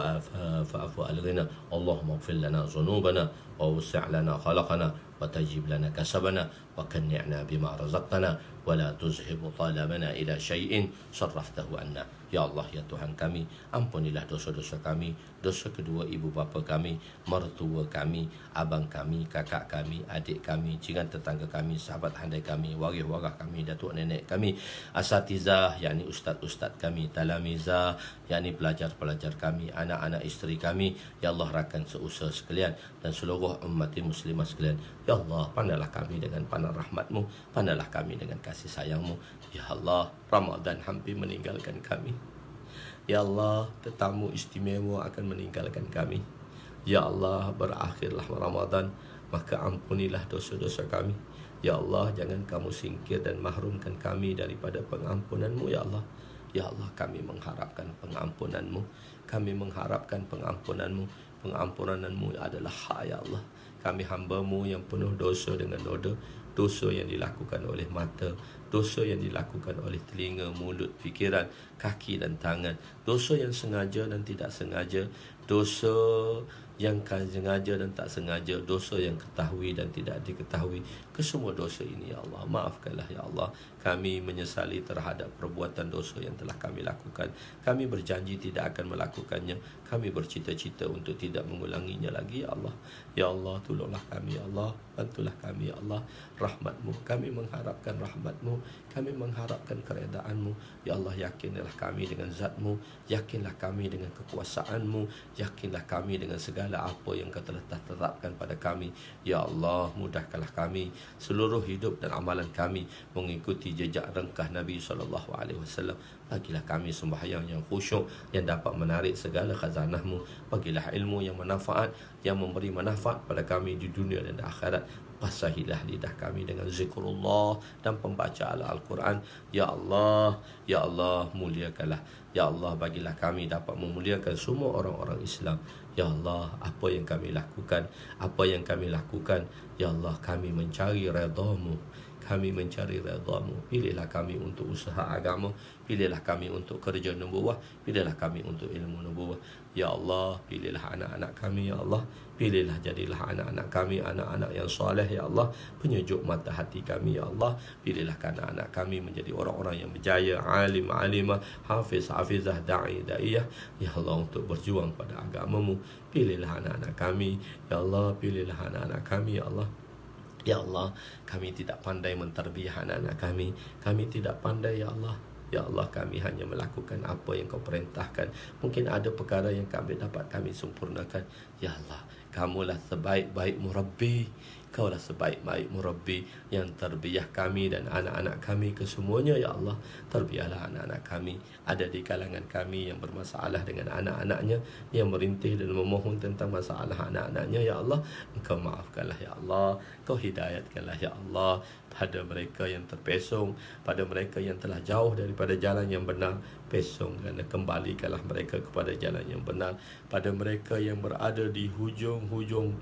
fa'fu al-ghina. Allahumma ighfir lana dhunubana wa wasi' lana khalaqana wa tajib lana kasabana wa kanni'na bima razaqtana wa la tuzhib talabana ila syai'in sarraftahu anna. Ya Allah, ya Tuhan kami, ampunilah dosa-dosa kami, dosa kedua ibu bapa kami, mertua kami, abang kami, kakak kami, adik kami, jiran tetangga kami, sahabat handai kami, waris-waris kami, datuk nenek kami, asatizah, yakni ustaz-ustaz kami, talamizah, yakni pelajar-pelajar kami, anak-anak isteri kami. Ya Allah, rakan seusaha sekalian dan seluruh umat muslimah sekalian. Ya Allah, pandanglah kami dengan pandang rahmat-Mu, pandanglah kami dengan kasih sayang-Mu. Ya Allah, Ramadan hampir meninggalkan kami. Ya Allah, tetamu istimewa akan meninggalkan kami. Ya Allah, berakhirlah Ramadan, maka ampunilah dosa-dosa kami. Ya Allah, jangan kamu singkir dan mahrumkan kami daripada pengampunan-Mu, ya Allah. Ya Allah, kami mengharapkan pengampunan-Mu. Kami mengharapkan pengampunan-Mu. Pengampunan-Mu adalah hak, ya Allah. Kami hamba-Mu yang penuh dosa dengan noda, dosa yang dilakukan oleh mata, dosa yang dilakukan oleh telinga, mulut, fikiran, kaki dan tangan, dosa yang sengaja dan tidak sengaja, dosa yang sengaja dan tak sengaja, dosa yang ketahui dan tidak diketahui, kesemua dosa ini ya Allah. Maafkanlah ya Allah. Kami menyesali terhadap perbuatan dosa yang telah kami lakukan. Kami berjanji tidak akan melakukannya. Kami bercita-cita untuk tidak mengulanginya lagi ya Allah. Ya Allah, tolonglah kami ya Allah. Bantulah kami ya Allah. Rahmat-Mu, kami mengharapkan rahmat-Mu. Kami mengharapkan keredaanmu. Ya Allah, yakinlah kami dengan zat-Mu. Yakinlah kami dengan kekuasaan-Mu. Yakinlah kami dengan segala apa yang Kau telah tetapkan pada kami. Ya Allah, mudahkanlah kami seluruh hidup dan amalan kami mengikuti jejak rengkah Nabi SAW. Bagilah kami sembahyang yang khusyuk, yang dapat menarik segala khazanah-Mu. Bagilah ilmu yang manfaat, yang memberi manfaat pada kami di dunia dan di akhirat. Basahilah lidah kami dengan zikrullah dan pembacaan Al-Quran. Ya Allah, Ya Allah, muliakanlah. Ya Allah, bagilah kami dapat memuliakan semua orang-orang Islam. Ya Allah, apa yang kami lakukan, Ya Allah, kami mencari redha-Mu. Kami mencari redha-Mu. Pilihlah kami untuk usaha agama. Pilihlah kami untuk kerja nubuwah. Pilihlah kami untuk ilmu nubuwah. Ya Allah, pilihlah anak-anak kami ya Allah. Pilihlah, jadilah anak-anak kami anak-anak yang soleh ya Allah. Penyejuk mata hati kami ya Allah. Pilihlah anak-anak kami menjadi orang-orang yang berjaya, alim, alimah, hafiz, hafizah, da'i, da'iyah ya Allah, untuk berjuang pada agama-Mu. Pilihlah anak-anak kami ya Allah. Pilihlah anak-anak kami ya Allah. Ya Allah, kami tidak pandai mentarbiyah anak-anak kami. Kami tidak pandai ya Allah. Ya Allah, kami hanya melakukan apa yang Kau perintahkan. Mungkin ada perkara yang kami sempurnakan. Ya Allah, Kamulah sebaik-baik murabbi. Kaulah sebaik-baik murabbi yang tarbiyah kami dan anak-anak kami kesemuanya ya Allah. Tarbiyahlah anak-anak kami. Ada di kalangan kami yang bermasalah dengan anak-anaknya, yang merintih dan memohon tentang masalah anak-anaknya ya Allah. Engkau maafkanlah ya Allah. Kau hidayatkanlah ya Allah pada mereka yang terpesong, pada mereka yang telah jauh daripada jalan yang benar. Pesong kerana kembalikanlah mereka kepada jalan yang benar. Pada mereka yang berada di hujung-hujung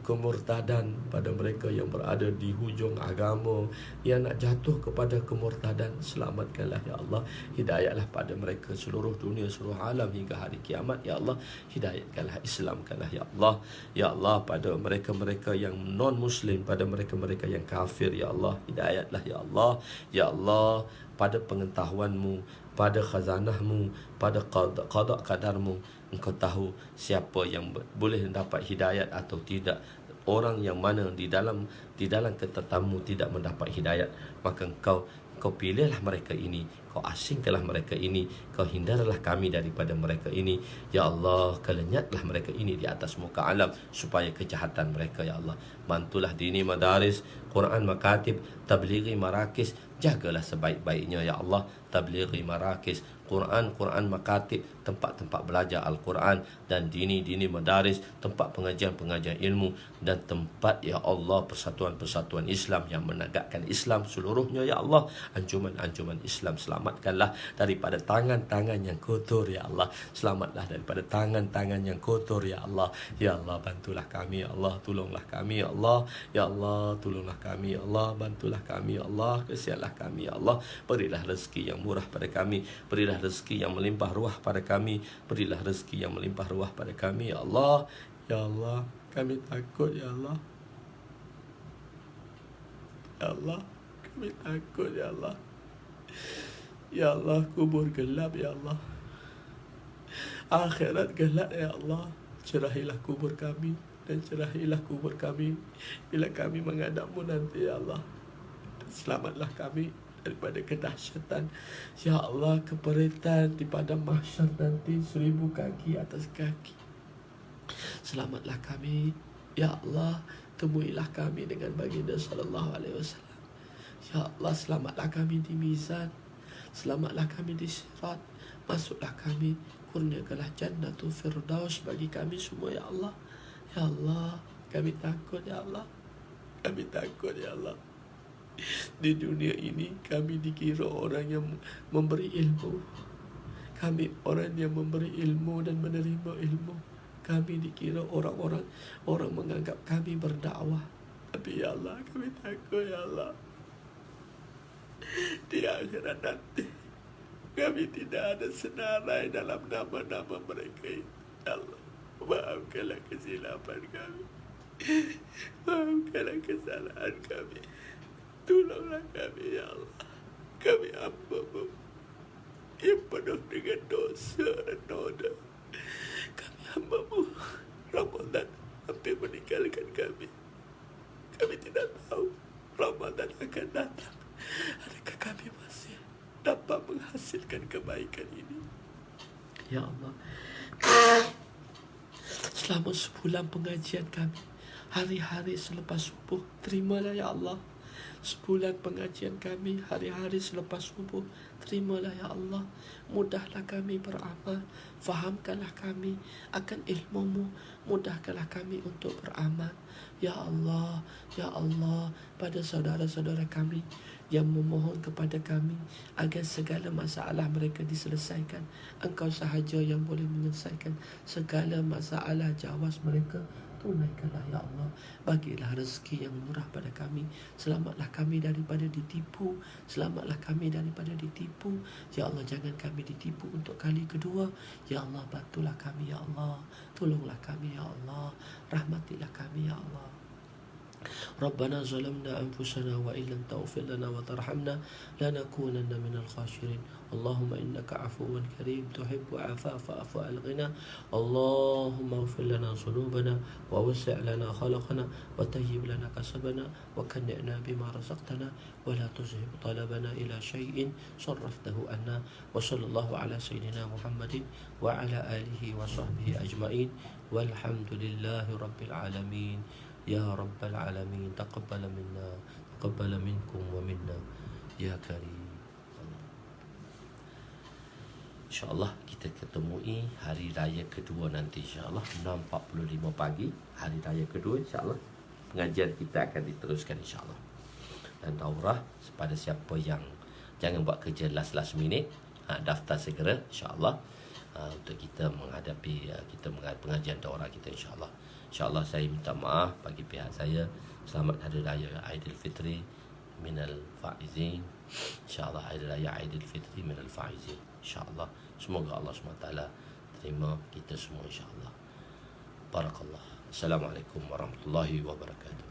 kemurtadan, pada mereka yang berada di hujung agama, yang nak jatuh kepada kemurtadan, selamatkanlah ya Allah. Hidayatlah pada mereka seluruh dunia, seluruh alam hingga hari kiamat ya Allah. Hidayatkanlah, Islamkanlah ya Allah. Ya Allah, pada mereka-mereka yang non-Muslim, pada mereka-mereka yang kafir ya Allah, hidayatlah ya Allah. Ya Allah, pada pengetahuan-Mu, pada khazanah-Mu, pada qada qadar-Mu, Engkau tahu siapa yang boleh dapat hidayat atau tidak. Orang yang mana di dalam ketetapan-Mu tidak mendapat hidayat, maka Engkau pilihlah mereka ini, Kau asingkanlah mereka ini, Kau hindarlah kami daripada mereka ini. Ya Allah, kelenyatlah mereka ini di atas muka alam, supaya kejahatan mereka ya Allah. Bantulah dini madaris, Quran makatib, tablighi marakis. Jagalah sebaik-baiknya ya Allah. Tablighi marakis, Quran makatib, tempat-tempat belajar Al-Quran, dan dini madaris, tempat pengajian ilmu, dan tempat ya Allah persatuan-persatuan Islam yang menegakkan Islam seluruhnya ya Allah. Anjuman-anjuman Islam, selamatkanlah daripada tangan-tangan yang kotor ya Allah. Selamatlah daripada tangan-tangan yang kotor ya Allah. Ya Allah, bantulah kami ya Allah. Tolonglah kami ya Allah. Ya Allah, tolonglah kami ya Allah. Bantulah kami ya Allah. Kesianlah kami ya Allah. Berilah rezeki yang murah pada kami. Berilah rezeki yang melimpah ruah pada kami. Berilah rezeki yang melimpah ruah pada kami ya Allah. Ya Allah, kami takut ya Allah. Ya Allah, kami takut ya Allah. Ya Allah, kubur gelap ya Allah. Akhirat gelap ya Allah. Cerahilah kubur kami dan cerahilah kubur kami bila kami menghadap-Mu nanti ya Allah. Selamatlah kami daripada kedahsyatan ya Allah, keperitan di padang mahsyar nanti, 1000 kaki atas kaki. Selamatlah kami ya Allah. Temuilah kami dengan baginda sallallahu alaihi wasallam ya Allah. Selamatlah kami di mizan, selamatlah kami di sirat. Masuklah kami, kurniakanlah jannatul firdaus bagi kami semua ya Allah. Ya Allah, kami takut ya Allah. Kami takut ya Allah. Di dunia ini kami dikira orang yang memberi ilmu. Kami orang yang memberi ilmu dan menerima ilmu. Kami dikira orang menganggap kami berdakwah. Tapi ya Allah, kami takut ya Allah. Di akhirat nanti kami tidak ada senarai dalam nama-nama mereka. Ya Allah, maafkanlah kesilapan kami. Maafkanlah kesalahan kami. Tolonglah kami, ya Allah. Kami hamba-Mu yang penuh dengan dosa dan noda. Kami hamba-Mu. Ramadan hampir meninggalkan kami. Kami tidak tahu Ramadan akan datang. Adakah kami masih dapat menghasilkan kebaikan ini? Ya Allah, selama sebulan pengajian kami, hari-hari selepas subuh, terimalah ya Allah. Sebulan pengajian kami, hari-hari selepas subuh, terimalah ya Allah. Mudahlah kami beramal, fahamkanlah kami akan ilmu-Mu, mudahkanlah kami untuk beramal. Ya Allah, ya Allah, pada saudara-saudara kami yang memohon kepada kami agar segala masalah mereka diselesaikan, Engkau sahaja yang boleh menyelesaikan segala masalah jawas mereka. Tunaikanlah ya Allah, bagilah rezeki yang murah pada kami. Selamatlah kami daripada ditipu. Selamatlah kami daripada ditipu. Ya Allah, jangan kami ditipu untuk kali kedua. Ya Allah, bantulah kami ya Allah. Tolonglah kami ya Allah. Rahmatilah kami ya Allah. ربنا ظلمنا أنفسنا وإن لم تغفر لنا وترحمنا لنكونن من الخاسرين اللهم إنك عفو كريم تحب العفو فاعف عنا اللهم اغفر لنا ذنوبنا ووسع لنا خلقنا وطيب لنا كسبنا وكنئنا بما رزقتنا ولا تزهب طلبنا إلى شيء صرفته عنا وصلى الله على سيدنا محمد وعلى آله وصحبه أجمعين والحمد لله رب العالمين Ya Rabbal Alamin, taqabbal minna, taqabbal minkum wa minna, Ya Karim. InsyaAllah kita ketemui hari raya kedua nanti, insyaAllah 6.45 pagi, hari raya kedua, insyaAllah pengajian kita akan diteruskan, insyaAllah. Dan daurah kepada siapa yang jangan buat kerja last minute, daftar segera, insyaAllah, untuk kita menghadapi pengajian daurah kita, insyaAllah. InsyaAllah saya minta maaf bagi pihak saya. Selamat Hari Raya Aidilfitri minal faizin. InsyaAllah Hari Raya Aidilfitri minal faizin. InsyaAllah semoga Allah SWT terima kita semua, insyaAllah. Barakallah. Assalamualaikum warahmatullahi wabarakatuh.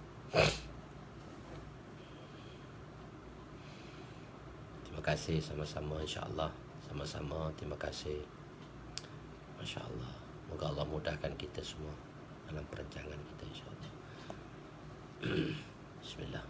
Terima kasih sama-sama, insyaAllah. Sama-sama, terima kasih. Masya Allah. Moga Allah mudahkan kita semua dalam perancangan kita, insyaAllah. Bismillah.